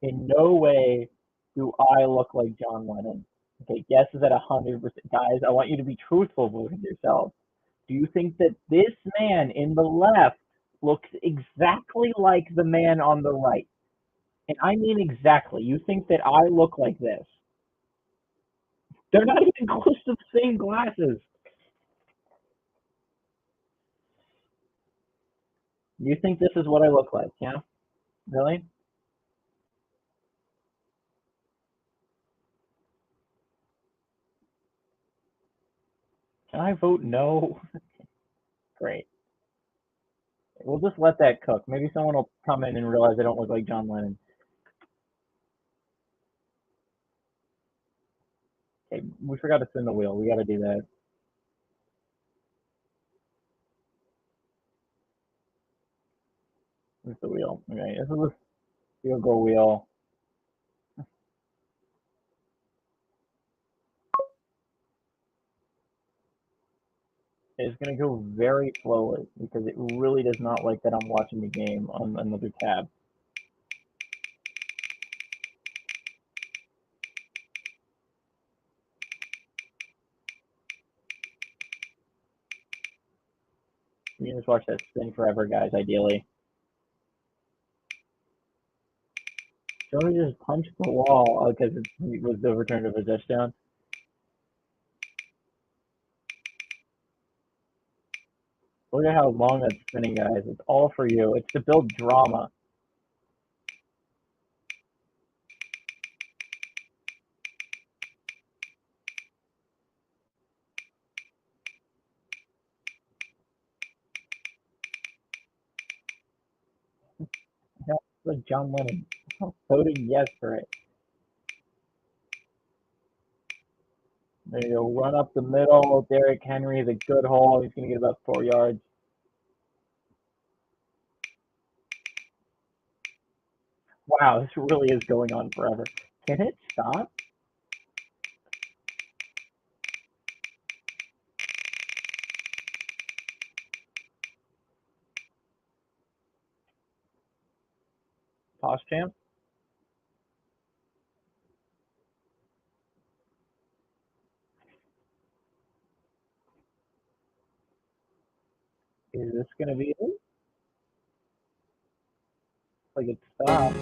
In no way do I look like John Lennon. Okay, guess is at 100%. Guys, I want you to be truthful with yourself. Do you think that this man in the left looks exactly like the man on the right? And I mean exactly. You think that I look like this? They're not even close to the same glasses. You think this is what I look like? Yeah? Really? Can I vote no? Great. We'll just let that cook. Maybe someone will come in and realize I don't look like John Lennon. Okay, we forgot to spin the wheel. We got to do that. Where's the wheel? Okay, this is the field goal wheel. It's going to go very slowly because it really does not like that I'm watching the game on another tab. You can just watch that spin forever, guys, ideally. Joey just punched the wall because it was the return of a touchdown. Look at how long that's spinning, guys. It's all for you. It's to build drama. That's like John Lennon voting yes for it. There you go. Run up the middle. Derrick Henry is a good haul. He's going to get about 4 yards. Wow, this really is going on forever. Can it stop? Toss champ? Is this going to be it? Like it stopped.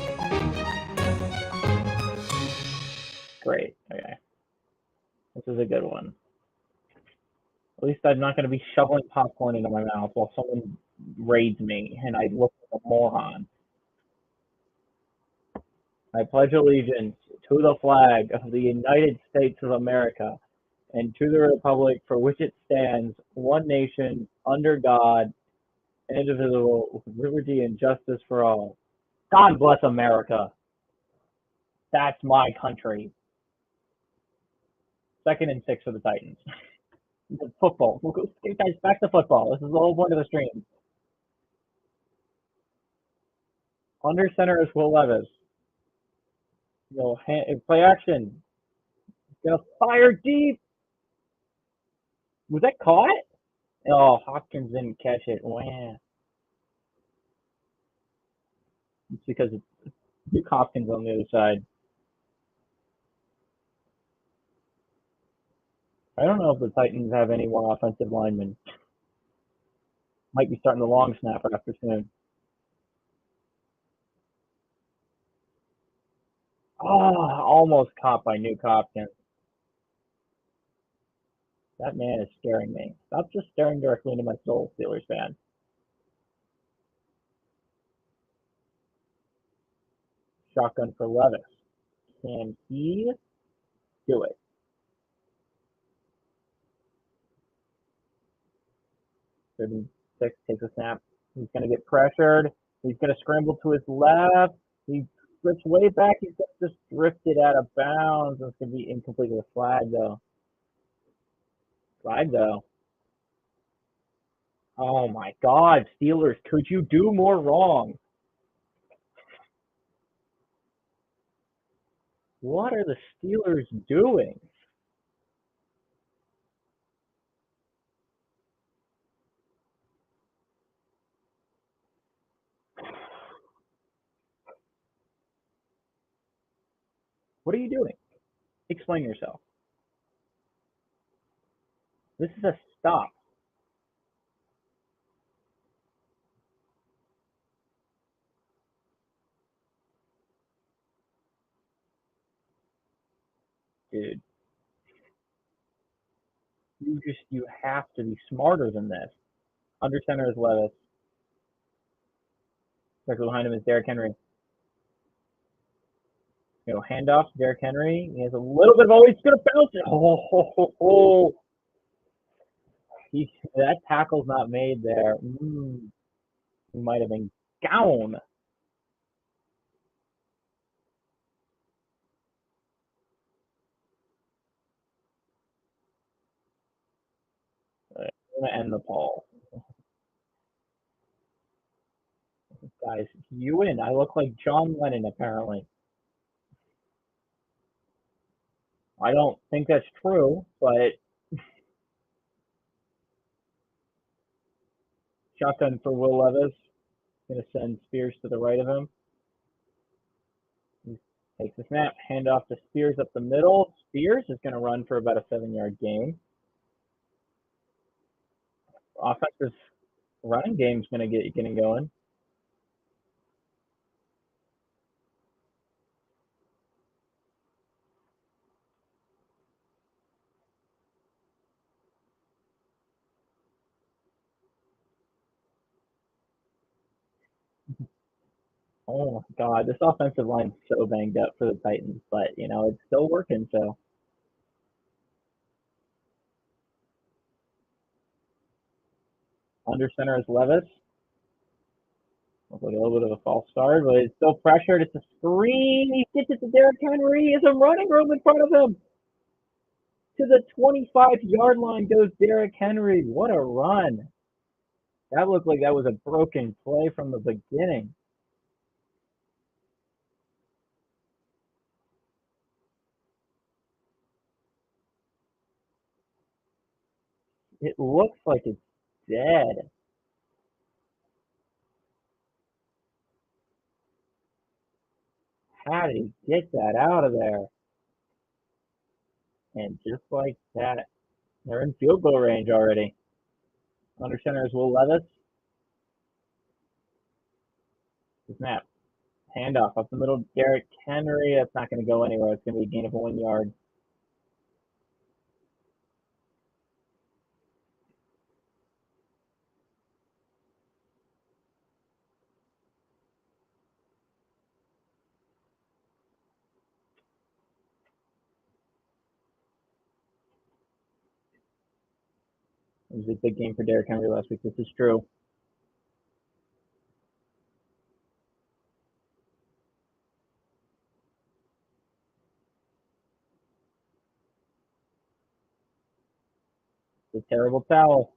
Great. Okay. This is a good one. At least I'm not going to be shoveling popcorn into my mouth while someone raids me and I look like a moron. I pledge allegiance to the flag of the United States of America and to the republic for which it stands, one nation, under God, indivisible, with liberty and justice for all. God bless America. That's my country. 2nd and 6 for the Titans. Football. Guys, back to football. This is the whole point of the stream. Under center is Will Levis. Play action. Gonna fire deep. Was that caught? Oh, Hopkins didn't catch it. Wow. It's because it's Duke Hopkins on the other side. I don't know if the Titans have any more offensive linemen. Might be starting the long snapper after soon. Oh, almost caught by Duke Hopkins. That man is scaring me. Stop just staring directly into my soul, Steelers fan. Shotgun for Levis. Can he do it? 36 takes a snap. He's going to get pressured. He's going to scramble to his left. He slips way back. He's just drifted out of bounds. It's going to be incomplete with a flag, though. Flag, though. Oh, my God. Steelers, could you do more wrong? What are the Steelers doing? What are you doing? Explain yourself. This is a stop. Dude. You have to be smarter than this. Under center is Levis. Directly behind him is Derrick Henry. Handoff to Derrick Henry. He has a little bit of he's going to bounce it. Oh. That tackle's not made there. He might have been down. going to end the poll. Guys, you win. I look like John Lennon, apparently. I don't think that's true, but shotgun for Will Levis. Going to send Spears to the right of him. He takes the snap, hand off to Spears up the middle. Spears is going to run for about a 7-yard gain. Offensive running game's going to get getting going. Oh my God, this offensive line's so banged up for the Titans, but it's still working. So under center is Levis. Looks like a little bit of a false start, but it's still pressured. It's a screen. He gets it to Derrick Henry. He has a running room in front of him. To the 25-yard line goes Derrick Henry. What a run. That looked like that was a broken play from the beginning. It looks like it's dead. How did he get that out of there? And just like that, they're in field goal range already. Under center is Will Levis. Snap. Handoff up the middle. Derrick Henry. That's not going to go anywhere. It's going to be a gain of 1 yard. It was a big game for Derrick Henry last week. This is true. It's a terrible towel.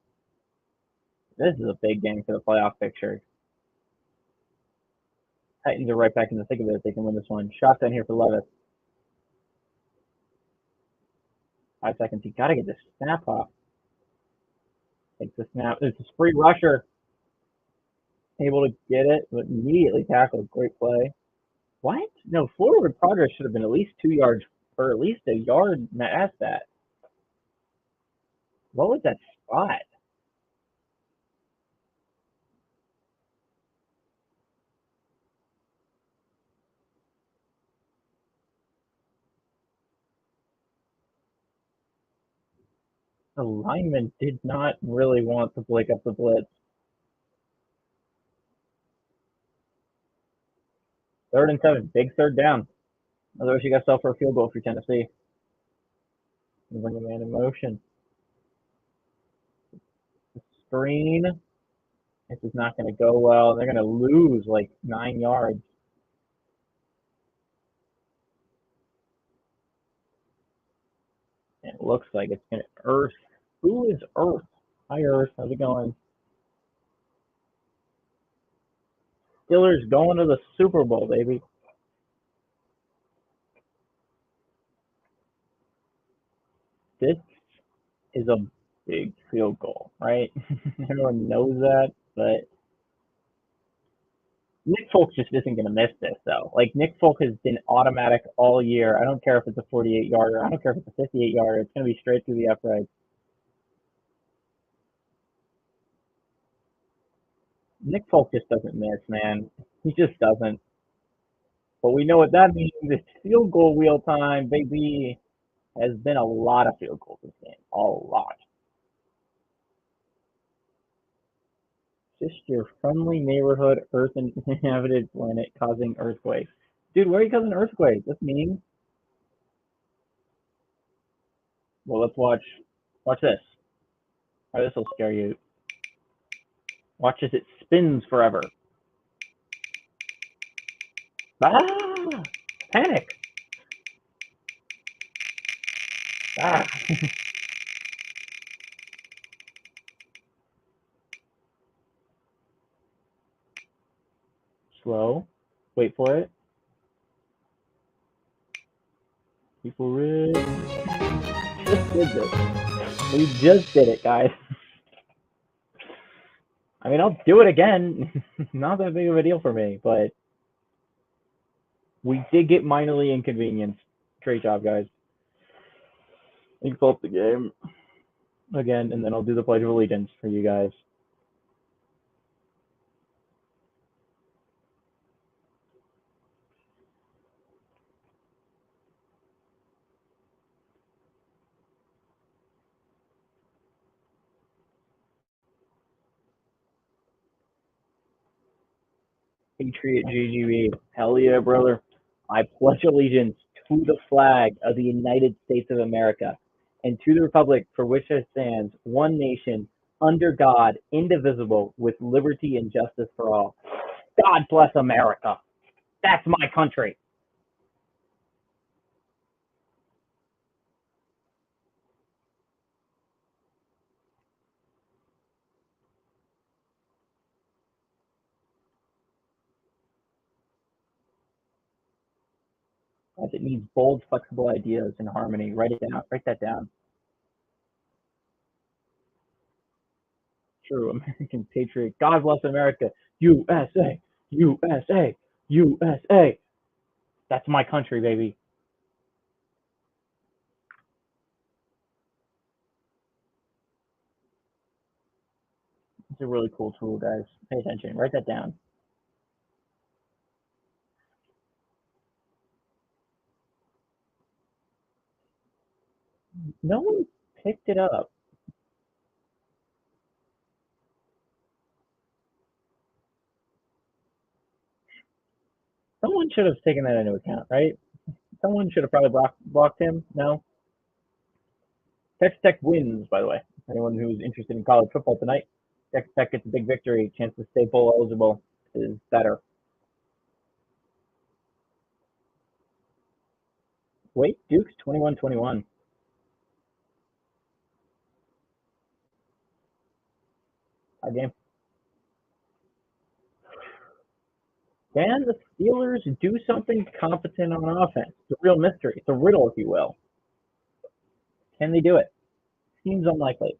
This is a big game for the playoff picture. Titans are right back in the thick of it. They can win this one. Shotgun here for Levis. 5 seconds. You got to get this snap off. Takes the snap. It's a spree rusher. Able to get it, but immediately tackled. Great play. What? No, forward progress should have been at least 2 yards, or at least a yard past that. What was that spot? The lineman did not really want to break up the blitz. 3rd and 7, big 3rd down. Otherwise, you got yourself for a field goal for Tennessee. You bring a man in motion. Screen. This is not going to go well. They're going to lose like 9 yards. It looks like it's going to Earth. Who is Earth? Hi, Earth. How's it going? Steelers going to the Super Bowl, baby. This is a big field goal, right? Everyone knows that, but Nick Folk just isn't going to miss this, though. Like, Nick Folk has been automatic all year. I don't care if it's a 48-yarder. I don't care if it's a 58-yarder. It's going to be straight through the uprights. Nick Folk just doesn't miss, man. He just doesn't. But we know what that means. It's field goal wheel time, baby. Has been a lot of field goals this game. A lot. Just your friendly neighborhood Earth inhabited planet causing earthquakes. Dude, why are you causing earthquakes? That's mean. Well, let's watch. Watch this. Oh, this will scare you. Watch as it spins forever. Ah! Panic! Ah! slow. Wait for it. Wait for it. Just did this. We just did it, guys. I mean, I'll do it again. Not that big of a deal for me, but we did get minorly inconvenienced. Great job, guys. You can pull up the game again, and then I'll do the Pledge of Allegiance for you guys. Patriot GGB. Hell yeah, brother. I pledge allegiance to the flag of the United States of America and to the republic for which it stands, one nation, under God, indivisible, with liberty and justice for all. God bless America. That's my country. As it needs bold, flexible ideas and harmony. Write it down. Write that down. True American patriot. God bless America. USA. USA. USA. That's my country, baby. It's a really cool tool, guys. Pay attention. Write that down. No one picked it up. Someone should have taken that into account, right? Someone should have probably blocked him. No. Texas Tech wins, by the way. Anyone who's interested in college football tonight, Texas Tech gets a big victory. Chance to stay bowl eligible is better. Wait, Duke's 21-21. Our game. Can the Steelers do something competent on offense? It's a real mystery. It's a riddle, if you will. Can they do it? Seems unlikely.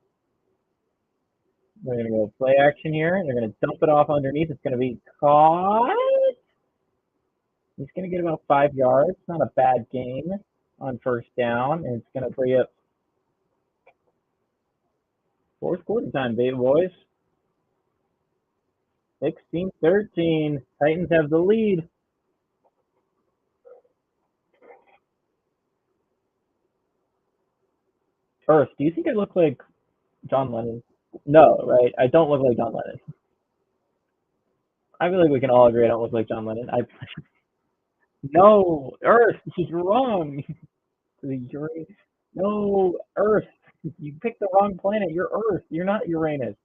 They're going to go play action here. They're going to dump it off underneath. It's going to be caught. He's going to get about 5 yards. Not a bad gain on first down. And it's going to free up fourth quarter time, baby boys. 16-13. Titans have the lead. Earth, do you think I look like John Lennon? No, right? I don't look like John Lennon. I feel like we can all agree I don't look like John Lennon. No, Earth, you're wrong. No, Earth. You picked the wrong planet. You're Earth. You're not Uranus.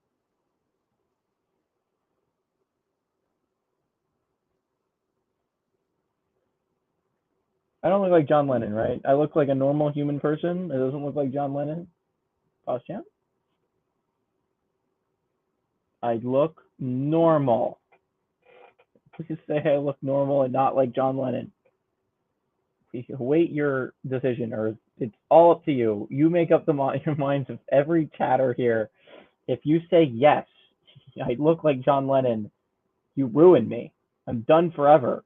I don't look like John Lennon, right? I look like a normal human person. It doesn't look like John Lennon. Costume? I look normal. Please say I look normal and not like John Lennon. Wait your decision, Earth. It's all up to you. You make up your minds of every chatter here. If you say yes, I look like John Lennon, you ruin me. I'm done forever.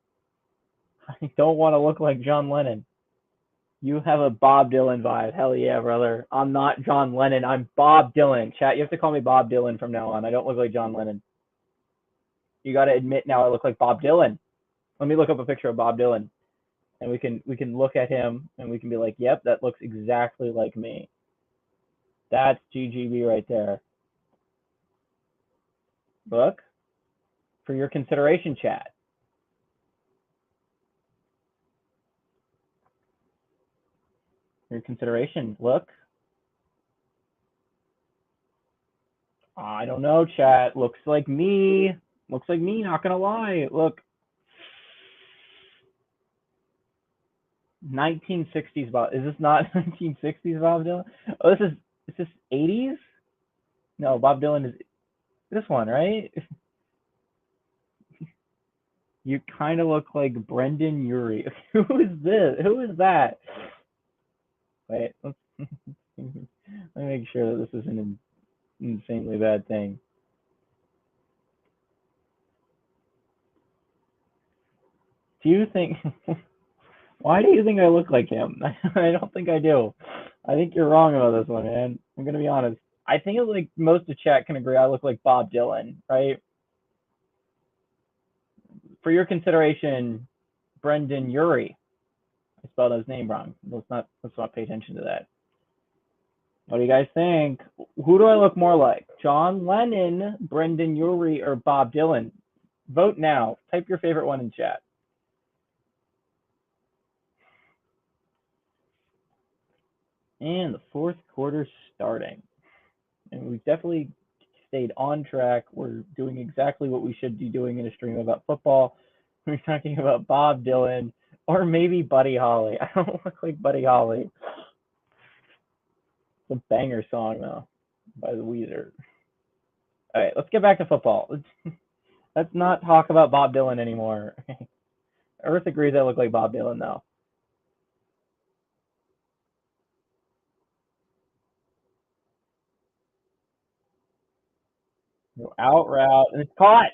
I don't want to look like John Lennon. You have a Bob Dylan vibe. Hell yeah, brother. I'm not John Lennon. I'm Bob Dylan. Chat, you have to call me Bob Dylan from now on. I don't look like John Lennon. You got to admit now I look like Bob Dylan. Let me look up a picture of Bob Dylan. And we can look at him and we can be like, yep, that looks exactly like me. That's GGB right there. Look, for your consideration, chat. Your consideration, look. I don't know, chat. Looks like me. Looks like me, not gonna lie. Look. 1960s Bob. Is this not 1960s Bob Dylan? Oh, is this 80s? No, Bob Dylan is this one, right? You kind of look like Brendan Urie. Who is this? Who is that? Wait, let me make sure that this isn't an insanely bad thing. Do you think? Why do you think I look like him? I don't think I do. I think you're wrong about this one, man. I'm gonna be honest. I think like most of chat can agree I look like Bob Dylan, right? For your consideration, Brendan Urie. I spelled his name wrong. Let's not pay attention to that. What do you guys think? Who do I look more like? John Lennon, Brendan Urie, or Bob Dylan? Vote now. Type your favorite one in chat. And the fourth quarter's starting. And we've definitely stayed on track. We're doing exactly what we should be doing in a stream about football. We're talking about Bob Dylan or maybe Buddy Holly. I don't look like Buddy Holly. It's a banger song, though, by the Weezer. All right, let's get back to football. Let's not talk about Bob Dylan anymore. Earth agrees I look like Bob Dylan, though. Go out route, and it's caught.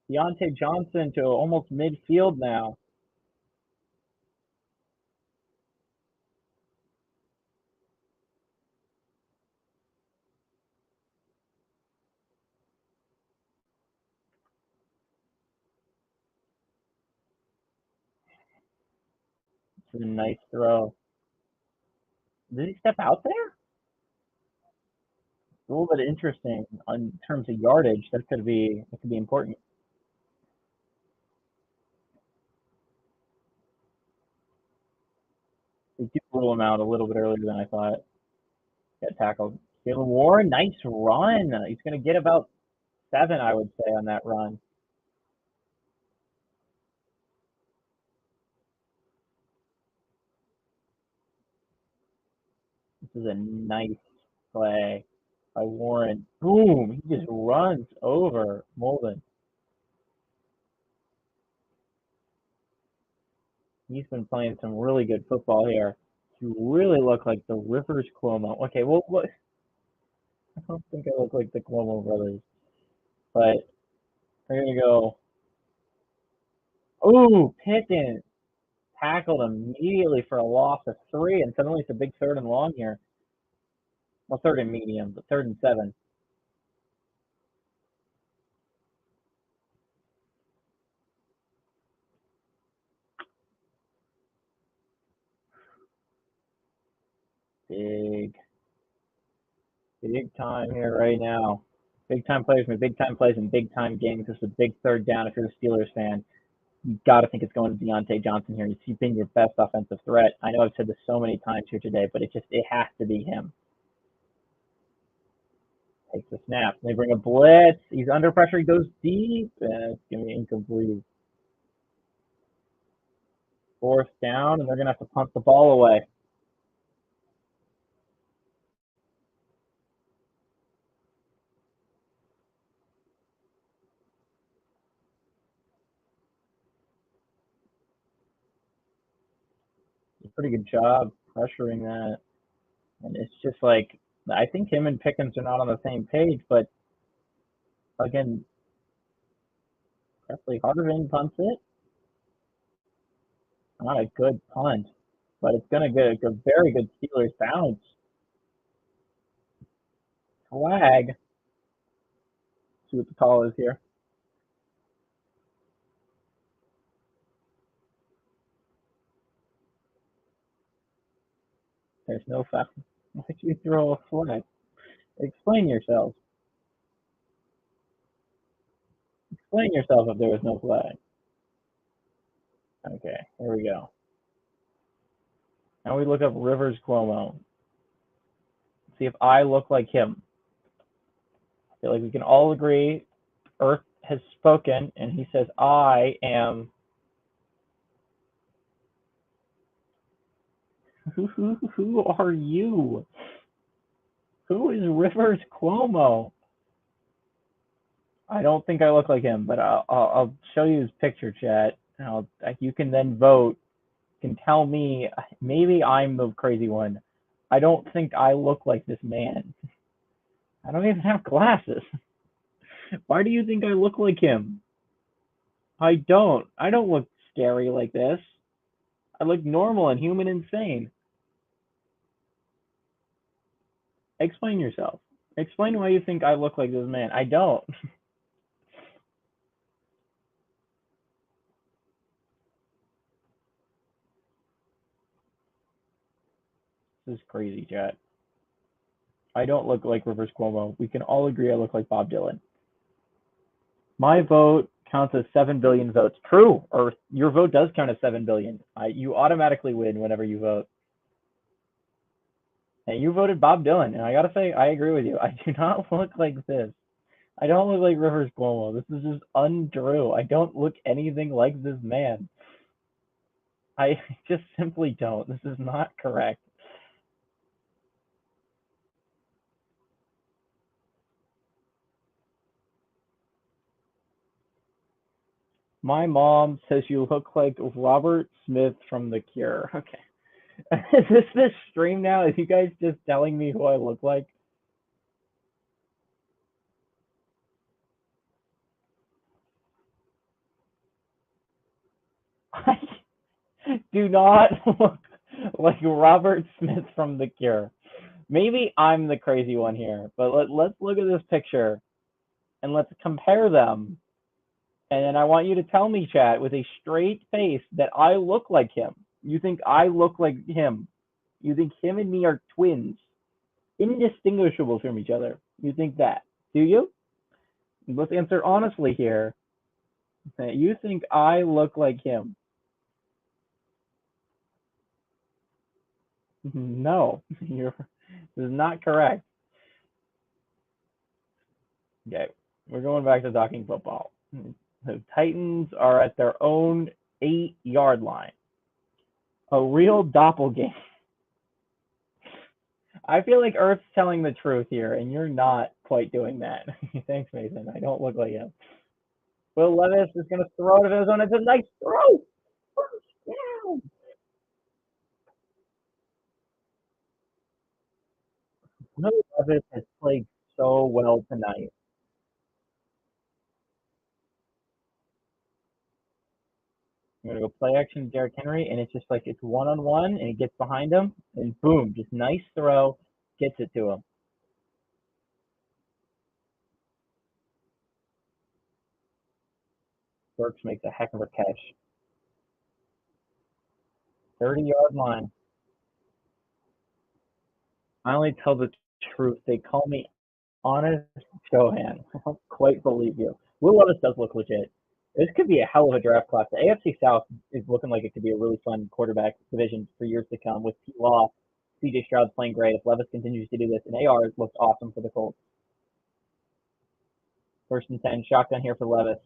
Deontay Johnson to almost midfield now. It's a nice throw. Did he step out there? A little bit interesting in terms of yardage. That could be important. They do rule him out a little bit earlier than I thought. Got tackled. Jalen Warren, nice run. He's going to get about 7, I would say, on that run. This is a nice play by Warren. Boom! He just runs over Molden. He's been playing some really good football here. You really look like the Rivers Cuomo. Okay, well, I don't think I look like the Cuomo brothers, but we're gonna go. Ooh, Pickens tackled immediately for a loss of 3, and suddenly it's a big 3rd and long here. Well, 3rd and medium, but 3rd and 7. Big time here right now. Big time players make big time plays in big time games. This is a big 3rd down if you're a Steelers fan. You got to think it's going to Deontay Johnson here. He's been your best offensive threat. I know I've said this so many times here today, but it has to be him. Takes the snap. They bring a blitz. He's under pressure. He goes deep. It's going to be incomplete. 4th down, and they're going to have to punt the ball away. Pretty good job pressuring that. And it's just like, I think him and Pickens are not on the same page, but again, Presley Harvin punts it. Not a good punt, but it's going to get a very good Steelers bounce. Flag. See what the call is here. There's no foul. Why'd you throw a flag? Explain yourself. Explain yourself if there was no flag. Okay, here we go. Now we look up Rivers Cuomo. See if I look like him. I feel like we can all agree Earth has spoken, and he says, I am. Who are you? Who is Rivers Cuomo? I don't think I look like him, but I'll show you his picture, chat. And you can then vote. You can tell me, maybe I'm the crazy one. I don't think I look like this man. I don't even have glasses. Why do you think I look like him? I don't. I don't look scary like this. I look normal and human insane. Explain yourself. Explain why you think I look like this man. I don't. This is crazy, chat. I don't look like Rivers Cuomo. We can all agree I look like Bob Dylan. My vote counts as 7 billion votes. True, or your vote does count as 7 billion. You automatically win whenever you vote. And you voted Bob Dylan, and I gotta say, I agree with you. I do not look like this. I don't look like Rivers Cuomo. This is just untrue. I don't look anything like this man. I just simply don't. This is not correct. My mom says you look like Robert Smith from The Cure. Okay. Is this stream now? Is you guys just telling me who I look like? I do not look like Robert Smith from The Cure. Maybe I'm the crazy one here, but let's look at this picture and let's compare them. And then I want you to tell me, chat, with a straight face that I look like him. You think I look like him. You think him and me are twins, indistinguishable from each other. You think that. Do you? Let's answer honestly here. You think I look like him. No, this is not correct. Okay, we're going back to talking football. The Titans are at their own 8-yard line. A real doppelganger. I feel like Earth's telling the truth here, and you're not quite doing that. Thanks, Mason. I don't look like him. Will Levis is going to throw to the zone. It's a nice throw. First down. Will Levis has played so well tonight. I'm going to go play action Derrick Henry, and it's just like it's one-on-one, and he gets behind him, and boom, just nice throw, gets it to him. Burks makes a heck of a catch. 30-yard line. I only tell the truth. They call me Honest Johan. I don't quite believe you. Will Levis does look legit. This could be a hell of a draft class. The AFC South is looking like it could be a really fun quarterback division for years to come with P. Law, CJ Stroud playing great. If Levis continues to do this, and AR looks awesome for the Colts. 1st and 10, shotgun here for Levis.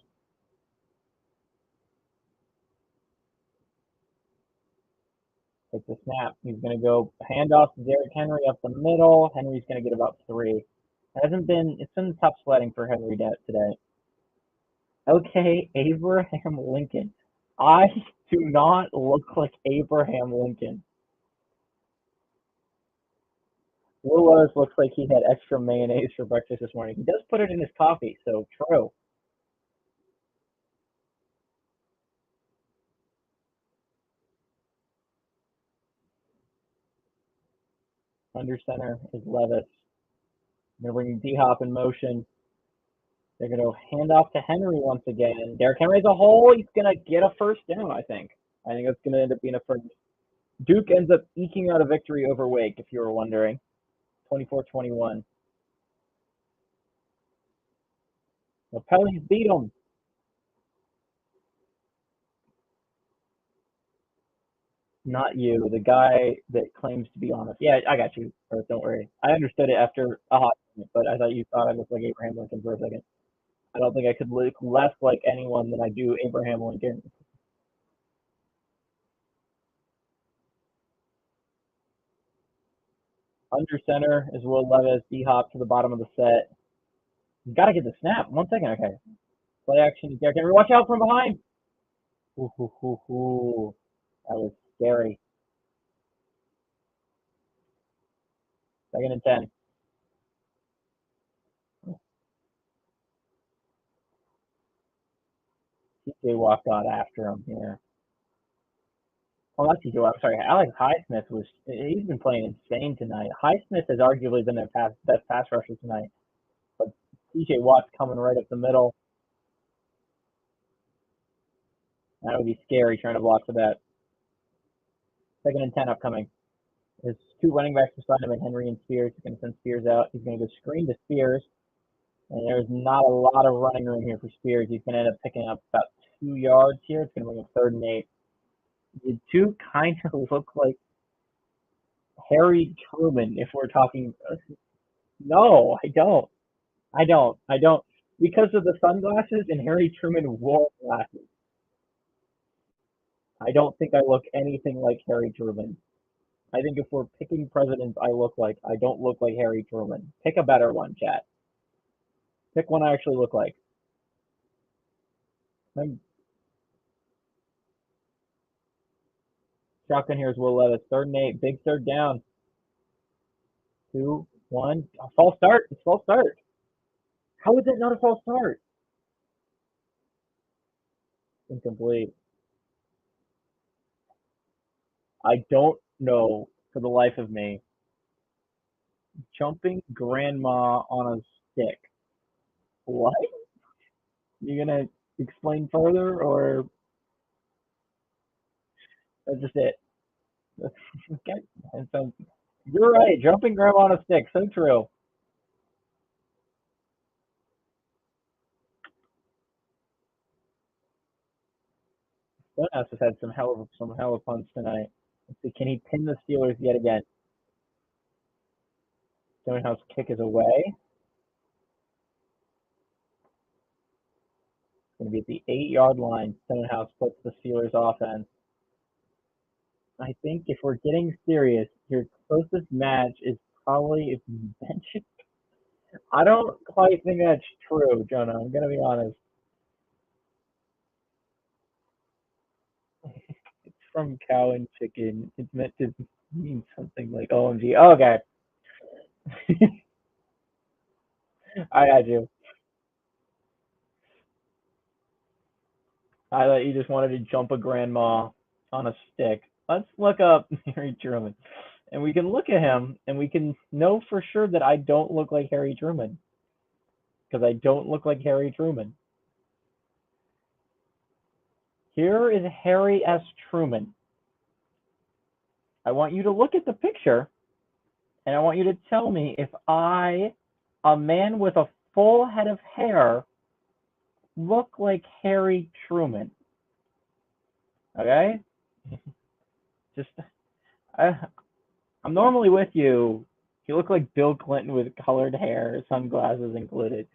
Take the snap. He's going to go handoff to Derrick Henry up the middle. Henry's going to get about 3. It's been tough sledding for Henry today. Okay, Abraham Lincoln. I do not look like Abraham Lincoln. Will Levis looks like he had extra mayonnaise for breakfast this morning. He does put it in his coffee, so true. Under center is Levis. They're bringing D-Hop in motion. They're going to hand off to Henry once again. Derrick Henry has a hole. He's going to get a first down, I think. I think that's going to end up being a first. Duke ends up eking out a victory over Wake, if you were wondering. 24-21. The Pelicans beat them. Not you, the guy that claims to be honest. Yeah, I got you. Don't worry. I understood it after a hot minute, but I thought you thought I looked like Abraham Lincoln for a second. I don't think I could look less like anyone than I do Abraham Lincoln. Under center is Will Levis, D-Hop to the bottom of the set. You gotta get the snap. 1 second, okay. Play action. Watch out from behind. Ooh, ooh, ooh, ooh. That was scary. 2nd and 10. TJ walked on after him here. Oh, not TJ. I'm sorry. Alex Highsmith he's been playing insane tonight. Highsmith has arguably been their best pass rusher tonight. But TJ Watt's coming right up the middle. That would be scary trying to block for that. 2nd and 10 upcoming. There's 2 running backs beside him, and Henry and Spears. He's going to send Spears out. He's going to go screen to Spears. And there's not a lot of running room here for Spears. He's going to end up picking up about 2 yards here. It's going to bring a 3rd and 8. The two kind of look like Harry Truman if we're talking. No, I don't. I don't. Because of the sunglasses and Harry Truman wore glasses. I don't think I look anything like Harry Truman. I think if we're picking presidents I don't look like Harry Truman. Pick a better one, chat. Pick one I actually look like. Shotgun here is Will Levis. 3rd and 8. Big 3rd down. 2, 1. A false start. It's a false start. How is that not a false start? Incomplete. I don't know for the life of me. Jumping grandma on a stick. What? You gonna explain further, or that's just it? Okay. So, you're right. Jumping grandma on a stick. So true. Stonehouse has had some hell of punts tonight. Let's see, can he pin the Steelers yet again? Stonehouse kick is away. It's going to be at the 8-yard line. Stonehouse puts the Steelers offense. I think if we're getting serious, your closest match is probably if you bench it. I don't quite think that's true, Jonah. I'm going to be honest. It's from cow and chicken. It's meant to mean something like OMG. Oh, okay. I got you. I thought you just wanted to jump a grandma on a stick. Let's look up Harry Truman. And we can look at him and we can know for sure that I don't look like Harry Truman. Because I don't look like Harry Truman. Here is Harry S. Truman. I want you to look at the picture and I want you to tell me if I, a man with a full head of hair, look like Harry Truman. Okay? Just, I'm normally with you. You look like Bill Clinton with colored hair, sunglasses included.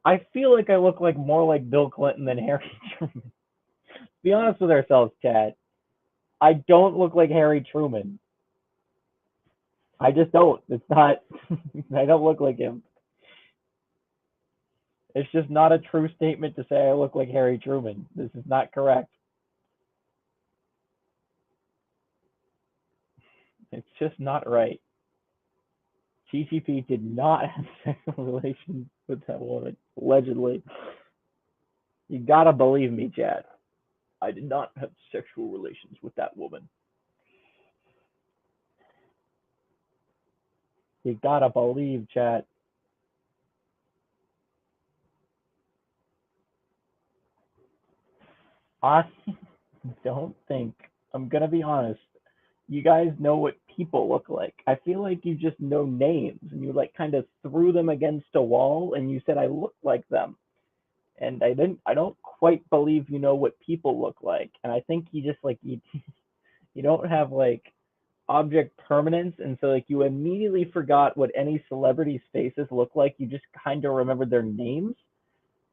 I feel like I look like more like Bill Clinton than Harry Truman. Be honest with ourselves, Chad. I don't look like Harry Truman. I just don't. It's not. I don't look like him. It's just not a true statement to say I look like Harry Truman. This is not correct. It's just not right. TTP did not have sexual relations with that woman, allegedly. You gotta believe me, Chad. I did not have sexual relations with that woman. You gotta believe, Chad. I don't think, I'm gonna be honest, you guys know what people look like. I feel like you just know names and you like kind of threw them against a wall and you said I look like them. And I don't quite believe you know what people look like. And I think you just like you don't have like object permanence, and so like you immediately forgot what any celebrity's faces look like. You just kind of remembered their names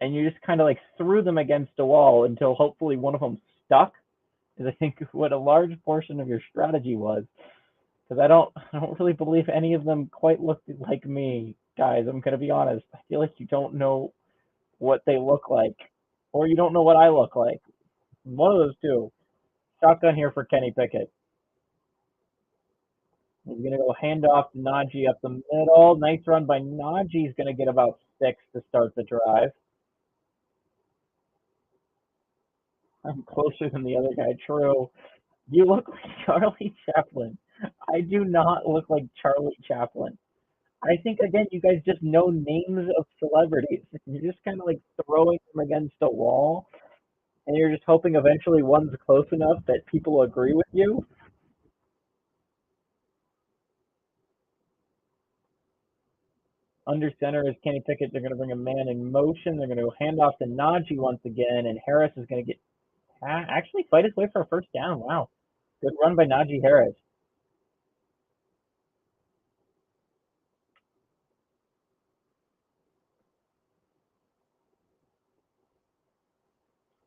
and you just kind of like threw them against a wall until hopefully one of them stuck, is I think what a large portion of your strategy was. Because I don't really believe any of them quite looked like me. guys. I'm going to be honest. I feel like you don't know what they look like, or you don't know what I look like. One of those two. Shotgun here for Kenny Pickett. He's going to go handoff to Najee up the middle. Nice run by Najee. He's going to get about 6 to start the drive. I'm closer than the other guy. True. You look like Charlie Chaplin. I do not look like Charlie Chaplin. I think, again, you guys just know names of celebrities. You're just kind of like throwing them against a wall, and you're just hoping eventually one's close enough that people agree with you. Under center is Kenny Pickett. They're going to bring a man in motion. They're going to hand off to Najee once again, and Harris is going to get actually fight his way for a first down. Wow. Good run by Najee Harris.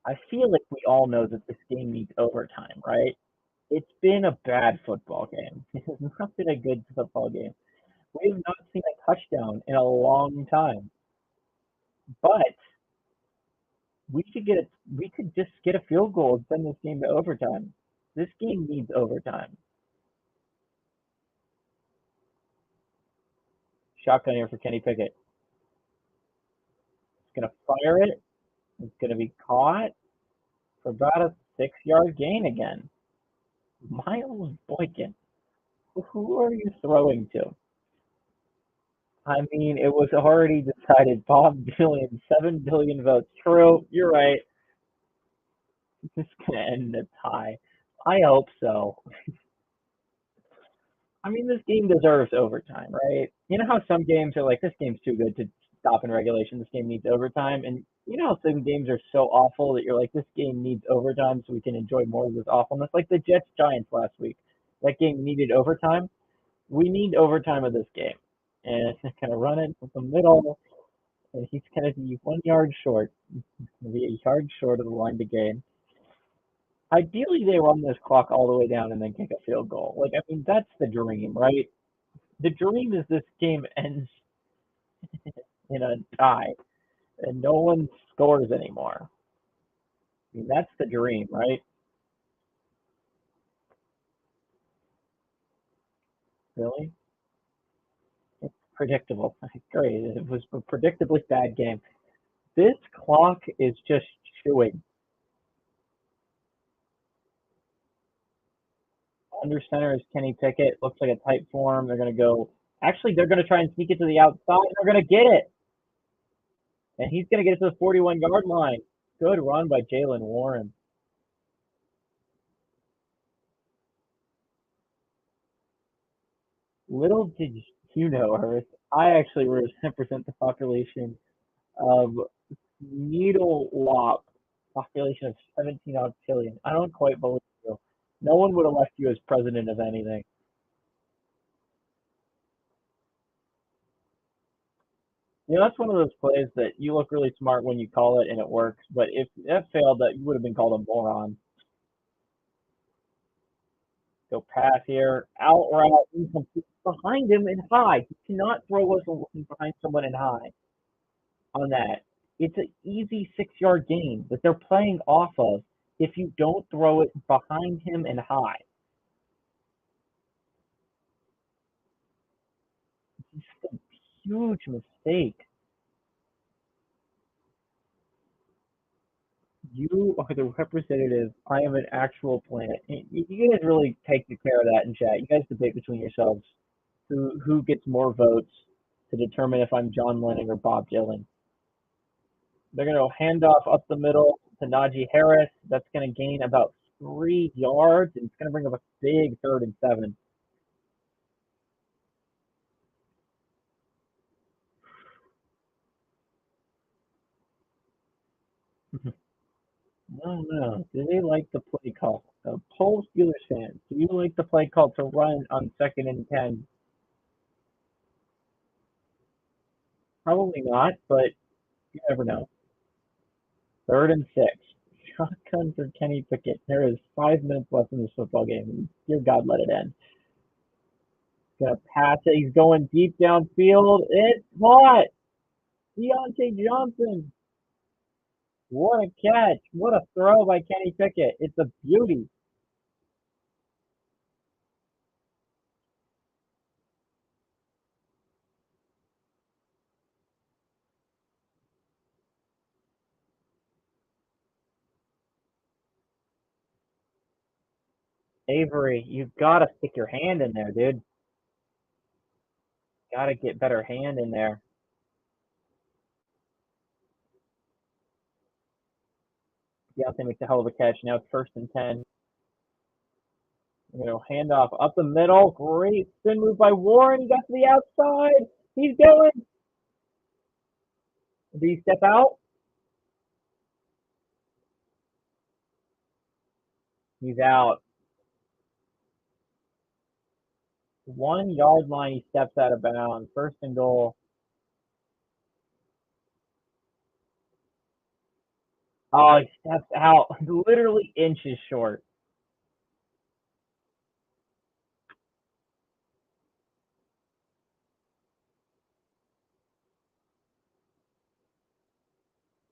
I feel like we all know that this game needs overtime, right? It's been a bad football game. It has not been a good football game. We have not seen a touchdown in a long time. But we could just get a field goal and send this game to overtime. This game needs overtime. Shotgun here for Kenny Pickett. He's gonna fire it. It's gonna be caught for about a 6-yard gain again. Miles Boykin. Who are you throwing to? I mean, it was already decided. Bob Dylan, 7 billion votes. True, you're right. This is going to end in a tie. I hope so. I mean, this game deserves overtime, right? You know how some games are like, this game's too good to stop in regulation. This game needs overtime. And you know how some games are so awful that you're like, this game needs overtime so we can enjoy more of this awfulness? Like the Jets-Giants last week. That game needed overtime. We need overtime of this game. And it's going to run it from the middle. And he's going to be 1 yard short. He's going to be a yard short of the line to gain. Ideally, they run this clock all the way down and then kick a field goal. Like, I mean, that's the dream, right? The dream is this game ends in a tie and no one scores anymore. I mean, that's the dream, right? Really? It's predictable. Great. It was a predictably bad game. This clock is just chewing. Under center is Kenny Pickett. Looks like a tight form. They're going to go. Actually, they're going to try and sneak it to the outside. They're going to get it. And he's going to get it to the 41-yard line. Good run by Jalen Warren. Little did you know, Earth, I actually represent the population of needle lop, population of 17 odd billion. I don't quite believe you. No one would elect you as president of anything. You know, that's one of those plays that you look really smart when you call it and it works. But if that failed, that you would have been called a moron. Go pass here, out route, incomplete, behind him and high. You cannot throw us behind someone and high on that. It's an easy 6-yard gain that they're playing off of if you don't throw it behind him and high. It's a huge mistake. You are the representative. I am an actual planet. You guys really take care of that in chat. You guys debate between yourselves who gets more votes to determine if I'm John Lennon or Bob Dylan. They're going to hand off up the middle to Najee Harris. That's going to gain about 3 yards, and it's going to bring up a big 3rd and 7. No. Do they like the play call? Poll Steelers fans, do you like the play call to run on 2nd and 10? Probably not, but you never know. 3rd and 6. Shotgun for Kenny Pickett. There is 5 minutes left in this football game. Dear God, let it end. Gonna pass it. He's going deep downfield. It's caught. Deontay Johnson. What a catch. What a throw by Kenny Pickett. It's a beauty. Avery, you've got to stick your hand in there, dude. Got to get better hand in there. Deontay makes a hell of a catch. Now it's 1st and 10. Handoff up the middle. Great spin move by Warren. He got to the outside. He's going. Did he step out? He's out. 1 yard line. He steps out of bounds. 1st and goal. Oh, he steps out. Literally inches short.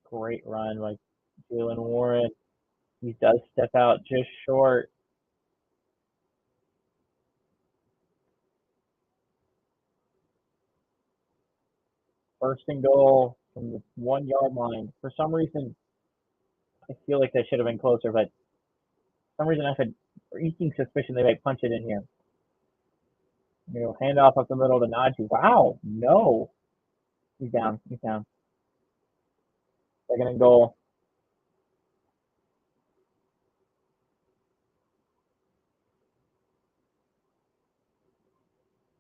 Great run by Jalen Warren. He does step out just short. First and goal from the 1 yard line. For some reason, I feel like that should have been closer, but for some reason I had freaking suspicion they might punch it in here. Hand off up the middle to Najee. Wow, no. He's down. He's down. 2nd and goal.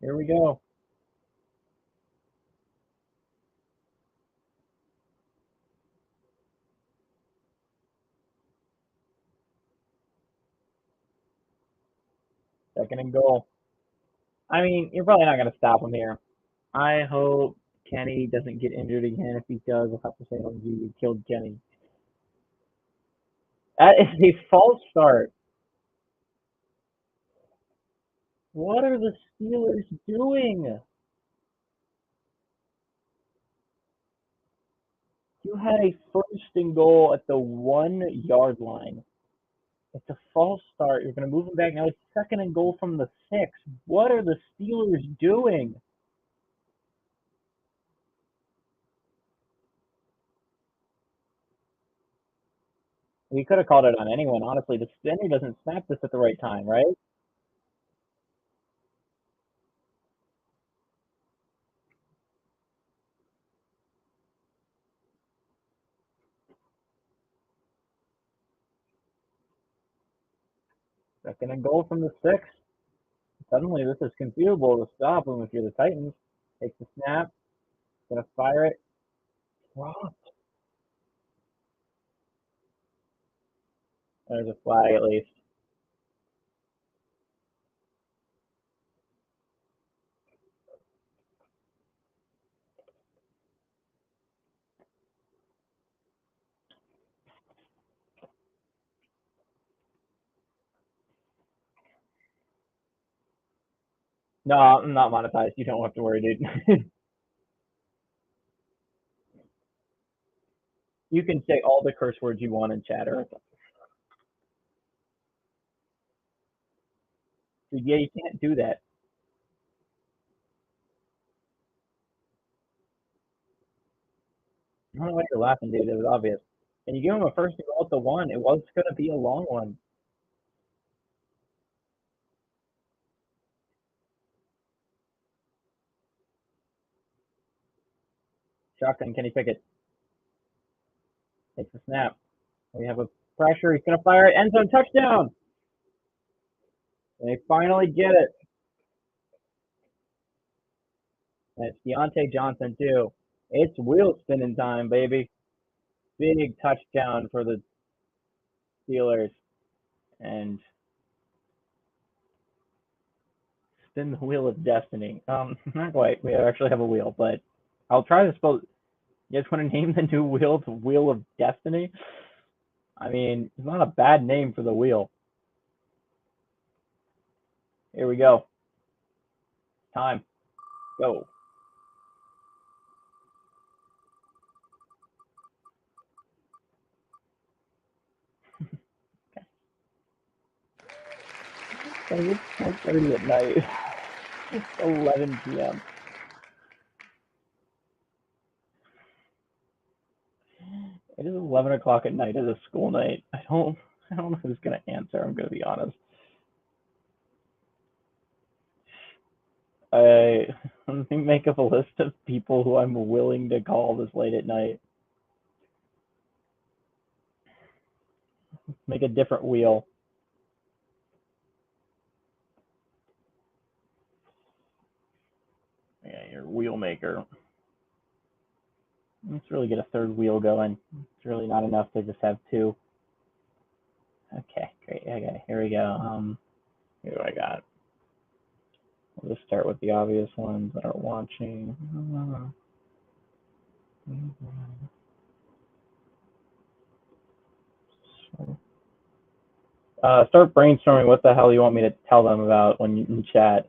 Here we go. Second and goal. I mean, you're probably not going to stop him here. I hope Kenny doesn't get injured again. If he does, we'll have to say, oh, you killed Kenny. That is a false start. What are the Steelers doing? You had a 1st and goal at the 1 yard line. It's a false start. You're going to move them back. Now it's 2nd and goal from the 6. What are the Steelers doing? We could have called it on anyone, honestly. The center doesn't snap this at the right time, right? Second and goal from the 6. Suddenly, this is conceivable to stop them if you're the Titans. Takes the snap. Gonna fire it. Dropped. There's a flag at least. No, I'm not monetized. You don't have to worry, dude. You can say all the curse words you want in chat. Dude, yeah, you can't do that. I don't know why you're laughing, dude. It was obvious. And you give him a 1st and goal at the 1. It was going to be a long one. Shotgun, Kenny Pickett. Takes the snap. We have a pressure. He's going to fire it. End zone touchdown. They finally get it. And it's Deontay Johnson, too. It's wheel spinning time, baby. Big touchdown for the Steelers. And spin the wheel of destiny. Not quite. We actually have a wheel, but I'll try to spell. You guys want to name the new wheel the Wheel of Destiny? I mean, it's not a bad name for the wheel. Here we go. Time. Go. It's 10:30 at night. It's 11 p.m. It is 11 o'clock at night. It is a school night. I don't know who's gonna answer. I'm gonna be honest. Let me make up a list of people who I'm willing to call this late at night. Make a different wheel. Yeah, your wheel maker. Let's really get a third wheel going. It's really not enough to just have two. Okay, great. Okay, here we go. Who do I got? We'll just start with the obvious ones that are watching. Start brainstorming what the hell you want me to tell them about when you in chat.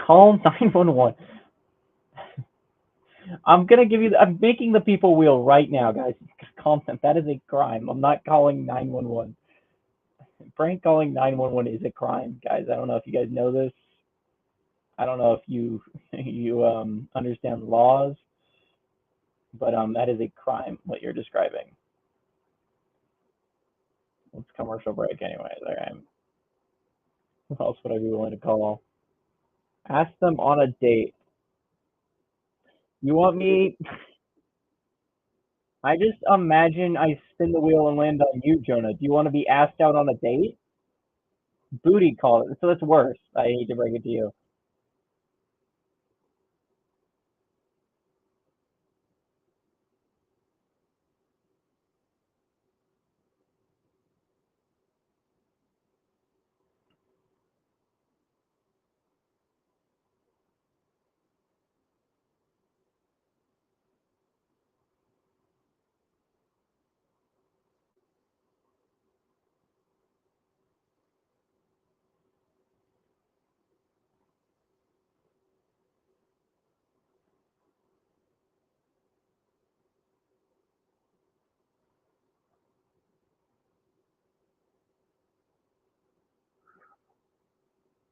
Call 911. I'm making the people wheel right now, guys. Calm down. That is a crime. I'm not calling 911. Prank calling 911 is a crime, guys. I don't know if you guys know this. I don't know if you understand the laws, but that is a crime what you're describing. It's commercial break anyways. Okay. Who else would I be willing to call? Ask them on a date. You want me? I just imagine I spin the wheel and land on you, Jonah. Do you want to be asked out on a date? Booty call. So it's worse. I hate to break it to you.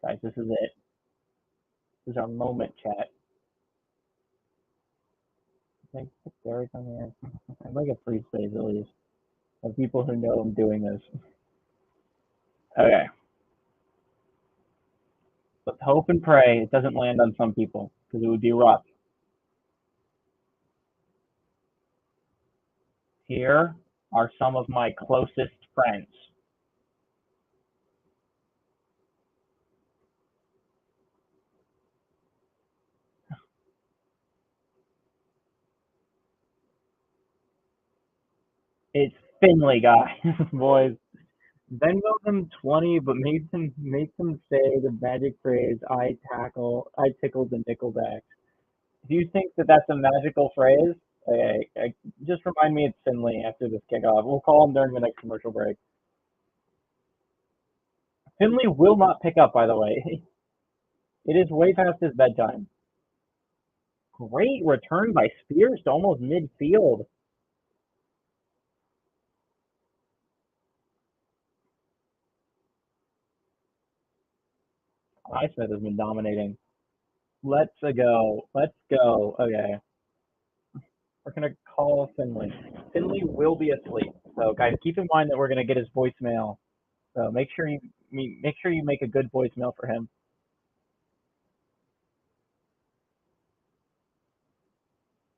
Guys, this is it. This is our moment, chat. Like, Derek on there. I'd like a free space at least. Of people who know I'm doing this. Okay. Let's hope and pray it doesn't land on some people, because it would be rough. Here are some of my closest friends. It's Finley, guys, boys. Venmo them 20, but make them say the magic phrase I tickled the nickelback. Do you think that that's a magical phrase? Okay, just remind me it's Finley after this kickoff. We'll call him during the next commercial break. Finley will not pick up, by the way. It is way past his bedtime. Great return by Spears to almost midfield. Highsmith has been dominating. Let's go. Let's go. Okay. We're gonna call Finley. Finley will be asleep. So guys, keep in mind that we're gonna get his voicemail. So make sure you make a good voicemail for him.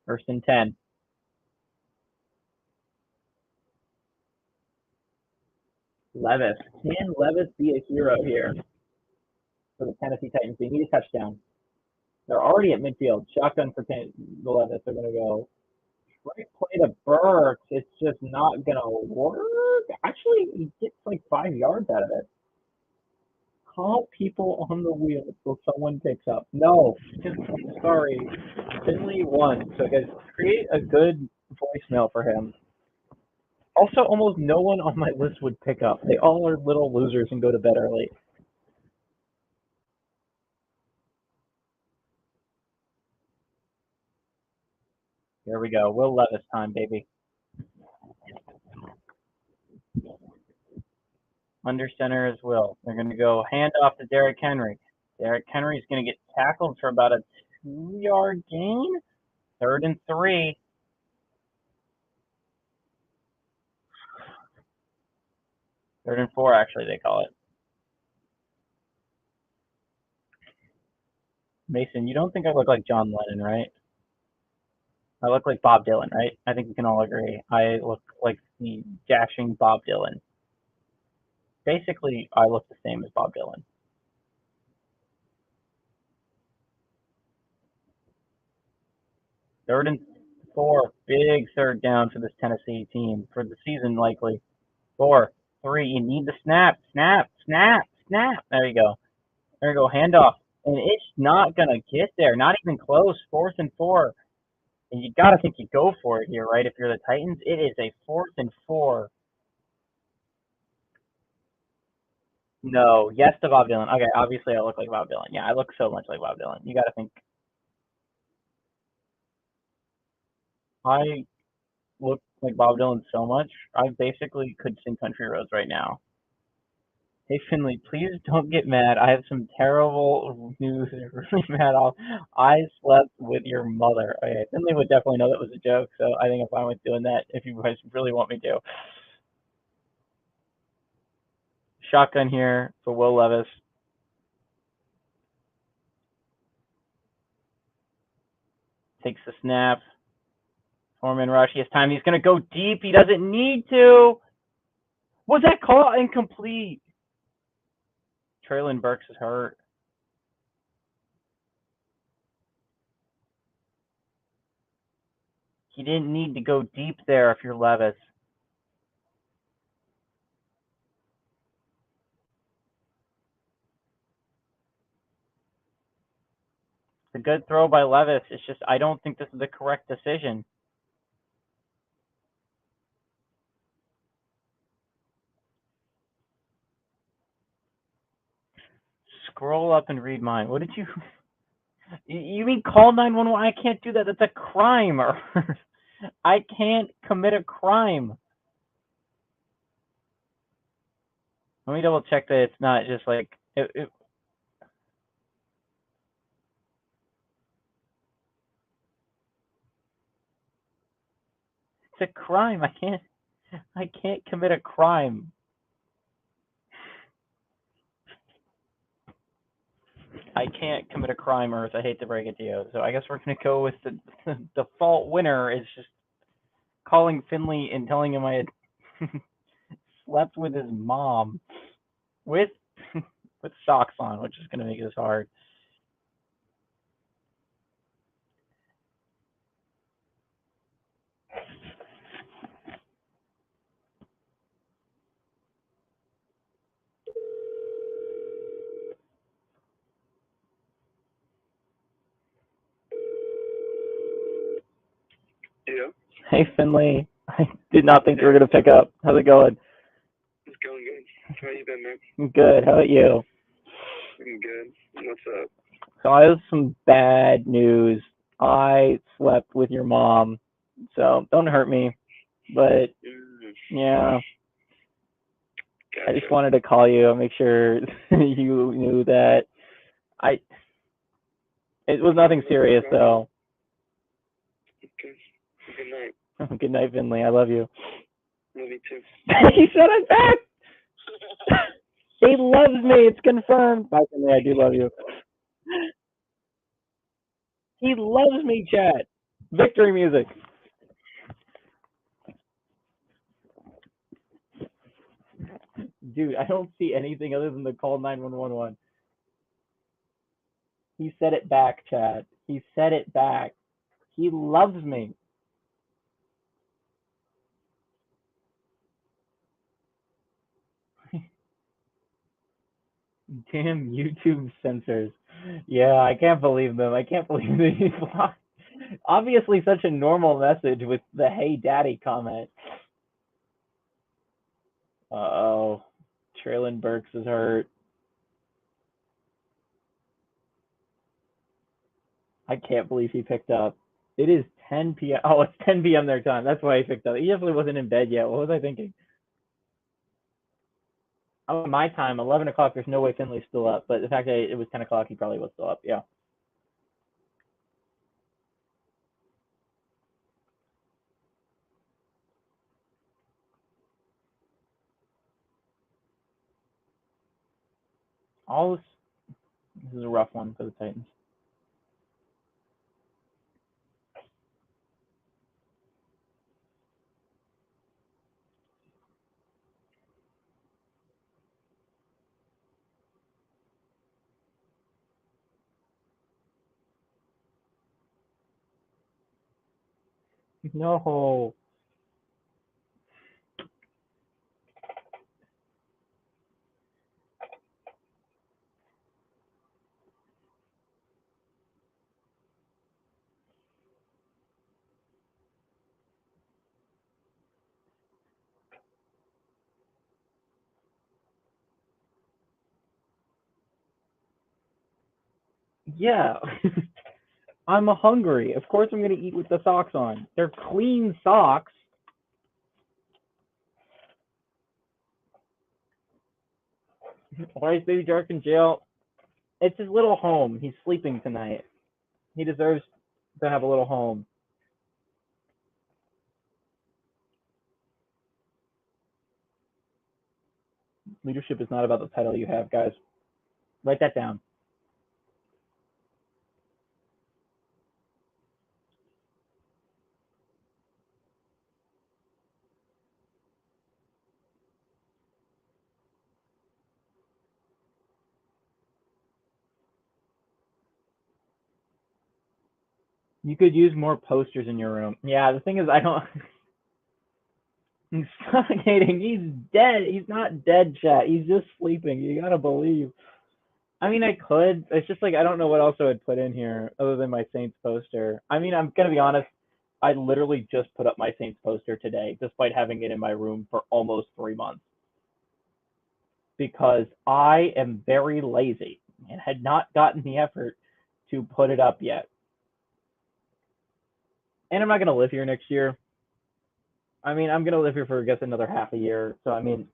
First and 10. Levis. Can Levis be a hero here for the Tennessee Titans? They need a touchdown. They're already at midfield. Shotgun for the Levis. They're gonna go right play to Burks. It's just not gonna work. Actually, he gets like 5 yards out of it. Call people on the wheel so someone picks up. No, sorry. Finley won. So guys, create a good voicemail for him. Also, almost no one on my list would pick up. They all are little losers and go to bed early. Here we go. Will Levis time, baby. Under center is Will. They're going to go hand off to Derrick Henry. Derrick Henry is going to get tackled for about a 2-yard gain. 3rd and 3. Third and 4, actually, they call it. Mason, you don't think I look like John Lennon, right? I look like Bob Dylan, right? I think we can all agree. I look like the dashing Bob Dylan. Basically, I look the same as Bob Dylan. Third and 4, big third down for this Tennessee team for the season, likely. 4, 3, you need the snap, snap, snap, snap. There you go. There you go, handoff. And it's not going to get there, not even close. 4th and 4. And you got to think you go for it here, right? If you're the Titans, it is a 4th and 4. No, yes to Bob Dylan. Okay, obviously I look like Bob Dylan. Yeah, I look so much like Bob Dylan. You got to think. I look like Bob Dylan so much, I basically could sing Country Roads right now. Hey Finley, please don't get mad. I have some terrible news. Really mad off. I slept with your mother. Okay, Finley would definitely know that was a joke, so I think I'm fine with doing that if you guys really want me to. Shotgun here for Will Levis. Takes the snap. Foreman rush. He has time. He's going to go deep. He doesn't need to. Was that call incomplete? Traylon Burks is hurt. He didn't need to go deep there if you're Levis. It's a good throw by Levis. It's just I don't think this is the correct decision. Scroll up and read mine. What did you... You mean call 911? I can't do that. That's a crime. I can't commit a crime. Let me double check that it's not just like... It's a crime. I can't commit a crime. I can't commit a crime, Earth. I hate to break it to you. So I guess we're going to go with the default winner is just calling Finley and telling him I had slept with his mom with socks on, which is going to make this hard. Yeah. Hey, Finley. I did not think you were going to pick up. How's it going? It's going good. How you been, man? Good. How about you? I'm good. What's up? So I have some bad news. I slept with your mom. So don't hurt me. But yeah, Gotcha. I just wanted to call you and make sure you knew that it was nothing serious though. Okay. Good night. Good night, Finley. I love you. Love you too. He said I'm back. He loves me. It's confirmed. Bye, Finley. I do love you. He loves me, chat. Victory music. Dude, I don't see anything other than the call 911 one. He said it back, chat. He said it back. He loves me. Damn YouTube censors. Yeah, I can't believe them. I can't believe they blocked. Obviously, such a normal message with the "Hey Daddy" comment. Uh-oh. Traylon Burks is hurt. I can't believe he picked up. It is 10 p.m. Oh, it's 10 p.m. their time. That's why he picked up. He definitely wasn't in bed yet. What was I thinking? Oh, my time, 11 o'clock, there's no way Finley's still up. But the fact that it was 10 o'clock, he probably was still up. Yeah. This is a rough one for the Titans. No. Yeah. I'm hungry. Of course I'm going to eat with the socks on. They're clean socks. Why is Baby Dark in jail? It's his little home. He's sleeping tonight. He deserves to have a little home. Leadership is not about the title you have, guys. Write that down. You could use more posters in your room. Yeah, the thing is, I don't. He's suffocating. He's dead. He's not dead, chat. He's just sleeping. You gotta believe. I mean, I could. It's just like I don't know what else I would put in here other than my Saints poster. I mean, I'm gonna be honest. I literally just put up my Saints poster today, despite having it in my room for almost 3 months, because I am very lazy and had not gotten the effort to put it up yet. And I'm not gonna live here next year. I mean, I'm gonna live here for I guess another half a year. So I mean,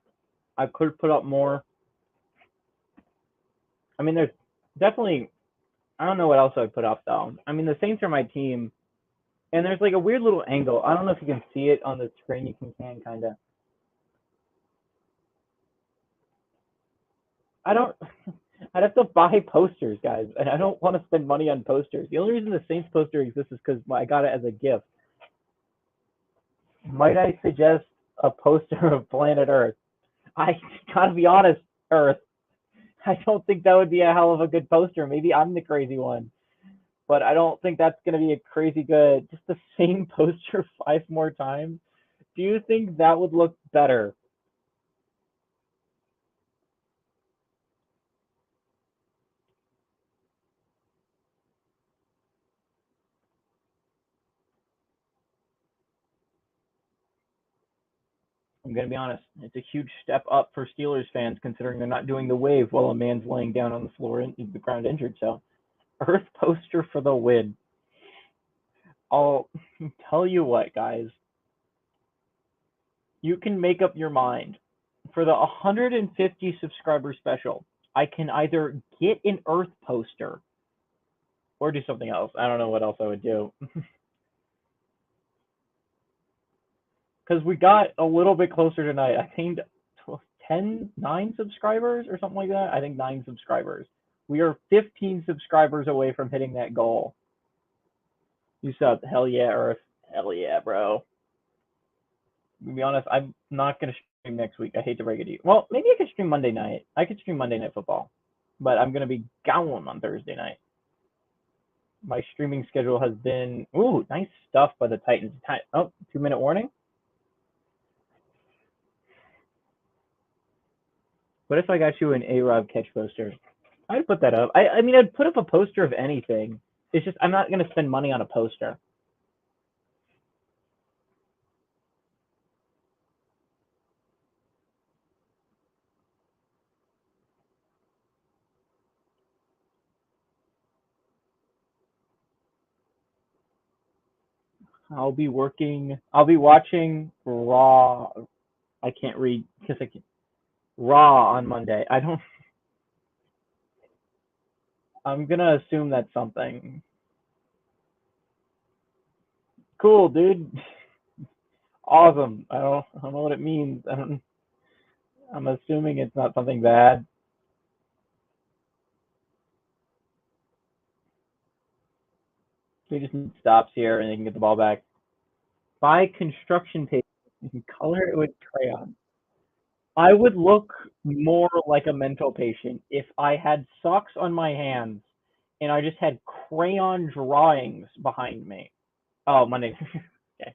I could put up more. I mean, there's definitely. I don't know what else I'd put up though. I mean, the Saints are my team, and there's like a weird little angle. I don't know if you can see it on the screen. You can kind of. I don't. I'd have to buy posters, guys, and I don't want to spend money on posters. The only reason the Saints poster exists is because I got it as a gift. Might I suggest a poster of planet Earth? I gotta be honest, Earth. I don't think that would be a hell of a good poster. Maybe I'm the crazy one, but I don't think that's gonna be a crazy good. Just the same poster 5 more times. Do you think that would look better? I'm gonna be honest. It's a huge step up for Steelers fans considering they're not doing the wave while a man's laying down on the floor in the ground injured. So, Earth poster for the win. I'll tell you what, guys. You can make up your mind. For the 150 subscriber special, I can either get an Earth poster or do something else. I don't know what else I would do. Because we got a little bit closer tonight. I think 9 subscribers or something like that. I think 9 subscribers. We are 15 subscribers away from hitting that goal. You said, hell yeah, Earth. Hell yeah, bro. To be honest, I'm not going to stream next week. I hate to break it to you. Well, maybe I could stream Monday night. I could stream Monday Night Football. But I'm going to be gone on Thursday night. My streaming schedule has been... Ooh, nice stuff by the Titans. Oh, 2-minute warning. What if I got you an A-Rob catch poster? I'd put that up. I mean, I'd put up a poster of anything. It's just I'm not going to spend money on a poster. I'll be watching Raw. I can't read because I can Raw on Monday. I'm gonna assume that's something. Cool, dude. Awesome. I don't know what it means. I'm assuming it's not something bad. He just stops here and they can get the ball back. Buy construction paper and color it with crayon. I would look more like a mental patient if I had socks on my hands and I just had crayon drawings behind me. Oh, Monday. Okay.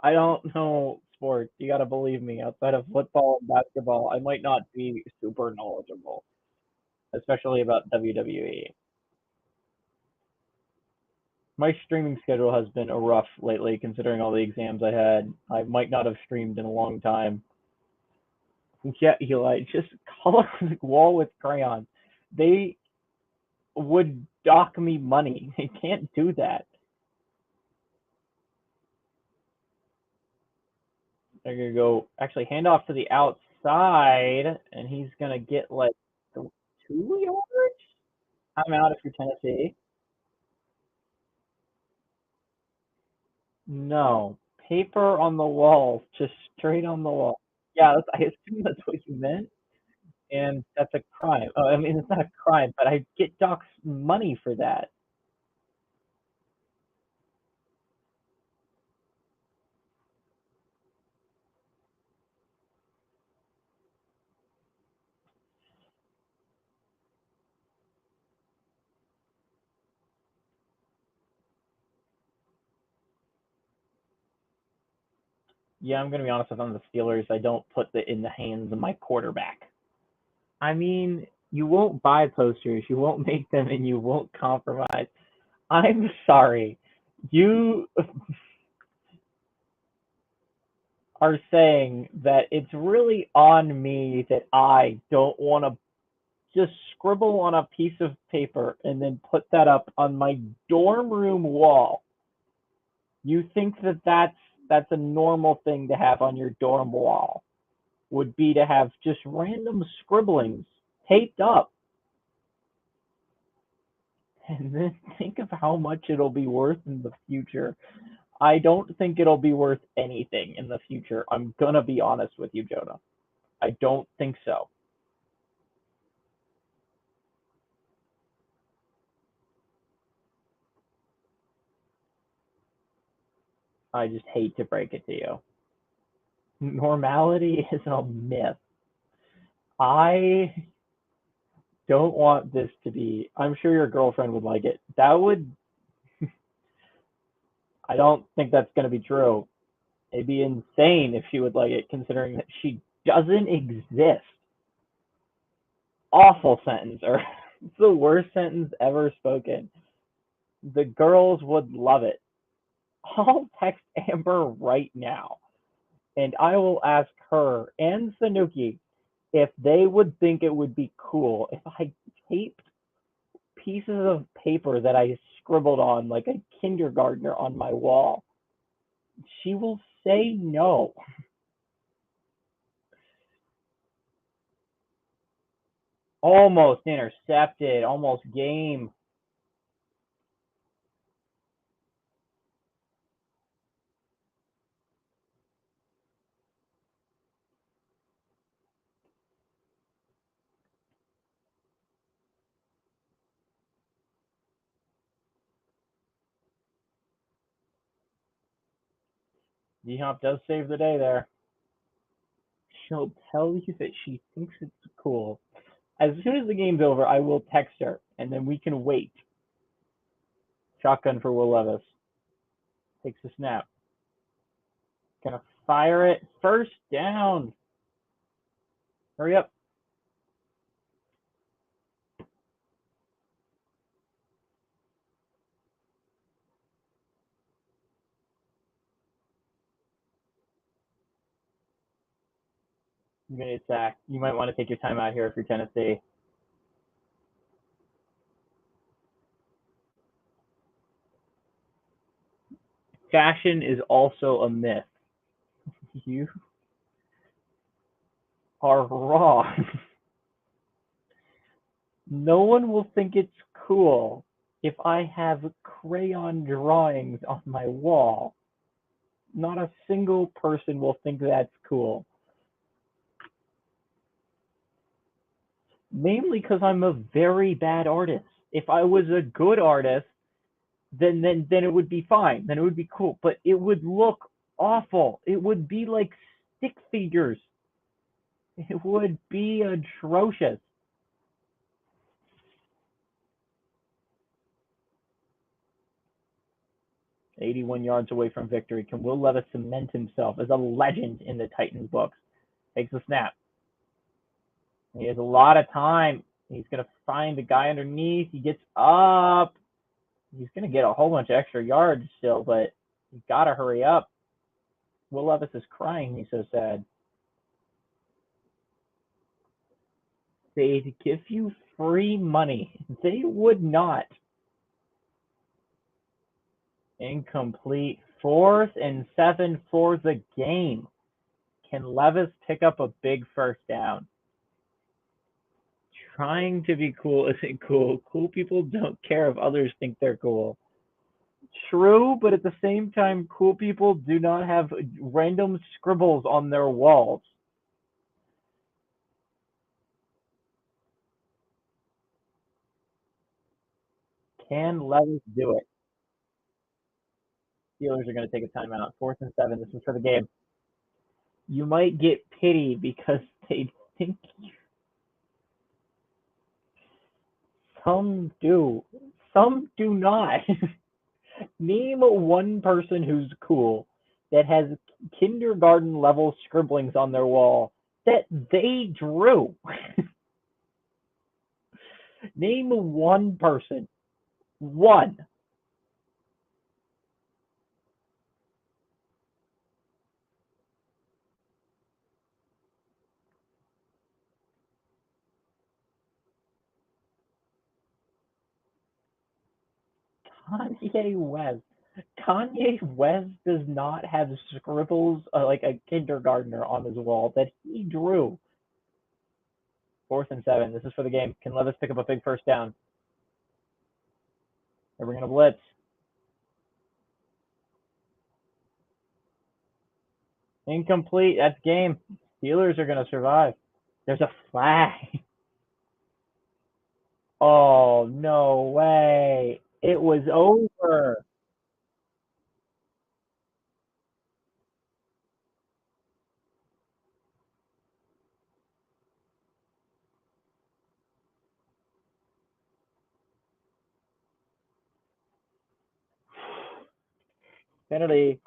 I don't know sports. You gotta believe me. Outside of football and basketball, I might not be super knowledgeable, especially about WWE. My streaming schedule has been rough lately, considering all the exams I had. I might not have streamed in a long time. Yeah, Eli, just color the wall with crayons. They would dock me money. They can't do that. They're gonna go actually hand off to the outside, and he's gonna get like 2 yards. I'm out if you're Tennessee. No, paper on the wall, just straight on the wall. Yeah, I assume that's what you meant, and that's a crime. Oh, I mean, it's not a crime, but I get docked money for that. Yeah, I'm gonna be honest with on the Steelers. I don't put it in the hands of my quarterback. I mean, you won't buy posters, you won't make them, and you won't compromise. I'm sorry. You are saying that it's really on me that I don't want to just scribble on a piece of paper and then put that up on my dorm room wall. You think that that's a normal thing to have on your dorm wall? Would be to have just random scribblings taped up and then think of how much it'll be worth in the future. I don't think it'll be worth anything in the future. I'm gonna be honest with you, Jonah. I don't think so. I just hate to break it to you. Normality is a myth. I don't want this to be. I'm sure your girlfriend would like it. That would. I don't think that's going to be true. It'd be insane if she would like it, considering that she doesn't exist. Awful sentence, or it's the worst sentence ever spoken. The girls would love it. I'll text Amber right now, and I will ask her and Sanuki if they would think it would be cool if I taped pieces of paper that I scribbled on like a kindergartner on my wall. She will say no. Almost intercepted, almost game. D-Hop does save the day there. She'll tell you that she thinks it's cool. As soon as the game's over, I will text her, and then we can wait. Shotgun for Will Levis. Takes a snap. Gonna fire it. First down. Hurry up. I'm going to get sacked. You might want to take your time out here if you're Tennessee. Fashion is also a myth. You are wrong. No one will think it's cool if I have crayon drawings on my wall. Not a single person will think that's cool. Mainly because I'm a very bad artist. If I was a good artist, then it would be fine. Then it would be cool. But it would look awful. It would be like stick figures. It would be atrocious. "81 yards away from victory. Can Will Levis cement himself as a legend in the Titans books?" Takes the snap. He has a lot of time. He's going to find the guy underneath. He gets up. He's going to get a whole bunch of extra yards still, but you got to hurry up. Will Levis is crying. He's so sad. They'd give you free money. They would not. Incomplete. 4th and 7 for the game. Can Levis pick up a big first down? Trying to be cool isn't cool. Cool people don't care if others think they're cool. True, but at the same time, cool people do not have random scribbles on their walls. Can Levis do it? Steelers are going to take a timeout. 4th and 7. This is for the game. You might get pity because they think you. Some do. Some do not. Name one person who's cool that has kindergarten level scribblings on their wall that they drew. Name one person. One. Kanye West. Kanye West does not have scribbles like a kindergartner on his wall that he drew. 4th and 7. This is for the game. Can Levis pick up a big first down? We're going to blitz. Incomplete. That's game. Steelers are going to survive. There's a flag. Oh, no way. It was over. Penalty.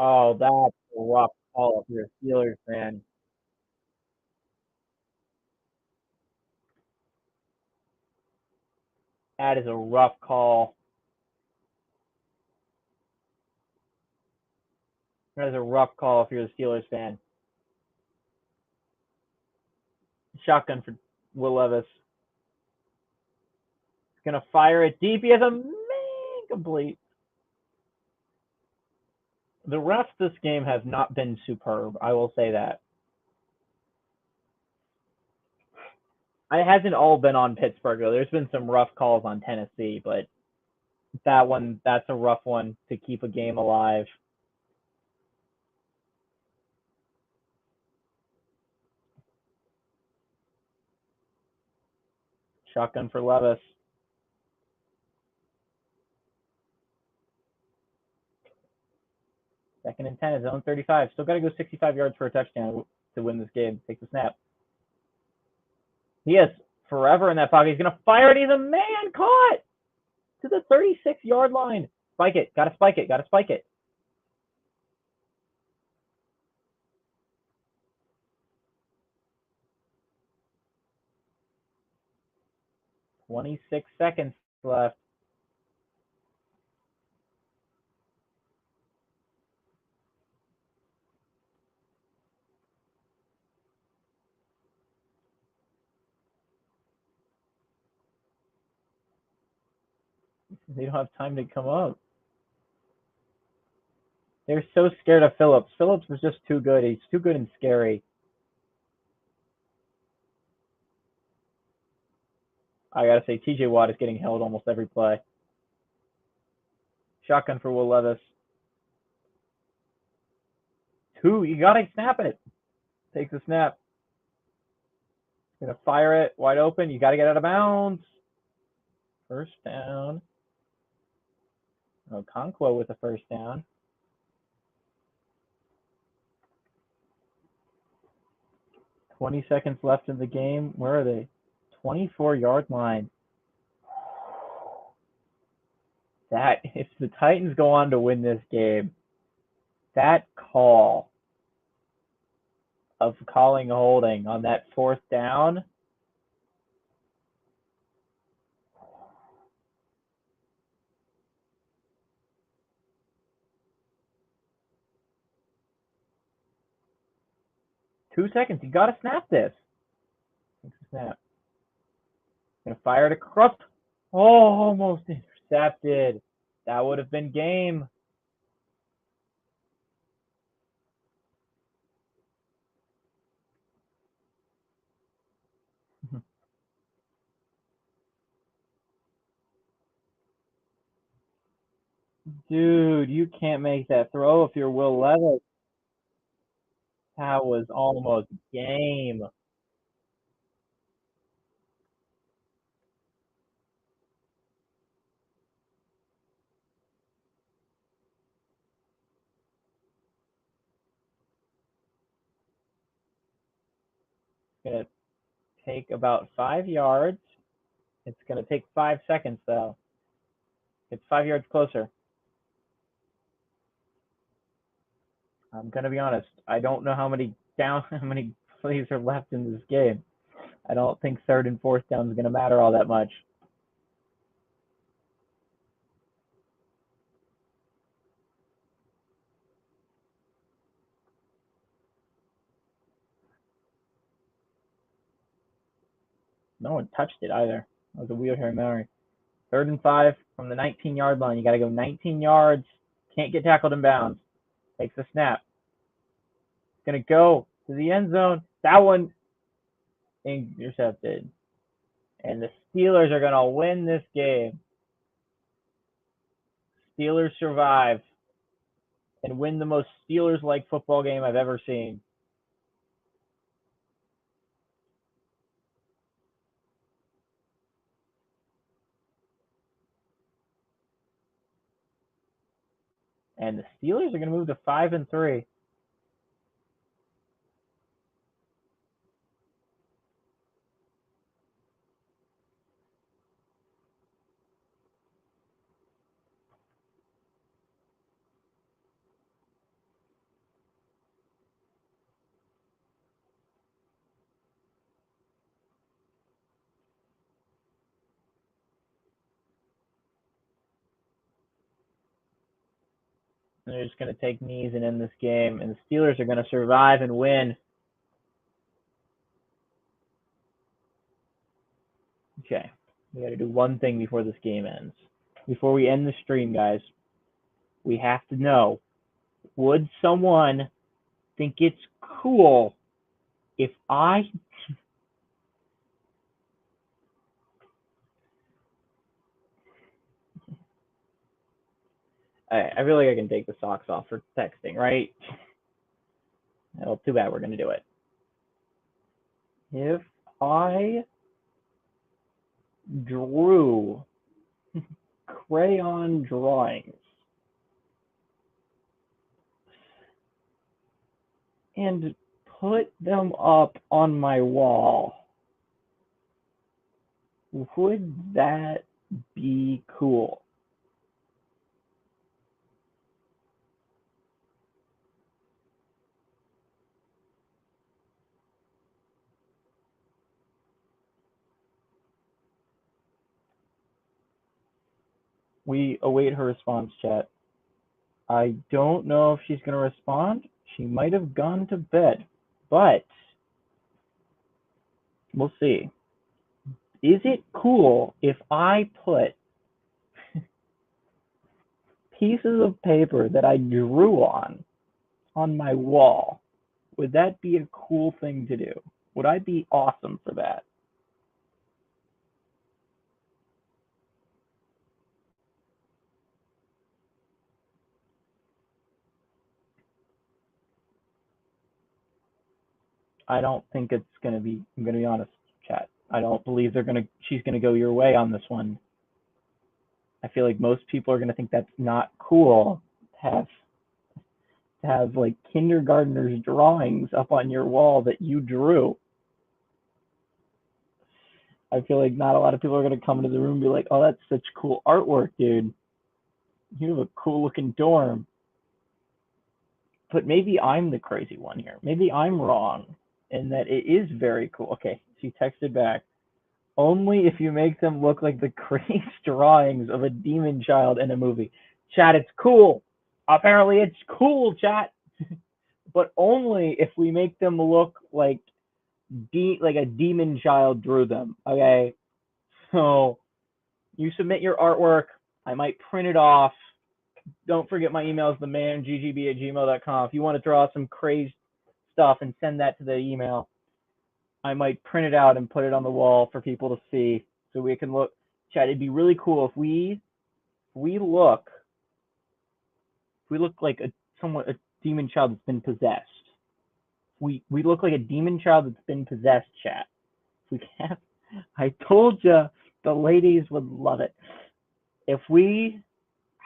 Oh, that's a rough call if you're a Steelers fan. That is a rough call. That is a rough call if you're a Steelers fan. Shotgun for Will Levis. He's going to fire it deep. He has a complete. The refs this game have not been superb. I will say that. It hasn't all been on Pittsburgh, though. There's been some rough calls on Tennessee, but that's a rough one to keep a game alive. Shotgun for Levis. Second and 10 is zone 35. Still got to go 65 yards for a touchdown to win this game. Take the snap. He is forever in that pocket. He's going to fire it. He's a man caught to the 36-yard line. Spike it. Got to spike it. Got to spike it. 26 seconds left. They don't have time to come up. They're so scared of Phillips. Phillips was just too good. He's too good and scary. I gotta say, TJ Watt is getting held almost every play. Shotgun for Will Levis. 2, you gotta snap it. Takes a snap. Gonna fire it wide open. You gotta get out of bounds. First down. Okonkwo with a first down. 20 seconds left in the game. Where are they? 24-yard line. That, if the Titans go on to win this game, that call of calling holding on that fourth down, two seconds. You got to snap this. Snap. Gonna fire it across. Oh, almost intercepted. That would have been game. Dude, you can't make that throw if you're Will Levis. That was almost game. Gonna take about 5 yards. It's gonna take 5 seconds though. It's 5 yards closer. I'm gonna be honest. I don't know how many plays are left in this game. I don't think third and fourth down is gonna matter all that much. No one touched it either. That was a weird Harry Mary. 3rd and 5 from the 19-yard line. You got to go 19 yards. Can't get tackled in bounds. Takes a snap. Going to go to the end zone. That one intercepted. And the Steelers are going to win this game. Steelers survive and win the most Steelers-like football game I've ever seen. And the Steelers are going to move to 5-3. And they're just going to take knees and end this game. And the Steelers are going to survive and win. Okay. We got to do one thing before this game ends. Before we end the stream, guys, we have to know, would someone think it's cool if I feel like I can take the socks off for texting, right? Well, too bad we're going to do it. If I drew crayon drawings and put them up on my wall, would that be cool? We await her response, chat. I don't know if she's going to respond. She might have gone to bed, but we'll see. Is it cool if I put pieces of paper that I drew on my wall? Would that be a cool thing to do? Would I be awesome for that? I don't think it's going to be, I'm going to be honest, chat. I don't believe she's going to go your way on this one. I feel like most people are going to think that's not cool to have like kindergartner's drawings up on your wall that you drew. I feel like not a lot of people are going to come into the room and be like, oh, that's such cool artwork, dude. You have a cool looking dorm. But maybe I'm the crazy one here. Maybe I'm wrong in that it is very cool. Okay, she texted back. Only if you make them look like the crazy drawings of a demon child in a movie. Chat, it's cool. Apparently it's cool, chat. But only if we make them look like a demon child drew them. Okay, so you submit your artwork. I might print it off. Don't forget my email is themangbb@gmail.com. If you want to draw some crazy stuff and send that to the email, I might print it out and put it on the wall for people to see so we can look. Chat, it'd be really cool if we look like a demon child that's been possessed. We look like a demon child that's been possessed, chat. We have, I told you the ladies would love it. If we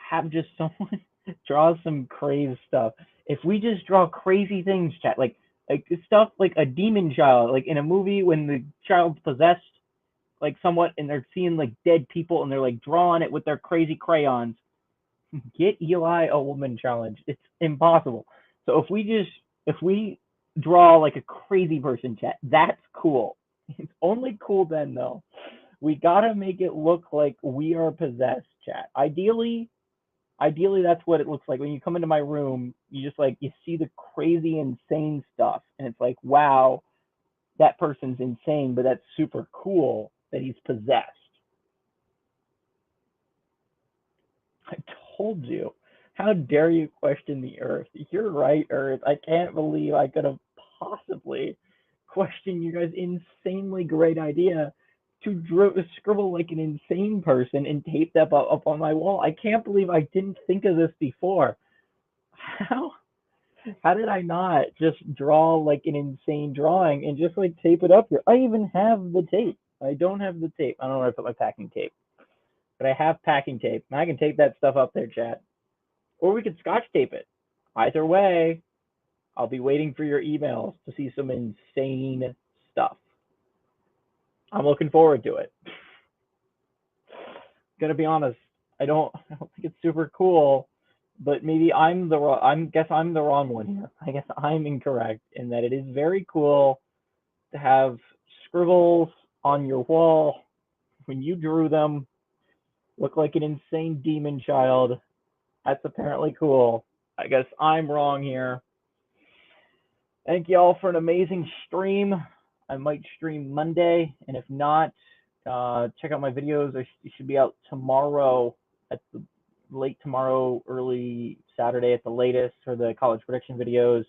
have just someone draw some crazy stuff. If we just draw crazy things, chat, like stuff like a demon child, like in a movie when the child's possessed, like somewhat, and they're seeing like dead people and they're like drawing it with their crazy crayons. Get Eli a woman challenge. It's impossible. So if we draw like a crazy person, chat, that's cool. It's only cool then though. We gotta make it look like we are possessed, chat. Ideally that's what it looks like when you come into my room. You just like, you see the crazy insane stuff and it's like, wow, that person's insane, but that's super cool that he's possessed. I told you. How dare you question the earth? You're right, earth. I can't believe I could have possibly questioned your guys' insanely great idea to scribble like an insane person and tape that up on my wall. I can't believe I didn't think of this before. How did I not just draw like an insane drawing and just like tape it up here? I even have the tape. I don't have the tape. I don't know where I put my packing tape, but I have packing tape. And I can tape that stuff up there, chat. Or we could scotch tape it. Either way, I'll be waiting for your emails to see some insane stuff. I'm looking forward to it. Gonna be honest, I don't think it's super cool, but maybe I guess I'm the wrong one here. I guess I'm incorrect in that it is very cool to have scribbles on your wall when you drew them look like an insane demon child. That's apparently cool. I guess I'm wrong here. Thank you all for an amazing stream. I might stream Monday, and if not, check out my videos. They should be out tomorrow, late tomorrow, early Saturday at the latest, for the college prediction videos.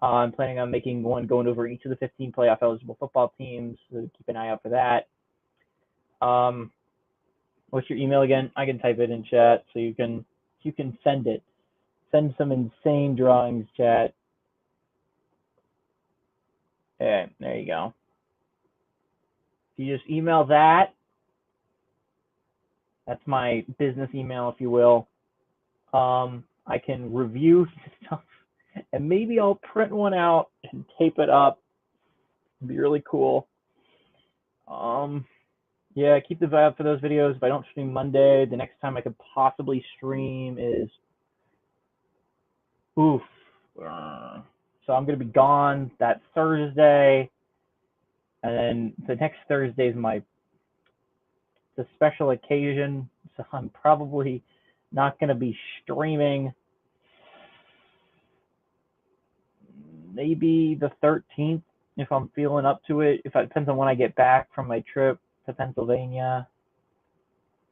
I'm planning on making one going over each of the 15 playoff eligible football teams, so keep an eye out for that. What's your email again? I can type it in chat so you can send it. Send some insane drawings, chat. Okay, there you go. You just email that. That's my business email, if you will. I can review stuff, and maybe I'll print one out and tape it up. It'd be really cool. Yeah, keep the vibe for those videos. If I don't stream Monday, the next time I could possibly stream is So I'm gonna be gone that Thursday, and then the next Thursday is my a special occasion, so I'm probably not going to be streaming. Maybe the 13th if I'm feeling up to it. If it depends on when I get back from my trip to Pennsylvania.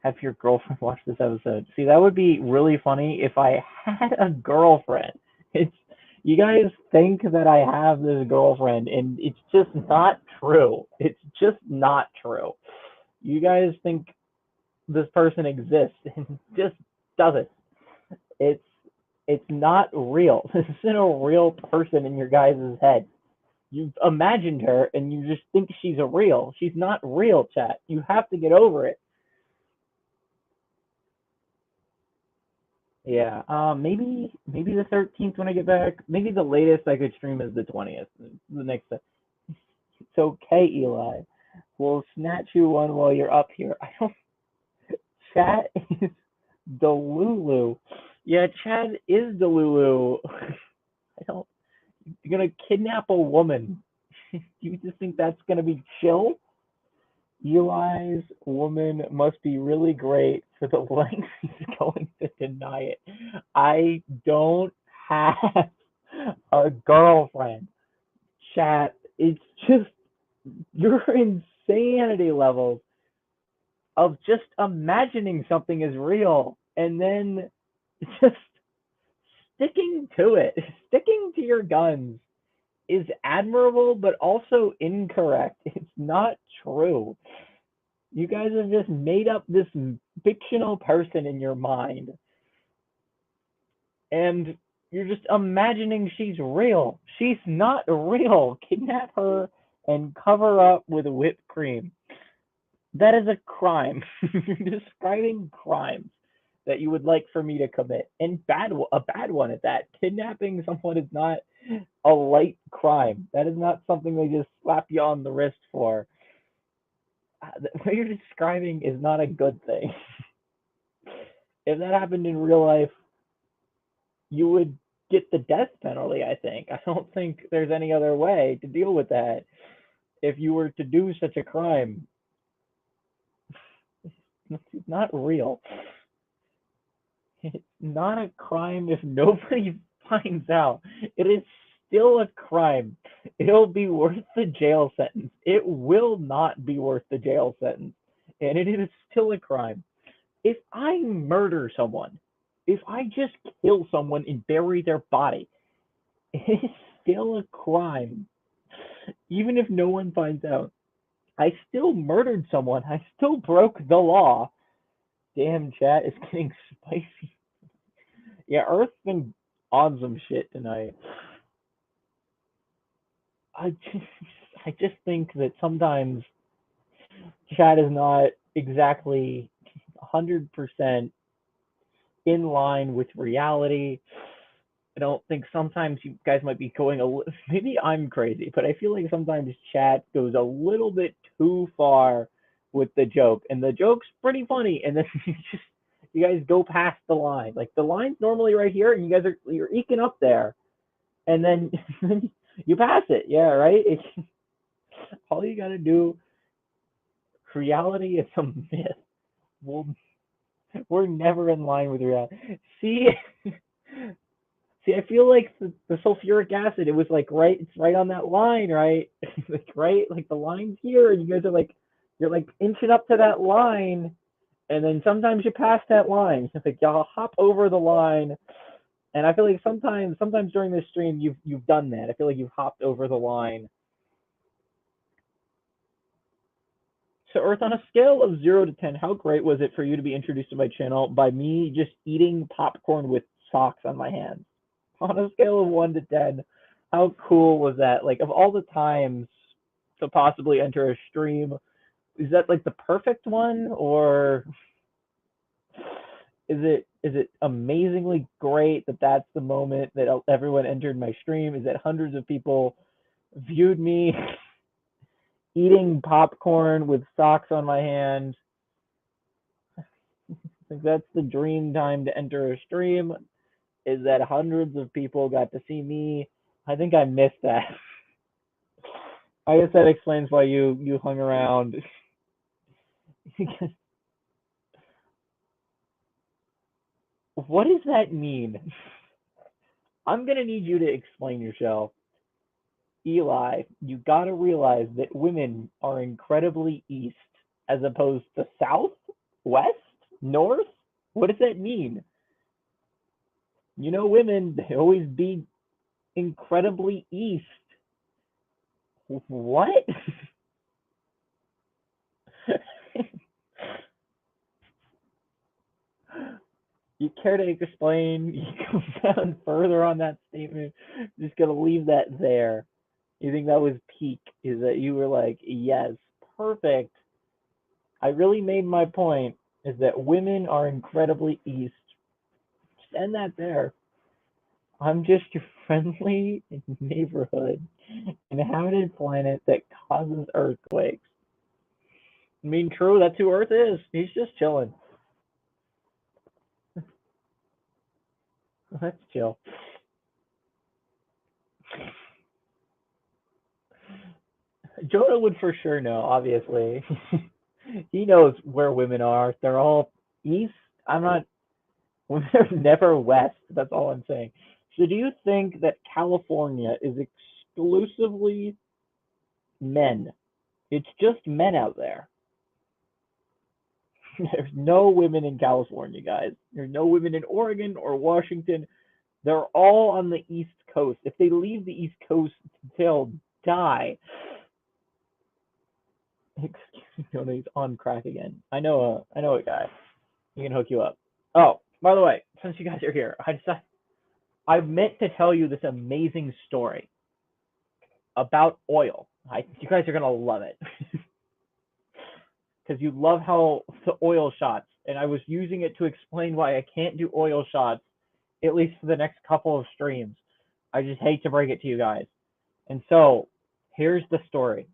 Have your girlfriend watch this episode. See, that would be really funny if I had a girlfriend. You guys think that I have this girlfriend, and it's just not true. It's just not true. You guys think this person exists, and it just doesn't. It's not real. This isn't a real person in your guys' head. You've imagined her, and you just think she's real. She's not real, chat. You have to get over it. Yeah, maybe the 13th when I get back. Maybe the latest I could stream is the 20th. The next. It's okay, Eli. We'll snatch you one while you're up here. I don't. Chat is Delulu. Yeah, Chad is Delulu. I don't. You're gonna kidnap a woman. You just think that's gonna be chill? Eli's woman must be really great for the length he's going to deny it. I don't have a girlfriend. Chat, it's just your insanity levels of just imagining something is real and then just sticking to it. Sticking to your guns is admirable, but also incorrect. It's not true. You guys have just made up this fictional person in your mind. And you're just imagining she's real. She's not real. Kidnap her and cover up with whipped cream. That is a crime. You're describing crimes that you would like for me to commit. And a bad one at that. Kidnapping someone is not a light crime. That is not something they just slap you on the wrist for. What you're describing is not a good thing. If that happened in real life, you would get the death penalty, I think. I don't think there's any other way to deal with that if you were to do such a crime. It's not real. It's not a crime if nobody finds out. It is still a crime. It'll be worth the jail sentence. It will not be worth the jail sentence. And it is still a crime. If I murder someone, if I just kill someone and bury their body, it is still a crime. Even if no one finds out. I still murdered someone. I still broke the law. Damn, chat is getting spicy. Yeah, Earth's been on some shit tonight. I just think that sometimes chat is not exactly 100% in line with reality. I don't think sometimes you guys might be going maybe I'm crazy, but I feel like sometimes chat goes a little bit too far with the joke, and the joke's pretty funny, and then you guys go past the line. Like the line's normally right here, and you're eking up there, and then you pass it. Yeah, right. All you gotta do. Reality is a myth. We're never in line with reality. See, I feel like the sulfuric acid, it was like it's right on that line, right? Like the line's here, and you guys are you're like inching up to that line, and then sometimes you pass that line. It's like y'all hop over the line, and I feel like sometimes during this stream you've done that. I feel like you've hopped over the line. So Earth, on a scale of 0 to 10, how great was it for you to be introduced to my channel by me just eating popcorn with socks on my hands? On a scale of 1 to 10, how cool was that? Like, of all the times to possibly enter a stream, is that like the perfect one, or is it amazingly great that that's the moment that everyone entered my stream? Is that hundreds of people viewed me eating popcorn with socks on my hands? I think that's the dream time to enter a stream, is that hundreds of people got to see me. I think I missed that. I guess that explains why you hung around. What does that mean? I'm going to need you to explain yourself. Eli, you got to realize that women are incredibly east as opposed to south, west, north. What does that mean? You know, women, they always be incredibly east. What? You care to explain? You go down further on that statement. Just gonna leave that there. You think that was peak? Is that you were like, yes, perfect. I really made my point. Is that women are incredibly east. Just end that there. I'm just your friendly neighborhood inhabited planet that causes earthquakes. I mean, true, that's who Earth is. He's just chilling. Let's chill. Jonah would for sure know, obviously. He knows where women are. They're all east. I'm not. Women are never west. That's all I'm saying. So, do you think that California is exclusively men? It's just men out there. There's no women in California, guys. There's no women in Oregon or Washington. They're all on the East Coast. If they leave the East Coast, they'll die. Excuse me, he's on crack again. I know a guy. He can hook you up. Oh, by the way, since you guys are here, I meant to tell you this amazing story about oil. You guys are gonna love it because you love how the oil shots, and I was using it to explain why I can't do oil shots at least for the next couple of streams. I just hate to break it to you guys. And so here's the story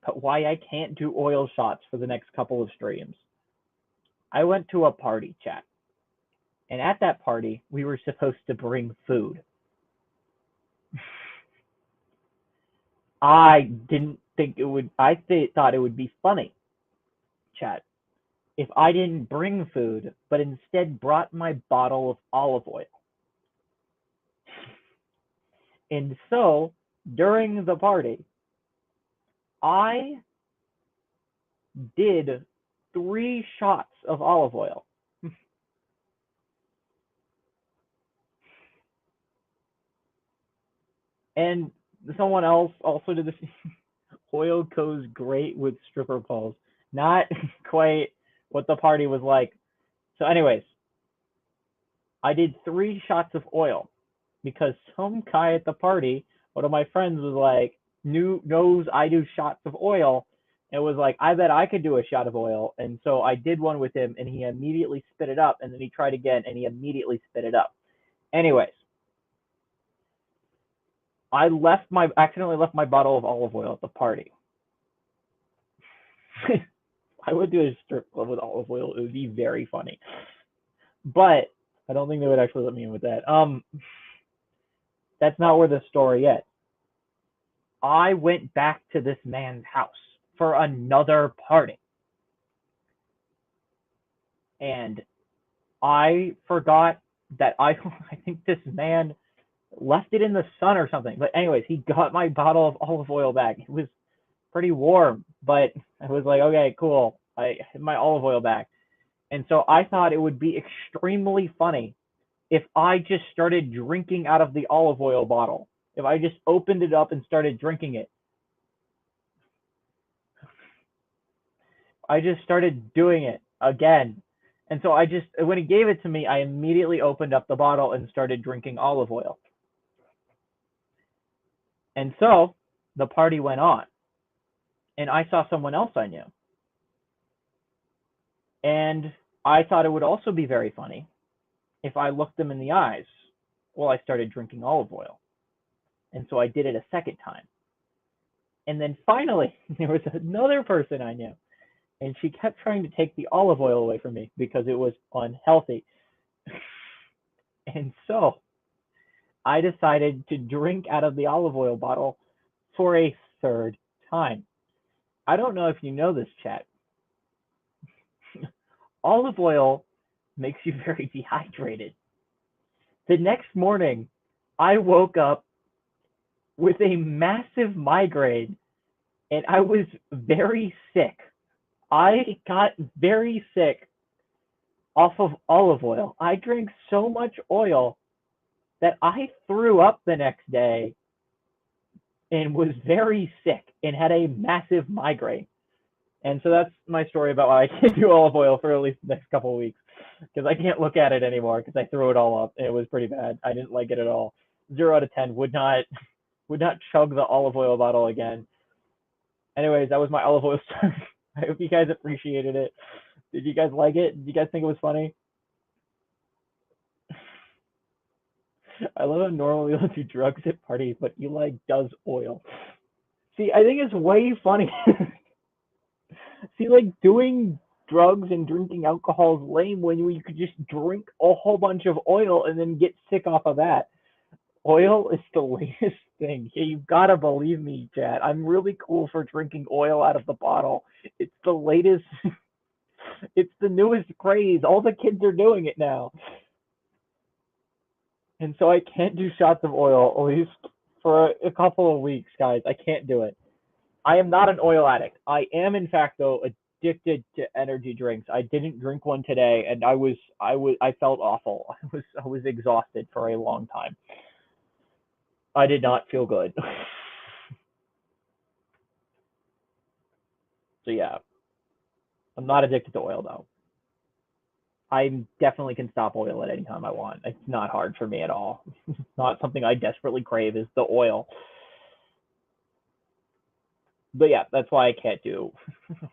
about why I can't do oil shots for the next couple of streams. I went to a party, chat. And at that party, we were supposed to bring food. I didn't think it would, thought it would be funny, chat, if I didn't bring food, but instead brought my bottle of olive oil. And so, during the party, I did 3 shots of olive oil. And someone else also did this. Oil goes great with stripper poles. Not quite what the party was like. So anyways, I did 3 shots of oil because some guy at the party, one of my friends, was like, knows I do shots of oil, and was like, I bet I could do a shot of oil. And so I did one with him, and he immediately spit it up, and then he tried again, and he immediately spit it up. Anyways, I accidentally left my bottle of olive oil at the party. I would do a strip club with olive oil. It would be very funny. But I don't think they would actually let me in with that. That's not where the story is. I went back to this man's house for another party. And I forgot that I think this man left it in the sun or something. But anyways, he got my bottle of olive oil back. It was pretty warm, but I was like, okay, cool. I had my olive oil back. And so I thought it would be extremely funny if I just started drinking out of the olive oil bottle. If I just opened it up and started drinking it. I just started doing it again. And so when he gave it to me, I immediately opened up the bottle and started drinking olive oil. And so the party went on. And I saw someone else I knew. And I thought it would also be very funny if I looked them in the eyes while I started drinking olive oil. And so I did it a second time. And then finally, there was another person I knew. And she kept trying to take the olive oil away from me because it was unhealthy. And so I decided to drink out of the olive oil bottle for a third time. I don't know if you know this, chat. Olive oil makes you very dehydrated. The next morning, I woke up with a massive migraine and I was very sick. I got very sick off of olive oil. I drank so much oil that I threw up the next day and was very sick and had a massive migraine. And so that's my story about why I can't do olive oil for at least the next couple of weeks, because I can't look at it anymore because I threw it all up. It was pretty bad. I didn't like it at all. 0 out of 10. Would not chug the olive oil bottle again. Anyways, that was my olive oil story. I hope you guys appreciated it. Did you guys like it? Did you guys think it was funny? I love how normally we don't do drugs at parties, but Eli does oil. See, I think it's way funny. See, like, doing drugs and drinking alcohol is lame when you could just drink a whole bunch of oil and then get sick off of that. Oil is the latest thing. Yeah, you've got to believe me, Chad. I'm really cool for drinking oil out of the bottle. It's the latest. It's the newest craze. All the kids are doing it now. And so I can't do shots of oil, at least for a couple of weeks, guys. I can't do it. I am not an oil addict. I am, in fact, though, addicted to energy drinks. I didn't drink one today, and I felt awful. I was exhausted for a long time. I did not feel good. So yeah, I'm not addicted to oil though. I definitely can stop oil at any time I want. It's not hard for me at all. It's not something I desperately crave is the oil. But yeah, that's why I can't do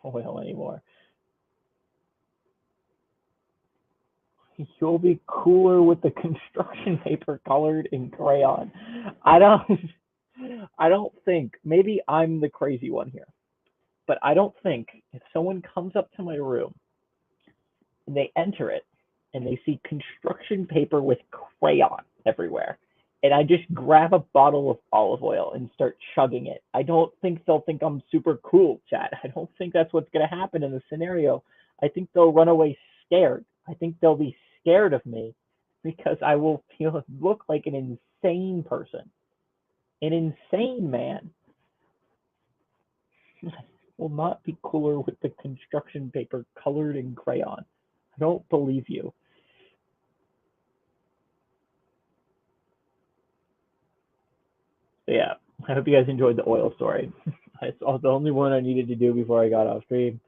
oil anymore. You'll be cooler with the construction paper colored in crayon. I don't think, maybe I'm the crazy one here, but I don't think if someone comes up to my room and they enter it and they see construction paper with crayon everywhere, and I just grab a bottle of olive oil and start chugging it, I don't think they'll think I'm super cool, chat. I don't think that's what's going to happen in the scenario. I think they'll run away scared. I think they'll be scared of me because I will look like an insane person, an insane man. Will not be cooler with the construction paper colored in crayon. I don't believe you. So yeah, I hope you guys enjoyed the oil story. It's the only one I needed to do before I got off stream.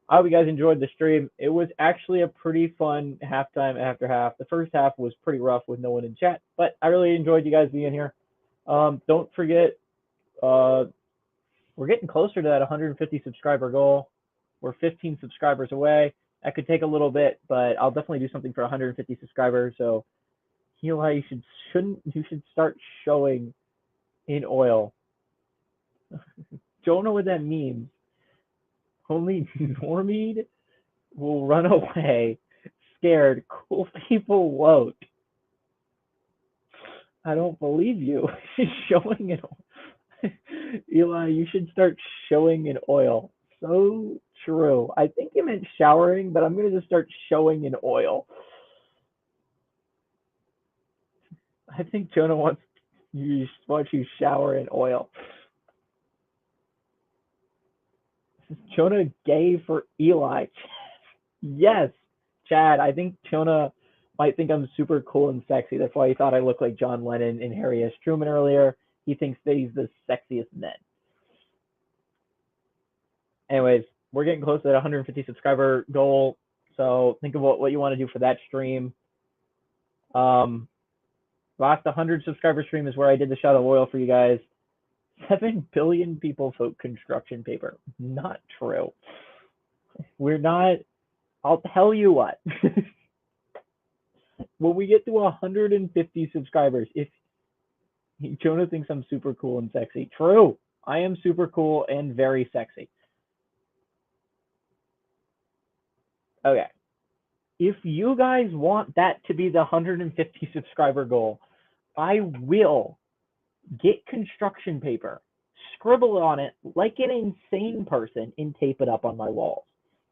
I hope you guys enjoyed the stream. It was actually a pretty fun halftime after half. The first half was pretty rough with no one in chat, but I really enjoyed you guys being here. Don't forget, we're getting closer to that 150 subscriber goal. We're 15 subscribers away. That could take a little bit, but I'll definitely do something for 150 subscribers. So, Eli, you should start showing in oil. Don't know what that means. Only Normead will run away scared. Cool people won't. I don't believe you. Showing in oil. Eli, you should start showing in oil. So true. I think you meant showering, but I'm going to just start showing in oil. I think Jonah wants you shower in oil. Jonah gay for Eli. Yes, Chad. I think Jonah might think I'm super cool and sexy. That's why he thought I looked like John Lennon and Harry S. Truman earlier. He thinks that he's the sexiest men. Anyways, we're getting close to that 150 subscriber goal. So think of what you want to do for that stream. Last 100 subscriber stream is where I did the shot of oil for you guys. 7 billion people vote construction paper. Not true. We're not. I'll tell you what. When we get to 150 subscribers, if Jonah thinks I'm super cool and sexy. True. I am super cool and very sexy. Okay. If you guys want that to be the 150 subscriber goal, I will get construction paper, scribble on it like an insane person, and tape it up on my walls.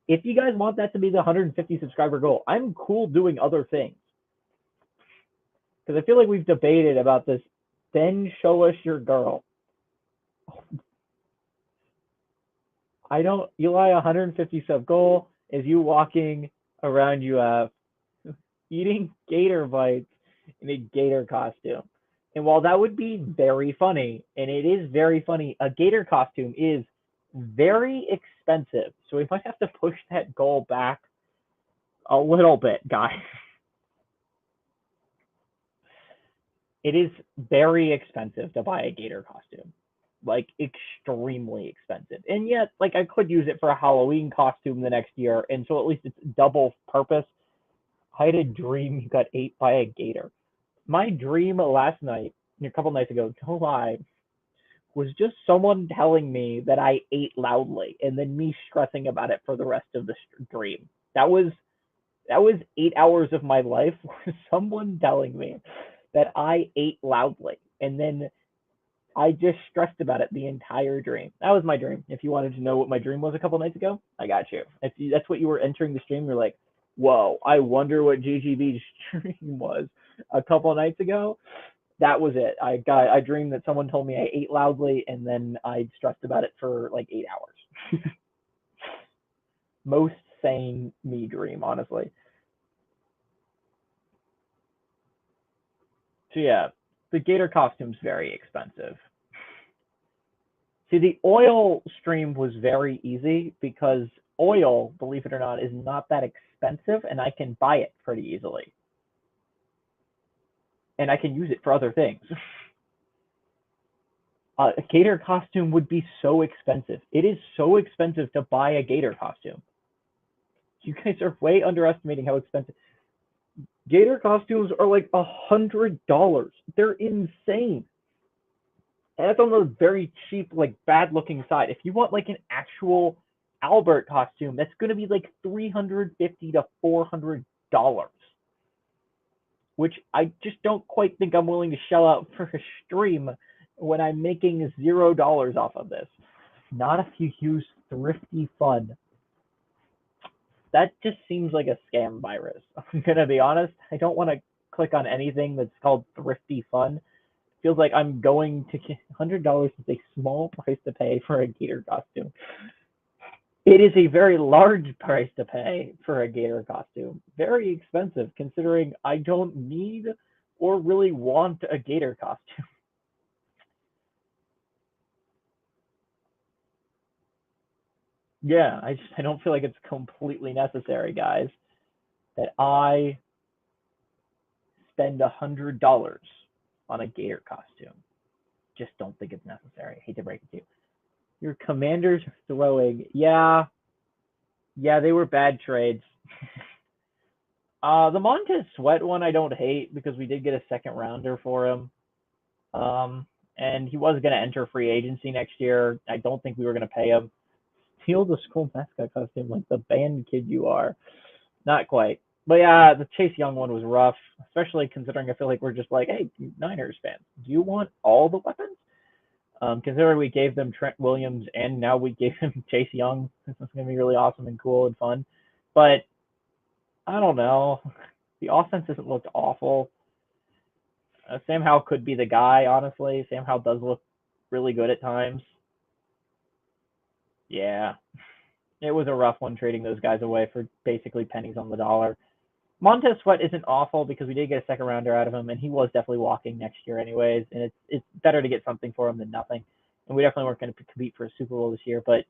If you guys want that to be the 150 subscriber goal, I'm cool doing other things. Because I feel like we've debated about this. Then show us your girl. I don't, Eli, 150 sub goal is you walking around UF eating gator bites in a gator costume. And while that would be very funny, and it is very funny, a gator costume is very expensive. So we might have to push that goal back a little bit, guys. It is very expensive to buy a gator costume. Like, extremely expensive. And yet, like, I could use it for a Halloween costume the next year, and so at least it's double purpose. I had a dream you got ate by a gator. My dream last night, a couple nights ago, don't lie, was just someone telling me that I ate loudly, and then me stressing about it for the rest of the dream. That was 8 hours of my life, someone telling me that I ate loudly, and then I just stressed about it the entire dream. That was my dream. If you wanted to know what my dream was a couple nights ago, I got you. If that's what you were entering the stream, you're like, whoa, I wonder what GGB's dream was a couple nights ago. That was it. I dreamed that someone told me I ate loudly, and then I stressed about it for like 8 hours. Most sane me dream, honestly. So yeah, the gator costume's very expensive. See, the oil stream was very easy because oil, believe it or not, is not that expensive, and I can buy it pretty easily. And I can use it for other things. A gator costume would be so expensive. It is so expensive to buy a gator costume. You guys are way underestimating how expensive. Gator costumes are like $100. They're insane. And that's on the very cheap, like bad looking side. If you want like an actual Albert costume, that's going to be like $350 to $400, which I just don't quite think I'm willing to shell out for a stream when I'm making $0 off of this. Not if you use Thrifty Fun. That just seems like a scam virus. I'm going to be honest. I don't want to click on anything that's called Thrifty Fun. Feels like I'm going to get $100 is a small price to pay for a gator costume. It is a very large price to pay for a gator costume. Very expensive considering I don't need or really want a gator costume. Yeah, I don't feel like it's completely necessary, guys, that I spend $100 on a gator costume. Just don't think it's necessary. I hate to break it to you. Your Commanders are throwing. Yeah, they were bad trades. The Montez Sweat one I don't hate because we did get a second rounder for him. And he was going to enter free agency next year. I don't think we were going to pay him. Steal the school mascot costume like the band kid you are. Not quite. But yeah, the Chase Young one was rough, especially considering I feel like we're just like, hey, Niners fans, do you want all the weapons? Considering we gave them Trent Williams and now we gave him Chase Young. This is going to be really awesome and cool and fun. But I don't know. The offense doesn't look awful. Sam Howell could be the guy, honestly. Sam Howell does look really good at times. Yeah. It was a rough one trading those guys away for basically pennies on the dollar. Montez Sweat isn't awful because we did get a second rounder out of him, and he was definitely walking next year anyways, and it's better to get something for him than nothing. And we definitely weren't going to compete for a Super Bowl this year, but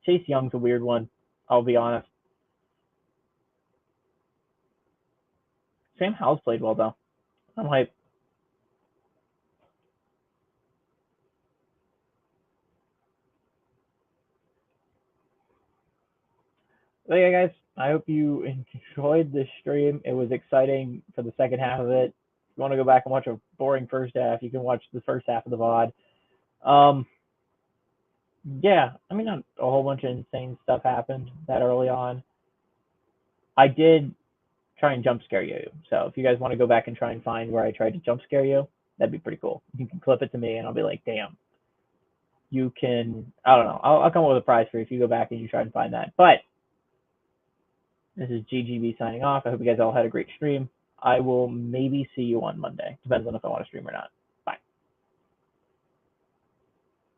Chase Young's a weird one, I'll be honest. Sam Howell's played well, though. I'm hyped. So yeah, guys, I hope you enjoyed this stream. It was exciting for the second half of it. If you want to go back and watch a boring first half, you can watch the first half of the VOD. Yeah, I mean, not a whole bunch of insane stuff happened that early on. I did try and jump scare you. So if you guys want to go back and try and find where I tried to jump scare you, that'd be pretty cool. You can clip it to me and I'll be like, damn. You can, I don't know. I'll come up with a prize for you if you go back and you try and find that. But This is GGB signing off. I hope you guys all had a great stream. I will maybe see you on Monday. Depends on if I want to stream or not.